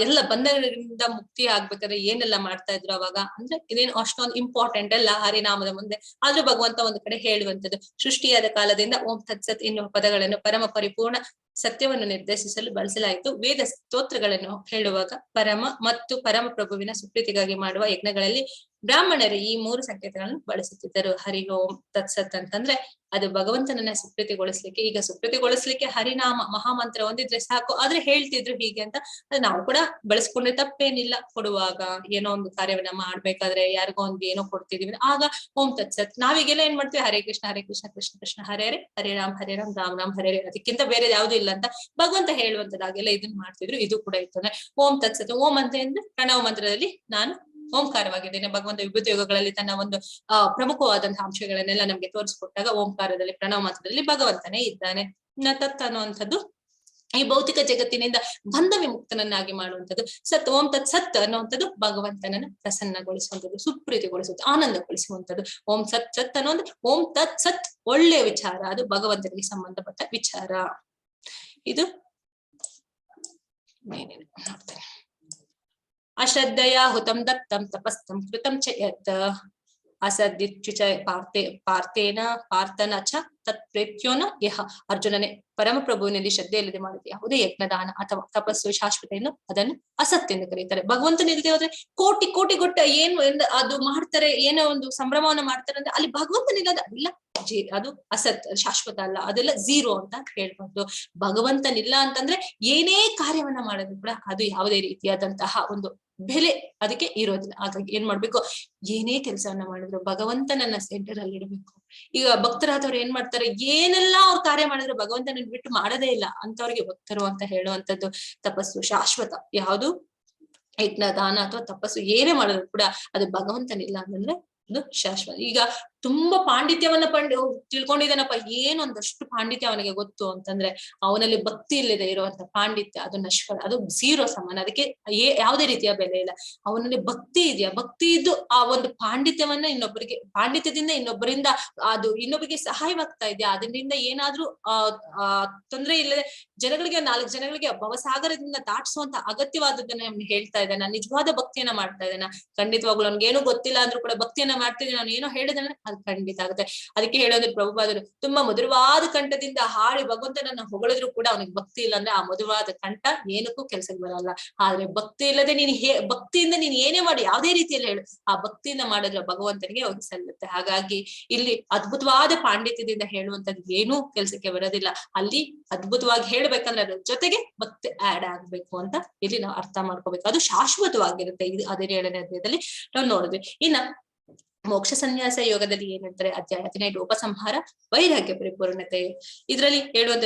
ಎಲ್ಲ ಬಂಧನಗಳಿಂದ ಮುಕ್ತಿ ಆಗ್ಬೇಕಾದ್ರೆ ಏನೆಲ್ಲ ಮಾಡ್ತಾ ಇದ್ರು ಅವಾಗ ಅಂದ್ರೆ, ಇದೇನು ಅಷ್ಟೊಂದು ಇಂಪಾರ್ಟೆಂಟ್ ಅಲ್ಲ ಹರಿನಾಮದ ಮುಂದೆ, ಆದ್ರೂ ಭಗವಂತ ಒಂದು ಕಡೆ ಹೇಳುವಂತದ್ದು, ಸೃಷ್ಟಿಯಾದ ಕಾಲದಿಂದ ಓಂ ತತ್ಸತ್ ಎನ್ನುವ ಪದಗಳನ್ನು ಪರಮ ಪರಿಪೂರ್ಣ ಸತ್ಯವನ್ನು ನಿರ್ದೇಶಿಸಲು ಬಳಸಲಾಯಿತು. ವೇದ ಸ್ತೋತ್ರಗಳನ್ನು ಹೇಳುವಾಗ ಪರಮ ಮತ್ತು ಪರಮ ಪ್ರಭುವಿನ ಸುಪ್ರೀತಿಗಾಗಿ ಮಾಡುವ ಯಜ್ಞಗಳಲ್ಲಿ ಬ್ರಾಹ್ಮಣರು ಈ 3 ಸಂಕೇತಗಳನ್ನು ಬಳಸುತ್ತಿದ್ದರು. ಹರಿ ಓಂ ತತ್ಸತ್ ಅಂತಂದ್ರೆ ಅದು ಭಗವಂತನನ್ನ ಸುಪ್ರೀತಿಗೊಳಿಸ್ಲಿಕ್ಕೆ. ಈಗ ಸುಪ್ರೀತಿಗೊಳಿಸ್ಲಿಕ್ಕೆ ಹರಿನಾಮ ಮಹಾಮಂತ್ರ ಒಂದಿದ್ರೆ ಸಾಕು, ಆದ್ರೆ ಹೇಳ್ತಿದ್ರು ಹೀಗೆ ಅಂತ. ಅದು ನಾವು ಕೂಡ ಬಳಸ್ಕೊಂಡ್ರೆ ತಪ್ಪೇನಿಲ್ಲ. ಕೊಡುವಾಗ ಏನೋ ಒಂದು ಕಾರ್ಯವನ್ನ ಮಾಡ್ಬೇಕಾದ್ರೆ ಯಾರಿಗೋ ಒಂದು ಏನೋ ಕೊಡ್ತಿದೀವಿ, ಆಗ ಓಂ ತತ್ಸತ್. ನಾವೀಗೆಲ್ಲ ಏನ್ ಮಾಡ್ತೀವಿ, ಹರೇ ಕೃಷ್ಣ ಕೃಷ್ಣ ಕೃಷ್ಣ ಹರೇ ಹರೇ, ಹರೇ ರಾಮ್ ರಾಮ್ ಹರೇ ಹರೇ, ಅದಕ್ಕಿಂತ ಬೇರೆ ಯಾವ್ದು ಇಲ್ಲ ಅಂತ ಭಗವಂತ ಹೇಳುವಂತದಾಗೆಲ್ಲ ಇದನ್ನ ಮಾಡ್ತಿದ್ರು. ಇದು ಕೂಡ ಇರ್ತದೆ. ಓಂ ತತ್ಸತ್. ಓಂ ಅಂತ ಅಂದ್ರೆ ಪ್ರಣವ ಮಂತ್ರದಲ್ಲಿ ನಾನು ಓಂಕಾರವಾಗಿದ್ದೇನೆ. ಭಗವಂತ ವಿಭೂತಿ ಯೋಗಗಳಲ್ಲಿ ತನ್ನ ಒಂದು ಪ್ರಮುಖವಾದಂತಹ ಅಂಶಗಳನ್ನೆಲ್ಲ ನಮ್ಗೆ ತೋರಿಸ್ಕೊಟ್ಟಾಗ ಓಂಕಾರದಲ್ಲಿ ಪ್ರಣವ ಮಂತ್ರದಲ್ಲಿ ಭಗವಂತನೇ ಇದ್ದಾನೆ. ತತ್ ಅನ್ನುವಂಥದ್ದು ಈ ಭೌತಿಕ ಜಗತ್ತಿನಿಂದ ಬಂಧ ವಿಮುಕ್ತನನ್ನಾಗಿ ಮಾಡುವಂಥದ್ದು. ಸತ್ ಓಂ ತತ್ ಸತ್ ಅನ್ನುವಂಥದ್ದು ಭಗವಂತನನ್ನ ಪ್ರಸನ್ನಗೊಳಿಸುವಂಥದ್ದು, ಸುಪ್ರೀತಿಗೊಳಿಸುವಂಥದ್ದು, ಆನಂದಗೊಳಿಸುವಂಥದ್ದು. ಓಂ ಸತ್ ಸತ್ ಅನ್ನೋದು ಓಂ ತತ್ ಸತ್ ಒಳ್ಳೆಯ ವಿಚಾರ, ಅದು ಭಗವಂತನಿಗೆ ಸಂಬಂಧಪಟ್ಟ ವಿಚಾರ. ಇದು ನೋಡ್ತೇನೆ. ಅಶ್ರದ್ಧೆಯ ಹುತಂ ದತ್ತಂ ತಪಸ್ತಂ ಕೃತಂ ಚ ಯತ್ ಅಸದ್ದಿಚ್ಚುಚ ಪಾರ್ಥೇನ ಪಾರ್ಥನ ಚ ತತ್ ಪ್ರೇತ್ಯೋನ ಯಹ. ಅರ್ಜುನನೇ, ಪರಮ ಪ್ರಭುವಿನಲ್ಲಿ ಶ್ರದ್ಧೆ ಇಲ್ಲದೆ ಮಾಡಿದ ಯಾವುದೇ ಯಜ್ಞದಾನ ಅಥವಾ ತಪಸ್ಸು ಶಾಶ್ವತ ಎಂದು ಅದನ್ನು ಅಸತ್ ಎಂದು ಕರೀತಾರೆ. ಭಗವಂತನ ಇಲ್ಲದೆ ಹೋದ್ರೆ ಕೋಟಿ ಗೊಟ್ಟ ಏನು ಅದು ಮಾಡ್ತಾರೆ, ಏನೋ ಒಂದು ಸಂಭ್ರಮವನ್ನ ಮಾಡ್ತಾರೆ ಅಂದ್ರೆ ಅಲ್ಲಿ ಭಗವಂತನಿಲ್ಲದ ಇಲ್ಲ, ಅದು ಅಸತ್, ಶಾಶ್ವತ ಅಲ್ಲ, ಅದೆಲ್ಲ ಝೀರೋ ಅಂತ ಹೇಳ್ಬಾರ್ದು. ಭಗವಂತನಿಲ್ಲ ಅಂತಂದ್ರೆ ಏನೇ ಕಾರ್ಯವನ್ನ ಮಾಡಿದ್ರು ಕೂಡ ಅದು ಯಾವುದೇ ರೀತಿಯಾದಂತಹ ಒಂದು ಬೆಲೆ ಅದಕ್ಕೆ ಇರೋದಿಲ್ಲ. ಹಾಗಾಗಿ ಏನ್ ಮಾಡ್ಬೇಕು, ಏನೇ ಕೆಲಸವನ್ನ ಮಾಡಿದ್ರು ಭಗವಂತನನ್ನ ಸೆಂಟರ್ ಅಲ್ಲಿ ಇಡಬೇಕು. ಈಗ ಭಕ್ತರಾದವ್ರು ಏನ್ ಮಾಡ್ತಾರೆ, ಏನೆಲ್ಲಾ ಅವ್ರು ಕಾರ್ಯ ಮಾಡಿದ್ರು ಭಗವಂತನ ಬಿಟ್ಟು ಮಾಡೋದೇ ಇಲ್ಲ ಅಂತವ್ರಿಗೆ ಭಕ್ತರು ಅಂತ ಹೇಳುವಂತದ್ದು. ತಪಸ್ಸು ಶಾಶ್ವತ, ಯಾವುದು ಯಜ್ಞ ದಾನ ಅಥವಾ ತಪಸ್ಸು ಏನೇ ಮಾಡಿದ್ರು ಕೂಡ ಅದು ಭಗವಂತನಿಲ್ಲ ಅಂತಂದ್ರೆ ಅದು ಶಾಶ್ವತ. ಈಗ ತುಂಬಾ ಪಾಂಡಿತ್ಯವನ್ನ ತಿಳ್ಕೊಂಡಿದ್ದಾನಪ್ಪ, ಏನೊಂದಷ್ಟು ಪಾಂಡಿತ್ಯ ಅವನಿಗೆ ಗೊತ್ತು ಅಂತಂದ್ರೆ ಅವನಲ್ಲಿ ಭಕ್ತಿ ಇಲ್ಲದೆ ಇರುವಂತ ಪಾಂಡಿತ್ಯ ಅದು ನಶ್ವರ, ಅದು ಝೀರೋ ಸಮಾನ, ಅದಕ್ಕೆ ಯಾವುದೇ ರೀತಿಯ ಬೆಲೆ ಇಲ್ಲ. ಅವನಲ್ಲಿ ಭಕ್ತಿ ಇದೆಯಾ, ಭಕ್ತಿ ಇದ್ದು ಆ ಒಂದು ಪಾಂಡಿತ್ಯವನ್ನ ಇನ್ನೊಬ್ಬರಿಗೆ, ಪಾಂಡಿತ್ಯದಿಂದ ಇನ್ನೊಬ್ಬರಿಂದ ಅದು ಇನ್ನೊಬ್ಬರಿಗೆ ಸಹಾಯವಾಗ್ತಾ ಇದೆಯಾ, ಅದರಿಂದ ಏನಾದ್ರೂ ತೊಂದರೆ ಇಲ್ಲದೆ ಜನಗಳಿಗೆ 4 ಜನಗಳಿಗೆ ಭವಸಾಗರದಿಂದ ದಾಟಿಸುವಂತ ಅಗತ್ಯವಾದದ್ದನ್ನ ಅವ್ನು ಹೇಳ್ತಾ ಇದ್ದಾನೆ. ನಿಜವಾದ ಭಕ್ತಿಯನ್ನ ಮಾಡ್ತಾ ಇದ್ದಾನ. ಖಂಡಿತವಾಗ್ಲು ನನ್ಗೇನು ಗೊತ್ತಿಲ್ಲ ಅಂದ್ರೂ ಕೂಡ ಭಕ್ತಿಯನ್ನ ಮಾಡ್ತಿದ್ದೀನಿ, ನಾನು ಏನೋ ಹೇಳಿದ್ರೆ ಅದು ಖಂಡಿತ ಆಗುತ್ತೆ. ಅದಕ್ಕೆ ಹೇಳೋದು ಪ್ರಭುಪಾದರು ತುಂಬಾ ಮಧುರವಾದ ಕಂಠದಿಂದ ಹಾಡಿ ಭಗವಂತನನ್ನ ಹೊಗಳಿದ್ರು ಕೂಡ ಅವನಿಗೆ ಭಕ್ತಿ ಇಲ್ಲ ಅಂದ್ರೆ ಆ ಮಧುರವಾದ ಕಂಠ ಏನಕ್ಕೂ ಕೆಲ್ಸಕ್ಕೆ ಬರಲ್ಲ. ಆದ್ರೆ ಭಕ್ತಿ ಇಲ್ಲದೆ ನೀನು ಭಕ್ತಿಯಿಂದ ನೀನ್ ಏನೇ ಮಾಡಿ ಯಾವುದೇ ರೀತಿಯಲ್ಲಿ ಹೇಳು, ಆ ಭಕ್ತಿಯಿಂದ ಮಾಡಿದ್ರೆ ಭಗವಂತನಿಗೆ ಹೋಗಿ ಸಲ್ಲುತ್ತೆ. ಹಾಗಾಗಿ ಇಲ್ಲಿ ಅದ್ಭುತವಾದ ಪಾಂಡಿತ್ಯದಿಂದ ಹೇಳುವಂತದ್ದು ಏನೂ ಕೆಲ್ಸಕ್ಕೆ ಬರೋದಿಲ್ಲ. ಅಲ್ಲಿ ಅದ್ಭುತವಾಗಿ ಹೇಳ್ಬೇಕಂದ್ರೆ ಅದ್ರ ಜೊತೆಗೆ ಭಕ್ತಿ ಆಡ್ ಆಗ್ಬೇಕು ಅಂತ ಇಲ್ಲಿ ನಾವು ಅರ್ಥ ಮಾಡ್ಕೋಬೇಕು. ಅದು ಶಾಶ್ವತವಾಗಿರುತ್ತೆ. ಇದು 17ನೇ ಅಧ್ಯಾಯದಲ್ಲಿ ನಾವು ನೋಡಿದ್ವಿ. ಇನ್ನ ಮೋಕ್ಷ ಸನ್ಯಾಸ ಯೋಗದಲ್ಲಿ ಏನಂತಾರೆ, ಅಧ್ಯಾಯ 15 ಉಪಸಂಹಾರ ವೈರಾಗ್ಯ ಪರಿಪೂರ್ಣತೆ. ಇದ್ರಲ್ಲಿ ಹೇಳುವಂತ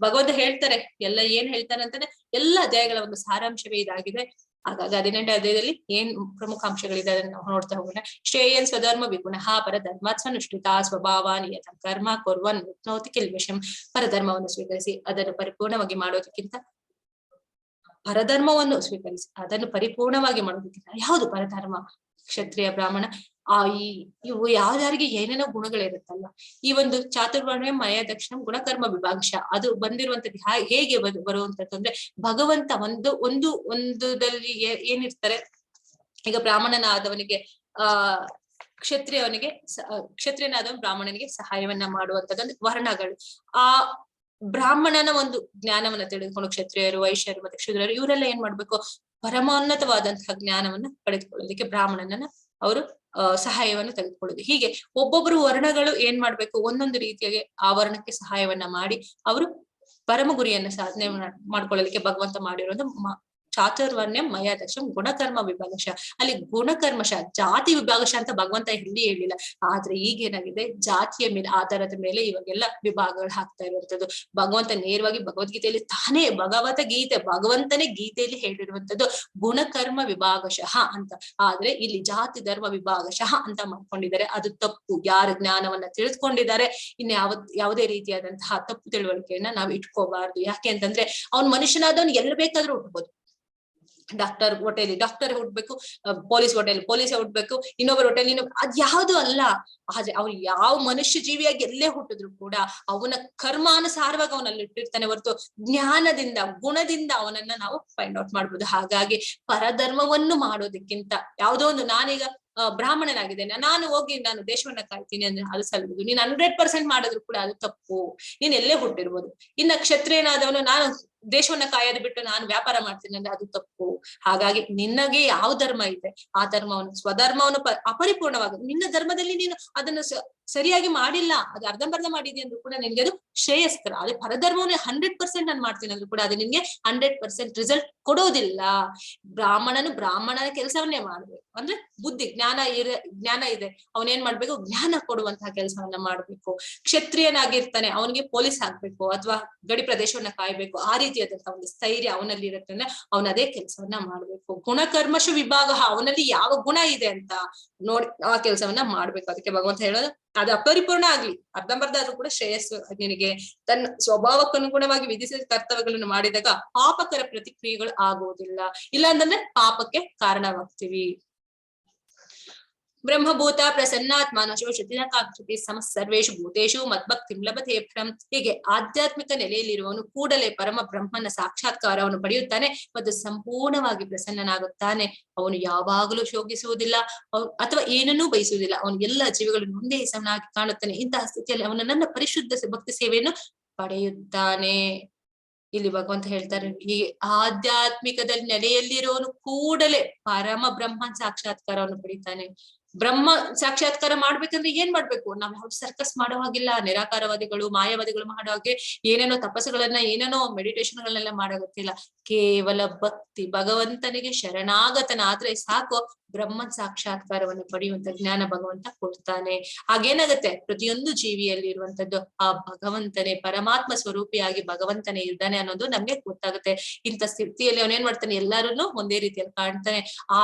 ಭಗವಂತ ಹೇಳ್ತಾರೆ, ಎಲ್ಲ ಏನ್ ಹೇಳ್ತಾರೆ ಅಂತಂದ್ರೆ ಎಲ್ಲ ಅಧ್ಯಾಯಗಳ ಒಂದು ಸಾರಾಂಶವೇ ಇದಾಗಿದೆ. ಹಾಗಾಗಿ 18ನೇ ಅಧ್ಯಾಯದಲ್ಲಿ ಏನ್ ಪ್ರಮುಖ ಅಂಶಗಳಿದೆ ಅದನ್ನ ನಾವು ನೋಡ್ತಾ ಹೋಗೋಣ. ಶ್ರೇಯನ್ ಸ್ವಧರ್ಮ ವಿಗುಣಃ ಪರಧರ್ಮ ಸ್ವನುಷ್ಠಿತ ಸ್ವಭಾವ ನಿಯತ ಕರ್ಮ ಕುರ್ವನ್ ವಿಪ್ನೋತಿ ಕಿಲ್ಬಿಷಂ. ಪರಧರ್ಮವನ್ನು ಸ್ವೀಕರಿಸಿ ಅದನ್ನು ಪರಿಪೂರ್ಣವಾಗಿ ಮಾಡೋದಕ್ಕಿಂತ ಪರಧರ್ಮವನ್ನು ಸ್ವೀಕರಿಸಿ ಅದನ್ನು ಪರಿಪೂರ್ಣವಾಗಿ ಮಾಡೋದಕ್ಕಿಂತ ಯಾವುದು ಪರಧರ್ಮ? ಕ್ಷತ್ರಿಯ ಬ್ರಾಹ್ಮಣ ಇವು ಯಾವ್ದಾರಿಗೆ ಏನೇನೋ ಗುಣಗಳಿರುತ್ತಲ್ಲ, ಈ ಒಂದು ಚಾತುರ್ವರ್ಣ್ಯ ಮಯ ದಕ್ಷಿಣ ಗುಣಕರ್ಮ ವಿಭಾಂಶ ಅದು ಬಂದಿರುವಂತದ್ದು ಹೇಗೆ ಬರುವಂತದ್ದು ಅಂದ್ರೆ ಭಗವಂತ ಒಂದುದಲ್ಲಿ ಏನಿರ್ತಾರೆ. ಈಗ ಬ್ರಾಹ್ಮಣನಾದವನಿಗೆ ಕ್ಷತ್ರಿಯನಾದವನು ಬ್ರಾಹ್ಮಣನಿಗೆ ಸಹಾಯವನ್ನ ಮಾಡುವಂತದ್ದು ವರ್ಣಗಳು. ಆ ಬ್ರಾಹ್ಮಣನ ಒಂದು ಜ್ಞಾನವನ್ನ ತಿಳಿದುಕೊಂಡು ಕ್ಷತ್ರಿಯರು ವೈಶ್ಯರು ಮತ್ತೆ ಶೂದ್ರರು ಇವರೆಲ್ಲ ಏನ್ ಮಾಡ್ಬೇಕು, ಪರಮೋನ್ನತವಾದಂತಹ ಜ್ಞಾನವನ್ನ ಪಡೆದುಕೊಳ್ಳೋದಕ್ಕೆ ಬ್ರಾಹ್ಮಣನನ್ನ ಅವರು ಸಹಾಯವನ್ನು ತೆಗೆದುಕೊಳ್ಳುದು. ಹೀಗೆ ಒಬ್ಬೊಬ್ಬರು ವರ್ಣಗಳು ಏನ್ ಮಾಡ್ಬೇಕು, ಒಂದೊಂದು ರೀತಿಯಾಗಿ ಆ ವರ್ಣಕ್ಕೆ ಸಹಾಯವನ್ನ ಮಾಡಿ ಅವರು ಪರಮ ಗುರಿಯನ್ನ ಸಾಧನೆ ಮಾಡ್ಕೊಳ್ಳಲಿಕ್ಕೆ ಭಗವಂತ ಮಾಡಿರೋದು ಚಾತುರ್ವರ್ಣ್ಯ ಮಯದಶಂ ಗುಣಕರ್ಮ ವಿಭಾಗಶ. ಅಲ್ಲಿ ಗುಣಕರ್ಮಶ ಜಾತಿ ವಿಭಾಗಶ ಅಂತ ಭಗವಂತ ಎಲ್ಲಿ ಹೇಳಿಲ್ಲ. ಆದ್ರೆ ಈಗೇನಾಗಿದೆ, ಜಾತಿಯ ಮೇಲೆ ಆಧಾರದ ಮೇಲೆ ಇವಾಗೆಲ್ಲ ವಿಭಾಗಗಳು ಹಾಕ್ತಾ ಇರುವಂತದ್ದು. ಭಗವಂತ ನೇರವಾಗಿ ಭಗವದ್ಗೀತೆಯಲ್ಲಿ ತಾನೇ ಭಗವಂತನೇ ಗೀತೆಯಲ್ಲಿ ಹೇಳಿರುವಂತದ್ದು ಗುಣಕರ್ಮ ವಿಭಾಗಶಃ ಅಂತ. ಆದ್ರೆ ಇಲ್ಲಿ ಜಾತಿ ಧರ್ಮ ವಿಭಾಗಶಃ ಅಂತ ಮಾಡ್ಕೊಂಡಿದ್ದಾರೆ. ಅದು ತಪ್ಪು. ಯಾರು ಜ್ಞಾನವನ್ನ ತಿಳಿದುಕೊಂಡಿದ್ದಾರೆ, ಇನ್ನು ಯಾವುದೇ ರೀತಿಯಾದಂತಹ ತಪ್ಪು ತಿಳುವಳಿಕೆಯನ್ನ ನಾವು ಇಟ್ಕೋಬಾರ್ದು. ಯಾಕೆ ಅಂತಂದ್ರೆ ಅವ್ನ್ ಮನುಷ್ಯನಾದವ್ನು ಎಲ್ಲಿ ಬೇಕಾದ್ರೂ ಹುಟ್ಬೋದು. ಡಾಕ್ಟರ್ ಹೊಟ್ಟೆಲಿ ಡಾಕ್ಟರ್ ಹುಟ್ಬೇಕು, ಪೊಲೀಸ್ ಹೊಟ್ಟೆಲಿ ಪೊಲೀಸ್ ಹುಟ್ಬೇಕು, ಇನ್ನೊಬ್ಬರ ಹೊಟ್ಟೆಲಿ ಇನ್ನೊಬ್ಬ, ಅದ್ ಯಾವ್ದು ಅಲ್ಲ. ಆದ್ರೆ ಅವ್ನು ಯಾವ ಮನುಷ್ಯ ಜೀವಿಯಾಗಿ ಎಲ್ಲೇ ಹುಟ್ಟಿದ್ರು ಕೂಡ ಅವನ ಕರ್ಮಾನುಸಾರವಾಗಿ ಅವನಲ್ಲಿ ಇಟ್ಟಿರ್ತಾನೆ ಹೊರತು ಜ್ಞಾನದಿಂದ ಗುಣದಿಂದ ಅವನನ್ನ ನಾವು ಫೈಂಡ್ ಔಟ್ ಮಾಡ್ಬೋದು. ಹಾಗಾಗಿ ಪರಧರ್ಮವನ್ನು ಮಾಡೋದಕ್ಕಿಂತ ಯಾವುದೋ ಒಂದು, ನಾನೀಗ ಬ್ರಾಹ್ಮಣನಾಗಿದ್ದೇನೆ, ನಾನು ಹೋಗಿ ನಾನು ದೇಶವನ್ನ ಕಾಯ್ತೀನಿ ಅಂದ್ರೆ ಅದು ಸಲ್ಲದು. ನೀನ್ 100% ಮಾಡಿದ್ರು ಕೂಡ ಅದು ತಪ್ಪು. ನೀನ್ ಎಲ್ಲೇ ಹುಟ್ಟಿರ್ಬೋದು. ಇನ್ನ ಕ್ಷತ್ರಿಯನಾದವನು ನಾನು ದೇಶವನ್ನ ಕಾಯೋದು ಬಿಟ್ಟು ನಾನು ವ್ಯಾಪಾರ ಮಾಡ್ತೀನಿ ಅಂದ್ರೆ ಅದು ತಪ್ಪು. ಹಾಗಾಗಿ ನಿನಗೆ ಯಾವ ಧರ್ಮ ಇದೆ ಆ ಧರ್ಮವನ್ನು, ಸ್ವಧರ್ಮವನ್ನು ಅಪರಿಪೂರ್ಣವಾಗಿ, ನಿನ್ನ ಧರ್ಮದಲ್ಲಿ ನೀನು ಅದನ್ನು ಸರಿಯಾಗಿ ಮಾಡಿಲ್ಲ, ಅದು ಅರ್ಧಂಬರ್ಧ ಮಾಡಿದಿ ಅಂದ್ರೂ ಕೂಡ ನಿನ್ಗೆ ಅದು ಶ್ರೇಯಸ್ಕರ. ಅದೇ ಪರಧರ್ಮವನ್ನು 100% ನಾನು ಮಾಡ್ತೀನಿ ಅಂದ್ರೂ ಕೂಡ ಅದು ನಿನ್ಗೆ 100% ರಿಸಲ್ಟ್ ಕೊಡೋದಿಲ್ಲ. ಬ್ರಾಹ್ಮಣನು ಬ್ರಾಹ್ಮಣನ ಕೆಲಸವನ್ನೇ ಮಾಡ್ಬೇಕು. ಅಂದ್ರೆ ಬುದ್ಧಿ ಜ್ಞಾನ ಇದೆ, ಅವನೇನ್ ಮಾಡ್ಬೇಕು, ಜ್ಞಾನ ಕೊಡುವಂತಹ ಕೆಲಸವನ್ನ ಮಾಡ್ಬೇಕು. ಕ್ಷತ್ರಿಯನಾಗಿರ್ತಾನೆ, ಅವನಿಗೆ ಪೊಲೀಸ್ ಆಗ್ಬೇಕು ಅಥವಾ ಗಡಿ ಪ್ರದೇಶವನ್ನ ಕಾಯ್ಬೇಕು. ಆ ರೀತಿಯಾದಂತಹ ಒಂದು ಸ್ಥೈರ್ಯ ಅವನಲ್ಲಿ ಇರುತ್ತೆ, ಅವನ ಅದೇ ಕೆಲಸವನ್ನ ಮಾಡ್ಬೇಕು. ಗುಣಕರ್ಮಶ ವಿಭಾಗ, ಅವನಲ್ಲಿ ಯಾವ ಗುಣ ಇದೆ ಅಂತ ನೋಡಿ ಆ ಕೆಲಸವನ್ನ ಮಾಡ್ಬೇಕು. ಅದಕ್ಕೆ ಭಗವಂತ ಹೇಳೋದು, ಅದು ಅಪರಿಪೂರ್ಣ ಆಗ್ಲಿ, ಅರ್ಧಂಬರ್ಧ ಆದ್ರೂ ಕೂಡ ಶ್ರೇಯಸ್ಸು ನಿನಗೆ. ತನ್ನ ಸ್ವಭಾವಕ್ಕನುಗುಣವಾಗಿ ವಿಧಿಸಿದ ಕರ್ತವ್ಯಗಳನ್ನು ಮಾಡಿದಾಗ ಪಾಪಕರ ಪ್ರತಿಕ್ರಿಯೆಗಳು ಆಗುವುದಿಲ್ಲ. ಇಲ್ಲ ಅಂತಂದ್ರೆ ಪಾಪಕ್ಕೆ ಕಾರಣವಾಗ್ತೀವಿ. ಬ್ರಹ್ಮಭೂತ ಪ್ರಸನ್ನಾತ್ಮಾನ ಶೋಷಿತಿನ ಕಾಕ್ಷತಿ ಸಮ ಸರ್ವೇಶು ಭೂತೇಶು ಮದ್ಭಕ್ತಿಂ ಲಭತೆ ಭ್ರಂ. ಹೀಗೆ ಆಧ್ಯಾತ್ಮಿಕ ನೆಲೆಯಲ್ಲಿರುವವನು ಕೂಡಲೇ ಪರಮ ಬ್ರಹ್ಮನ ಸಾಕ್ಷಾತ್ಕಾರವನ್ನು ಪಡೆಯುತ್ತಾನೆ ಮತ್ತು ಸಂಪೂರ್ಣವಾಗಿ ಪ್ರಸನ್ನನಾಗುತ್ತಾನೆ. ಅವನು ಯಾವಾಗಲೂ ಶೋಕಿಸುವುದಿಲ್ಲ ಅಥವಾ ಏನನ್ನೂ ಬಯಸುವುದಿಲ್ಲ. ಅವನು ಎಲ್ಲ ಜೀವಿಗಳನ್ನು ಒಂದೇ ಸಮನಾಗಿ ಕಾಣುತ್ತಾನೆ. ಇಂತಹ ಸ್ಥಿತಿಯಲ್ಲಿ ಅವನು ನನ್ನ ಪರಿಶುದ್ಧ ಭಕ್ತಿ ಸೇವೆಯನ್ನು ಪಡೆಯುತ್ತಾನೆ. ಇಲ್ಲಿ ಭಗವಂತ ಹೇಳ್ತಾರೆ, ಈ ಆಧ್ಯಾತ್ಮಿಕದಲ್ಲಿ ನೆಲೆಯಲ್ಲಿರೋನು ಕೂಡಲೇ ಪರಮ ಬ್ರಹ್ಮನ್ ಸಾಕ್ಷಾತ್ಕಾರವನ್ನು ಪಡಿತಾನೆ. ಬ್ರಹ್ಮ ಸಾಕ್ಷಾತ್ಕಾರ ಮಾಡ್ಬೇಕಂದ್ರೆ ಏನ್ ಮಾಡ್ಬೇಕು, ನಾವ್ ಯಾವ ಸರ್ಕಸ್ ಮಾಡೋ ಹಾಗಿಲ್ಲ. ನಿರಾಕಾರವಾದಿಗಳು ಮಾಯಾವಾದಿಗಳು ಮಾಡೋ ಹಾಗೆ ಏನೇನೋ ತಪಸ್ಸುಗಳನ್ನ ಏನೇನೋ ಮೆಡಿಟೇಷನ್ಗಳನ್ನೆಲ್ಲ ಮಾಡೋಗತ್ತಿಲ್ಲ. ಕೇವಲ ಭಕ್ತಿ, ಭಗವಂತನಿಗೆ ಶರಣಾಗತನಾದ್ರೆ ಸಾಕು, ಬ್ರಹ್ಮನ್ ಸಾಕ್ಷಾತ್ಕಾರವನ್ನು ಪಡೆಯುವಂತ ಜ್ಞಾನ ಭಗವಂತ ಕೊಡ್ತಾನೆ. ಹಾಗೇನಾಗತ್ತೆ, ಪ್ರತಿಯೊಂದು ಜೀವಿಯಲ್ಲಿ ಇರುವಂತದ್ದು ಆ ಭಗವಂತನೇ, ಪರಮಾತ್ಮ ಸ್ವರೂಪಿಯಾಗಿ ಭಗವಂತನೇ ಇದ್ದಾನೆ ಅನ್ನೋದು ನಮ್ಗೆ ಗೊತ್ತಾಗುತ್ತೆ. ಇಂಥ ಸ್ಥಿತಿಯಲ್ಲಿ ಅವನೇನ್ ಮಾಡ್ತಾನೆ, ಎಲ್ಲಾರನ್ನು ಒಂದೇ ರೀತಿಯಲ್ಲಿ ಕಾಣ್ತಾನೆ.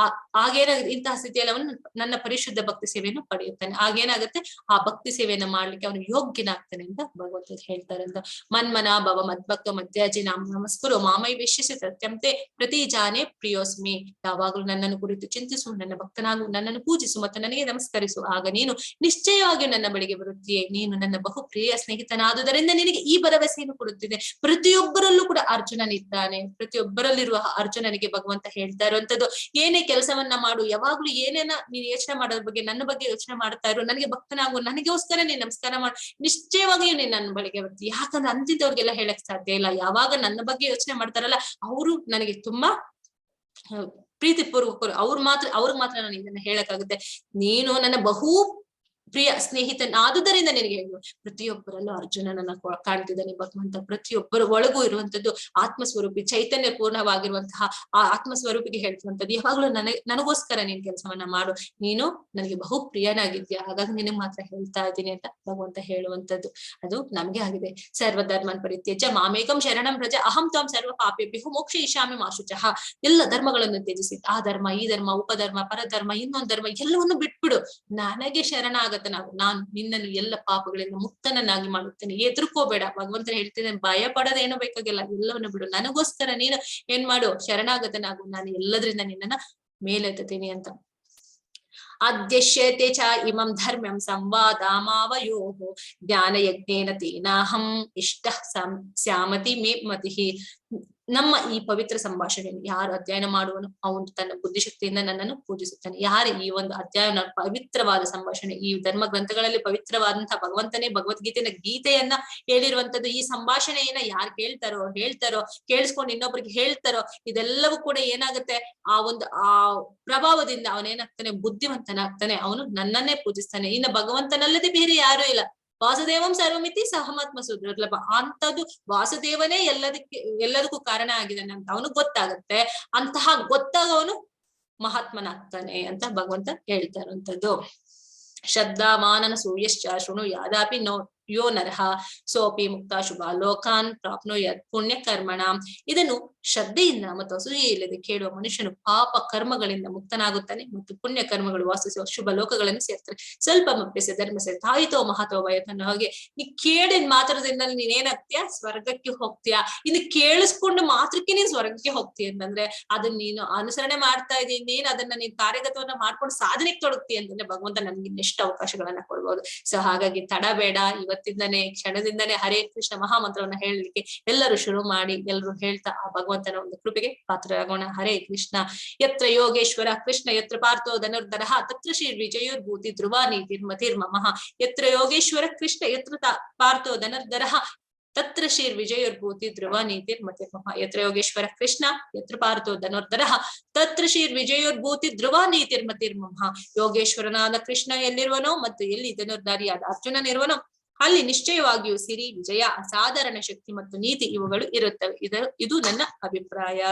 ಆಗೇನಾಗುತ್ತೆ, ಇಂತಹ ಸ್ಥಿತಿಯಲ್ಲಿ ಅವನು ನನ್ನ ಪರಿಶುದ್ಧ ಭಕ್ತಿ ಸೇವೆಯನ್ನು ಪಡೆಯುತ್ತಾನೆ. ಆಗೇನಾಗುತ್ತೆ, ಆ ಭಕ್ತಿ ಸೇವೆಯನ್ನ ಮಾಡ್ಲಿಕ್ಕೆ ಅವನು ಯೋಗ್ಯನಾಗ್ತಾನೆ ಅಂತ ಭಗವಂತ ಹೇಳ್ತಾರೆ ಅಂತ. ಮನ್ಮನ ಭವ ಮದ್ಭಕ್ತ ಮಧ್ಯಾಜಿ ನಮಸ್ಕುರು ಮಾಮೈ ವಿಶ್ಯಸಿ ಸತ್ಯಂತೆ ಪ್ರತಿ ಜಾನೆ ಪ್ರಿಯೋಸ್ಮಿ. ಯಾವಾಗಲೂ ನನ್ನನ್ನು ಕುರಿತು ಚಿಂತಿಸು, ನನ್ನ ಭಕ್ತನಾಗು, ನನ್ನನ್ನು ಪೂಜಿಸು ಮತ್ತು ನನಗೆ ನಮಸ್ಕರಿಸು. ಆಗ ನೀನು ನಿಶ್ಚಯವಾಗಿ ನನ್ನ ಬಳಿಗೆ ಬರುತ್ತೀಯೇ. ನೀನು ನನ್ನ ಬಹು ಪ್ರಿಯ ಸ್ನೇಹಿತನಾದುದರಿಂದ ನಿನಗೆ ಈ ಭರವಸೆಯನ್ನು ಕೊಡುತ್ತಿದೆ. ಪ್ರತಿಯೊಬ್ಬರಲ್ಲೂ ಕೂಡ ಅರ್ಜುನನಿದ್ದಾನೆ. ಪ್ರತಿಯೊಬ್ಬರಲ್ಲಿರುವ ಅರ್ಜುನನಿಗೆ ಭಗವಂತ ಹೇಳ್ತಾ ಇರುವಂತದ್ದು, ಏನೇ ಕೆಲಸವನ್ನ ಮಾಡು, ಯಾವಾಗ್ಲೂ ಏನೇನ ನೀನ್ ಯೋಚನೆ ಮಾಡೋದ್ರ ಬಗ್ಗೆ, ನನ್ನ ಬಗ್ಗೆ ಯೋಚನೆ ಮಾಡ್ತಾ ಇರು, ನನಗೆ ಭಕ್ತನಾಗು, ನನಗೋಸ್ಕರ ನೀನ್ ನಮಸ್ಕಾರ ಮಾಡು, ನಿಶ್ಚಯವಾಗಿಯೂ ನೀನ್ ನನ್ನ ಬಳಿಗೆ ಬರ್ತೀಯ. ಯಾಕಂದ್ರೆ ಅಂತಿದ್ದವ್ರಿಗೆಲ್ಲ ಹೇಳಕ್ ಸಾಧ್ಯ ಇಲ್ಲ. ಯಾವಾಗ ನನ್ನ ಬಗ್ಗೆ ಯೋಚನೆ ಮಾಡ್ತಾರಲ್ಲ ಅವರು ನನಗೆ ತುಂಬಾ ಪ್ರೀತಿ ಪೂರ್ವಕರು, ಅವ್ರಿಗೆ ಮಾತ್ರ ನಾನು ಇದನ್ನ ಹೇಳಕ್ಕಾಗುತ್ತೆ. ನೀನು ನನ್ನ ಬಹು ಪ್ರಿಯ ಸ್ನೇಹಿತನಾದುದರಿಂದ ನಿನಗೆ ಹೇಳುವ. ಪ್ರತಿಯೊಬ್ಬರಲ್ಲೂ ಅರ್ಜುನನನ್ನ ಕಾಣ್ತಿದ್ದಾನೆ ಭಗವಂತ. ಪ್ರತಿಯೊಬ್ಬರ ಒಳಗೂ ಇರುವಂತದ್ದು ಆತ್ಮಸ್ವರೂಪಿ, ಚೈತನ್ಯ ಪೂರ್ಣವಾಗಿರುವಂತಹ ಆ ಆತ್ಮಸ್ವರೂಪಿಗೆ ಹೇಳ್ತಿರುವಂತದ್ದು, ಯಾವಾಗ್ಲೂ ನನಗೋಸ್ಕರ ನೀನ್ ಕೆಲಸವನ್ನ ಮಾಡು, ನೀನು ನನಗೆ ಬಹು ಪ್ರಿಯನಾಗಿದ್ಯಾ, ಹಾಗಾಗಿ ನಿನಗ್ ಮಾತ್ರ ಹೇಳ್ತಾ ಇದ್ದೀನಿ ಅಂತ ಭಗವಂತ ಹೇಳುವಂತದ್ದು. ಅದು ನಮ್ಗೆ ಆಗಿದೆ. ಸರ್ವಧರ್ಮನ್ ಪರಿತ್ಯಜ್ಯ ಮಾಮೇಕಂ ಶರಣಂ ವ್ರಜ ಅಹಂ ತ್ವಂ ಸರ್ವ ಪಾಪೇಭ್ಯೋ ಮೋಕ್ಷಯಿಷ್ಯಾಮಿ ಮಾ ಶುಚಃ. ಎಲ್ಲ ಧರ್ಮಗಳನ್ನು ತ್ಯಜಿಸಿ, ಆ ಧರ್ಮ ಈ ಧರ್ಮ ಉಪಧರ್ಮ ಪರಧರ್ಮ ಇನ್ನೊಂದು ಧರ್ಮ ಎಲ್ಲವನ್ನು ಬಿಟ್ಬಿಡು, ನನಗೆ ಶರಣಾಗತನಾಗು, ನಾನು ನಿನ್ನನ್ನು ಎಲ್ಲ ಪಾಪಗಳಿಂದ ಮುಕ್ತನನ್ನಾಗಿ ಮಾಡುತ್ತೇನೆ. ಎದುರ್ಕೋಬೇಡ. ಭಗವಂತ ಹೇಳ್ತಿದ್ದೇನೆ, ಭಯ ಪಡೋದೇನೋ ಬೇಕಾಗಿಲ್ಲ, ಎಲ್ಲವನ್ನು ಬಿಡು, ನನಗೋಸ್ಕರ ನೀನು ಏನ್ ಮಾಡು, ಶರಣಾಗತನಾಗು, ನಾನು ಎಲ್ಲದ್ರಿಂದ ನಿನ್ನನ್ನ ಮೇಲೆತ್ತುತ್ತೀನಿ ಅಂತ. ಅಧ್ಯಶ್ಯತೆ ಚ ಇಮಂ ಧರ್ಮ್ಯಂ ಸಂವಾದಾಮಾವಯೋಃ ಜ್ಞಾನಯಜ್ಞೇನ ತೇನಾಹಂ ಇಷ್ಟಃ ಸ್ಯಾಮತಿ ಮೇ ಮತಿಃ. ನಮ್ಮ ಈ ಪವಿತ್ರ ಸಂಭಾಷಣೆಯನ್ನು ಯಾರು ಅಧ್ಯಯನ ಮಾಡುವನು ಅವನು ತನ್ನ ಬುದ್ಧಿಶಕ್ತಿಯಿಂದ ನನ್ನನ್ನು ಪೂಜಿಸುತ್ತಾನೆ. ಯಾರು ಈ ಒಂದು ಅಧ್ಯಯನ ಪವಿತ್ರವಾದ ಸಂಭಾಷಣೆ, ಈ ಧರ್ಮ ಗ್ರಂಥಗಳಲ್ಲಿ ಪವಿತ್ರವಾದಂತಹ ಭಗವಂತನೇ ಭಗವದ್ಗೀತೆಯ ಗೀತೆಯನ್ನ ಹೇಳಿರುವಂತದ್ದು, ಈ ಸಂಭಾಷಣೆಯನ್ನ ಯಾರು ಹೇಳ್ತಾರೋ ಕೇಳಿಸ್ಕೊಂಡು ಇನ್ನೊಬ್ರಿಗೆ ಹೇಳ್ತಾರೋ, ಇದೆಲ್ಲವೂ ಕೂಡ ಏನಾಗುತ್ತೆ, ಆ ಪ್ರಭಾವದಿಂದ ಅವನೇನಾಗ್ತಾನೆ, ಬುದ್ಧಿವಂತನಾಗ್ತಾನೆ, ಅವನು ನನ್ನನ್ನೇ ಪೂಜಿಸ್ತಾನೆ. ಇನ್ನು ಭಗವಂತನಲ್ಲದೆ ಬೇರೆ ಯಾರು ಇಲ್ಲ. ವಾಸುದೇವಂ ಸರ್ವಮಿತಿ ಸಹಮಾತ್ಮ ಸುದುರ್ಲಭ ಅಂತದ್ದು ವಾಸುದೇವನೇ ಎಲ್ಲದಕ್ಕೂ ಕಾರಣ ಆಗಿದ್ದಾನೆ ಅಂತ ಅವನು ಗೊತ್ತಾಗತ್ತೆ. ಅಂತಹ ಗೊತ್ತಾಗವನು ಮಹಾತ್ಮನಾಗ್ತಾನೆ ಅಂತ ಭಗವಂತ ಹೇಳ್ತಾ ಇರುವಂತದ್ದು. ಶ್ರದ್ಧಾ ಮಾನನ ಸೂಯಶ್ಚ ಶೃಣು ಯಾದಾಪಿ ಯೋ ನರಹ ಸೋಪಿ ಮುಕ್ತ ಶುಭ ಲೋಕಾನ್ ಪ್ರಾಪ್ನುಯಾತ್ ಪುಣ್ಯ ಕರ್ಮಣ. ಇದನ್ನು ಶ್ರದ್ಧೆಯಿಂದ ಮತ್ತು ಅಸೂಯೆ ಇಲ್ಲದೆ ಕೇಳುವ ಮನುಷ್ಯನು ಪಾಪ ಕರ್ಮಗಳಿಂದ ಮುಕ್ತನಾಗುತ್ತಾನೆ ಮತ್ತು ಪುಣ್ಯ ಕರ್ಮಗಳು ವಾಸಿಸುವ ಶುಭ ಲೋಕಗಳನ್ನು ಸೇರ್ತಾರೆ. ಸ್ವಲ್ಪ ಮಪ್ಪಿಸೆ ಧರ್ಮಸೆ ತಾಯಿತೋ ಮಹತ್ವ ವಯತನ್ನ ಹಾಗೆ ನೀ ಕೇಳಿದ ಮಾತ್ರದಿಂದ ನೀನೇನಾಗ್ತೀಯ, ಸ್ವರ್ಗಕ್ಕೆ ಹೋಗ್ತೀಯ. ಇನ್ನು ಕೇಳಿಸ್ಕೊಂಡು ಮಾತ್ರಕ್ಕೆ ನೀನ್ ಸ್ವರ್ಗಕ್ಕೆ ಹೋಗ್ತೀಯ ಅಂತಂದ್ರೆ ಅದನ್ನ ನೀನು ಅನುಸರಣೆ ಮಾಡ್ತಾ ಇದೀನಿ, ನೀನ್ ಅದನ್ನ ನೀನ್ ಕಾರ್ಯಗತವನ್ನ ಮಾಡ್ಕೊಂಡು ಸಾಧನೆಗೆ ತೊಡಗ್ತೀಯ ಅಂತಂದ್ರೆ ಭಗವಂತ ನಮ್ಗೆ ಇನ್ನೆಷ್ಟು ಅವಕಾಶಗಳನ್ನ ಕೊಡ್ಬೋದು. ಸೊ ಹಾಗಾಗಿ ತಡ ಬೇಡ, ಇವತ್ತಿಂದನೇ ಕ್ಷಣದಿಂದನೇ ಹರೇ ಕೃಷ್ಣ ಮಹಾಮಂತ್ರವನ್ನ ಹೇಳಲಿಕ್ಕೆ ಎಲ್ಲರೂ ಶುರು ಮಾಡಿ, ಎಲ್ಲರೂ ಹೇಳ್ತಾ ಆ ಭಗವಂತನ ಒಂದು ಕೃಪೆಗೆ ಪಾತ್ರರಾಗೋಣ. ಹರೇ ಕೃಷ್ಣ. ಯತ್ರ ಯೋಗೇಶ್ವರ ಕೃಷ್ಣ ಯತ್ರ ಪಾರ್ಥೋ ಧನುರ್ಧರಃ ತತ್ರ ಶ್ರೀ ವಿಜಯೋರ್ಭೂತಿ ಧ್ರುವ ನೀತಿರ್ಮತಿರ್ಮಮಃ. ಯತ್ರ ಯೋಗೇಶ್ವರ ಕೃಷ್ಣ ಯತ್ರ ಪಾರ್ಥೋ ಧನುರ್ಧರಃ ತತ್ರ ಶ್ರೀ ವಿಜಯೋರ್ಭೂತಿ ಧ್ರುವ ನೀತಿರ್ಮತಿರ್ಮಮಃ. ಯತ್ರ ಯೋಗೇಶ್ವರ ಕೃಷ್ಣ ಯತ್ರ ಪಾರ್ಥೋ ಧನುರ್ಧರಃ ತತ್ರ ಶ್ರೀ ವಿಜಯೋರ್ಭೂತಿ ಧ್ರುವ ನೀತಿರ್ಮತಿರ್ಮಮಃ. ಯೋಗೇಶ್ವರನಾದ ಕೃಷ್ಣ ಎಲ್ಲಿರುವನೋ ಮತ್ತು ಎಲ್ಲಿ ಧನುರ್ಧಾರಿಯಾದ ಅರ್ಜುನನಿರುವನೋ ಅಲ್ಲಿ ನಿಶ್ಚಯವಾಗಿಯೂ ಸಿರಿ, ವಿಜಯ, ಅಸಾಧಾರಣ ಶಕ್ತಿ ಮತ್ತು ನೀತಿ ಇವುಗಳು ಇರುತ್ತವೆ. ಇದು ನನ್ನ ಅಭಿಪ್ರಾಯ.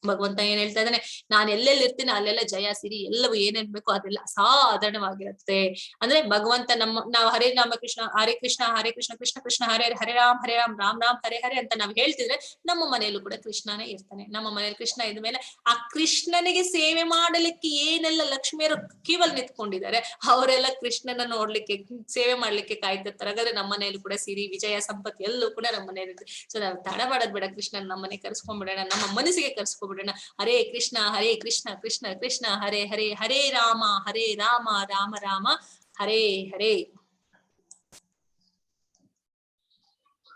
ಭಗವಂತ ಏನ್ ಹೇಳ್ತಾ ಇದ್ದಾನೆ, ನಾನು ಎಲ್ಲೆಲ್ಲಿರ್ತೀನಿ ಅಲ್ಲೆಲ್ಲ ಜಯ ಸಿರಿ ಎಲ್ಲವೂ ಏನೇನ್ ಬೇಕೋ ಅದೆಲ್ಲ ಅಸಾಧಾರಣವಾಗಿರುತ್ತೆ. ಅಂದ್ರೆ ಭಗವಂತ ನಾವು ಹರೇ ರಾಮ ಕೃಷ್ಣ ಹರೇ ಕೃಷ್ಣ ಹರೇ ಕೃಷ್ಣ ಕೃಷ್ಣ ಕೃಷ್ಣ ಹರೇ ಹರೇ ರಾಮ್ ರಾಮ್ ರಾಮ್ ಹರೇ ಹರೇ ಅಂತ ನಾವ್ ಹೇಳ್ತಿದ್ರೆ ನಮ್ಮ ಮನೆಯಲ್ಲೂ ಕೂಡ ಕೃಷ್ಣನೇ ಇರ್ತಾನೆ. ನಮ್ಮ ಮನೇಲಿ ಕೃಷ್ಣ ಇದ್ದ ಮೇಲೆ ಆ ಕೃಷ್ಣನಿಗೆ ಸೇವೆ ಮಾಡಲಿಕ್ಕೆ ಏನೆಲ್ಲ ಲಕ್ಷ್ಮಿಯರು ಕ್ಯೂವಲ್ಲಿ ನಿಂತ್ಕೊಂಡಿದ್ದಾರೆ ಅವರೆಲ್ಲ ಕೃಷ್ಣನ ನೋಡ್ಲಿಕ್ಕೆ ಸೇವೆ ಮಾಡ್ಲಿಕ್ಕೆ ಕಾಯ್ತಿರ್ತಾರೆ. ಹಾಗಾದ್ರೆ ನಮ್ಮ ಮನೆಯಲ್ಲೂ ಕೂಡ ಸಿರಿ, ವಿಜಯ, ಸಂಪತ್ತು ಎಲ್ಲೂ ಕೂಡ ನಮ್ಮ ಮನೆಯಲ್ಲಿ ಇರುತ್ತೆ. ಸೊ ನಾವು ತಡ ಮಾಡೋದ್ ಬೇಡ, ಕೃಷ್ಣನ ನಮ್ಮ ಮನೆ ಕರ್ಸ್ಕೊಂಡ್ಬಿಡೋಣ, ನಮ್ಮ ಮನಸ್ಸಿಗೆ ಕರ್ಸ್ಕೊಂಡ್ಬಿಡೋಣ. ಹರೇ ಕೃಷ್ಣ ಕೃಷ್ಣ ಕೃಷ್ಣ ಹರೇ ಹರೇ, ಹರೇ ರಾಮ ರಾಮ ರಾಮ ಹರೇ ಹರೇ.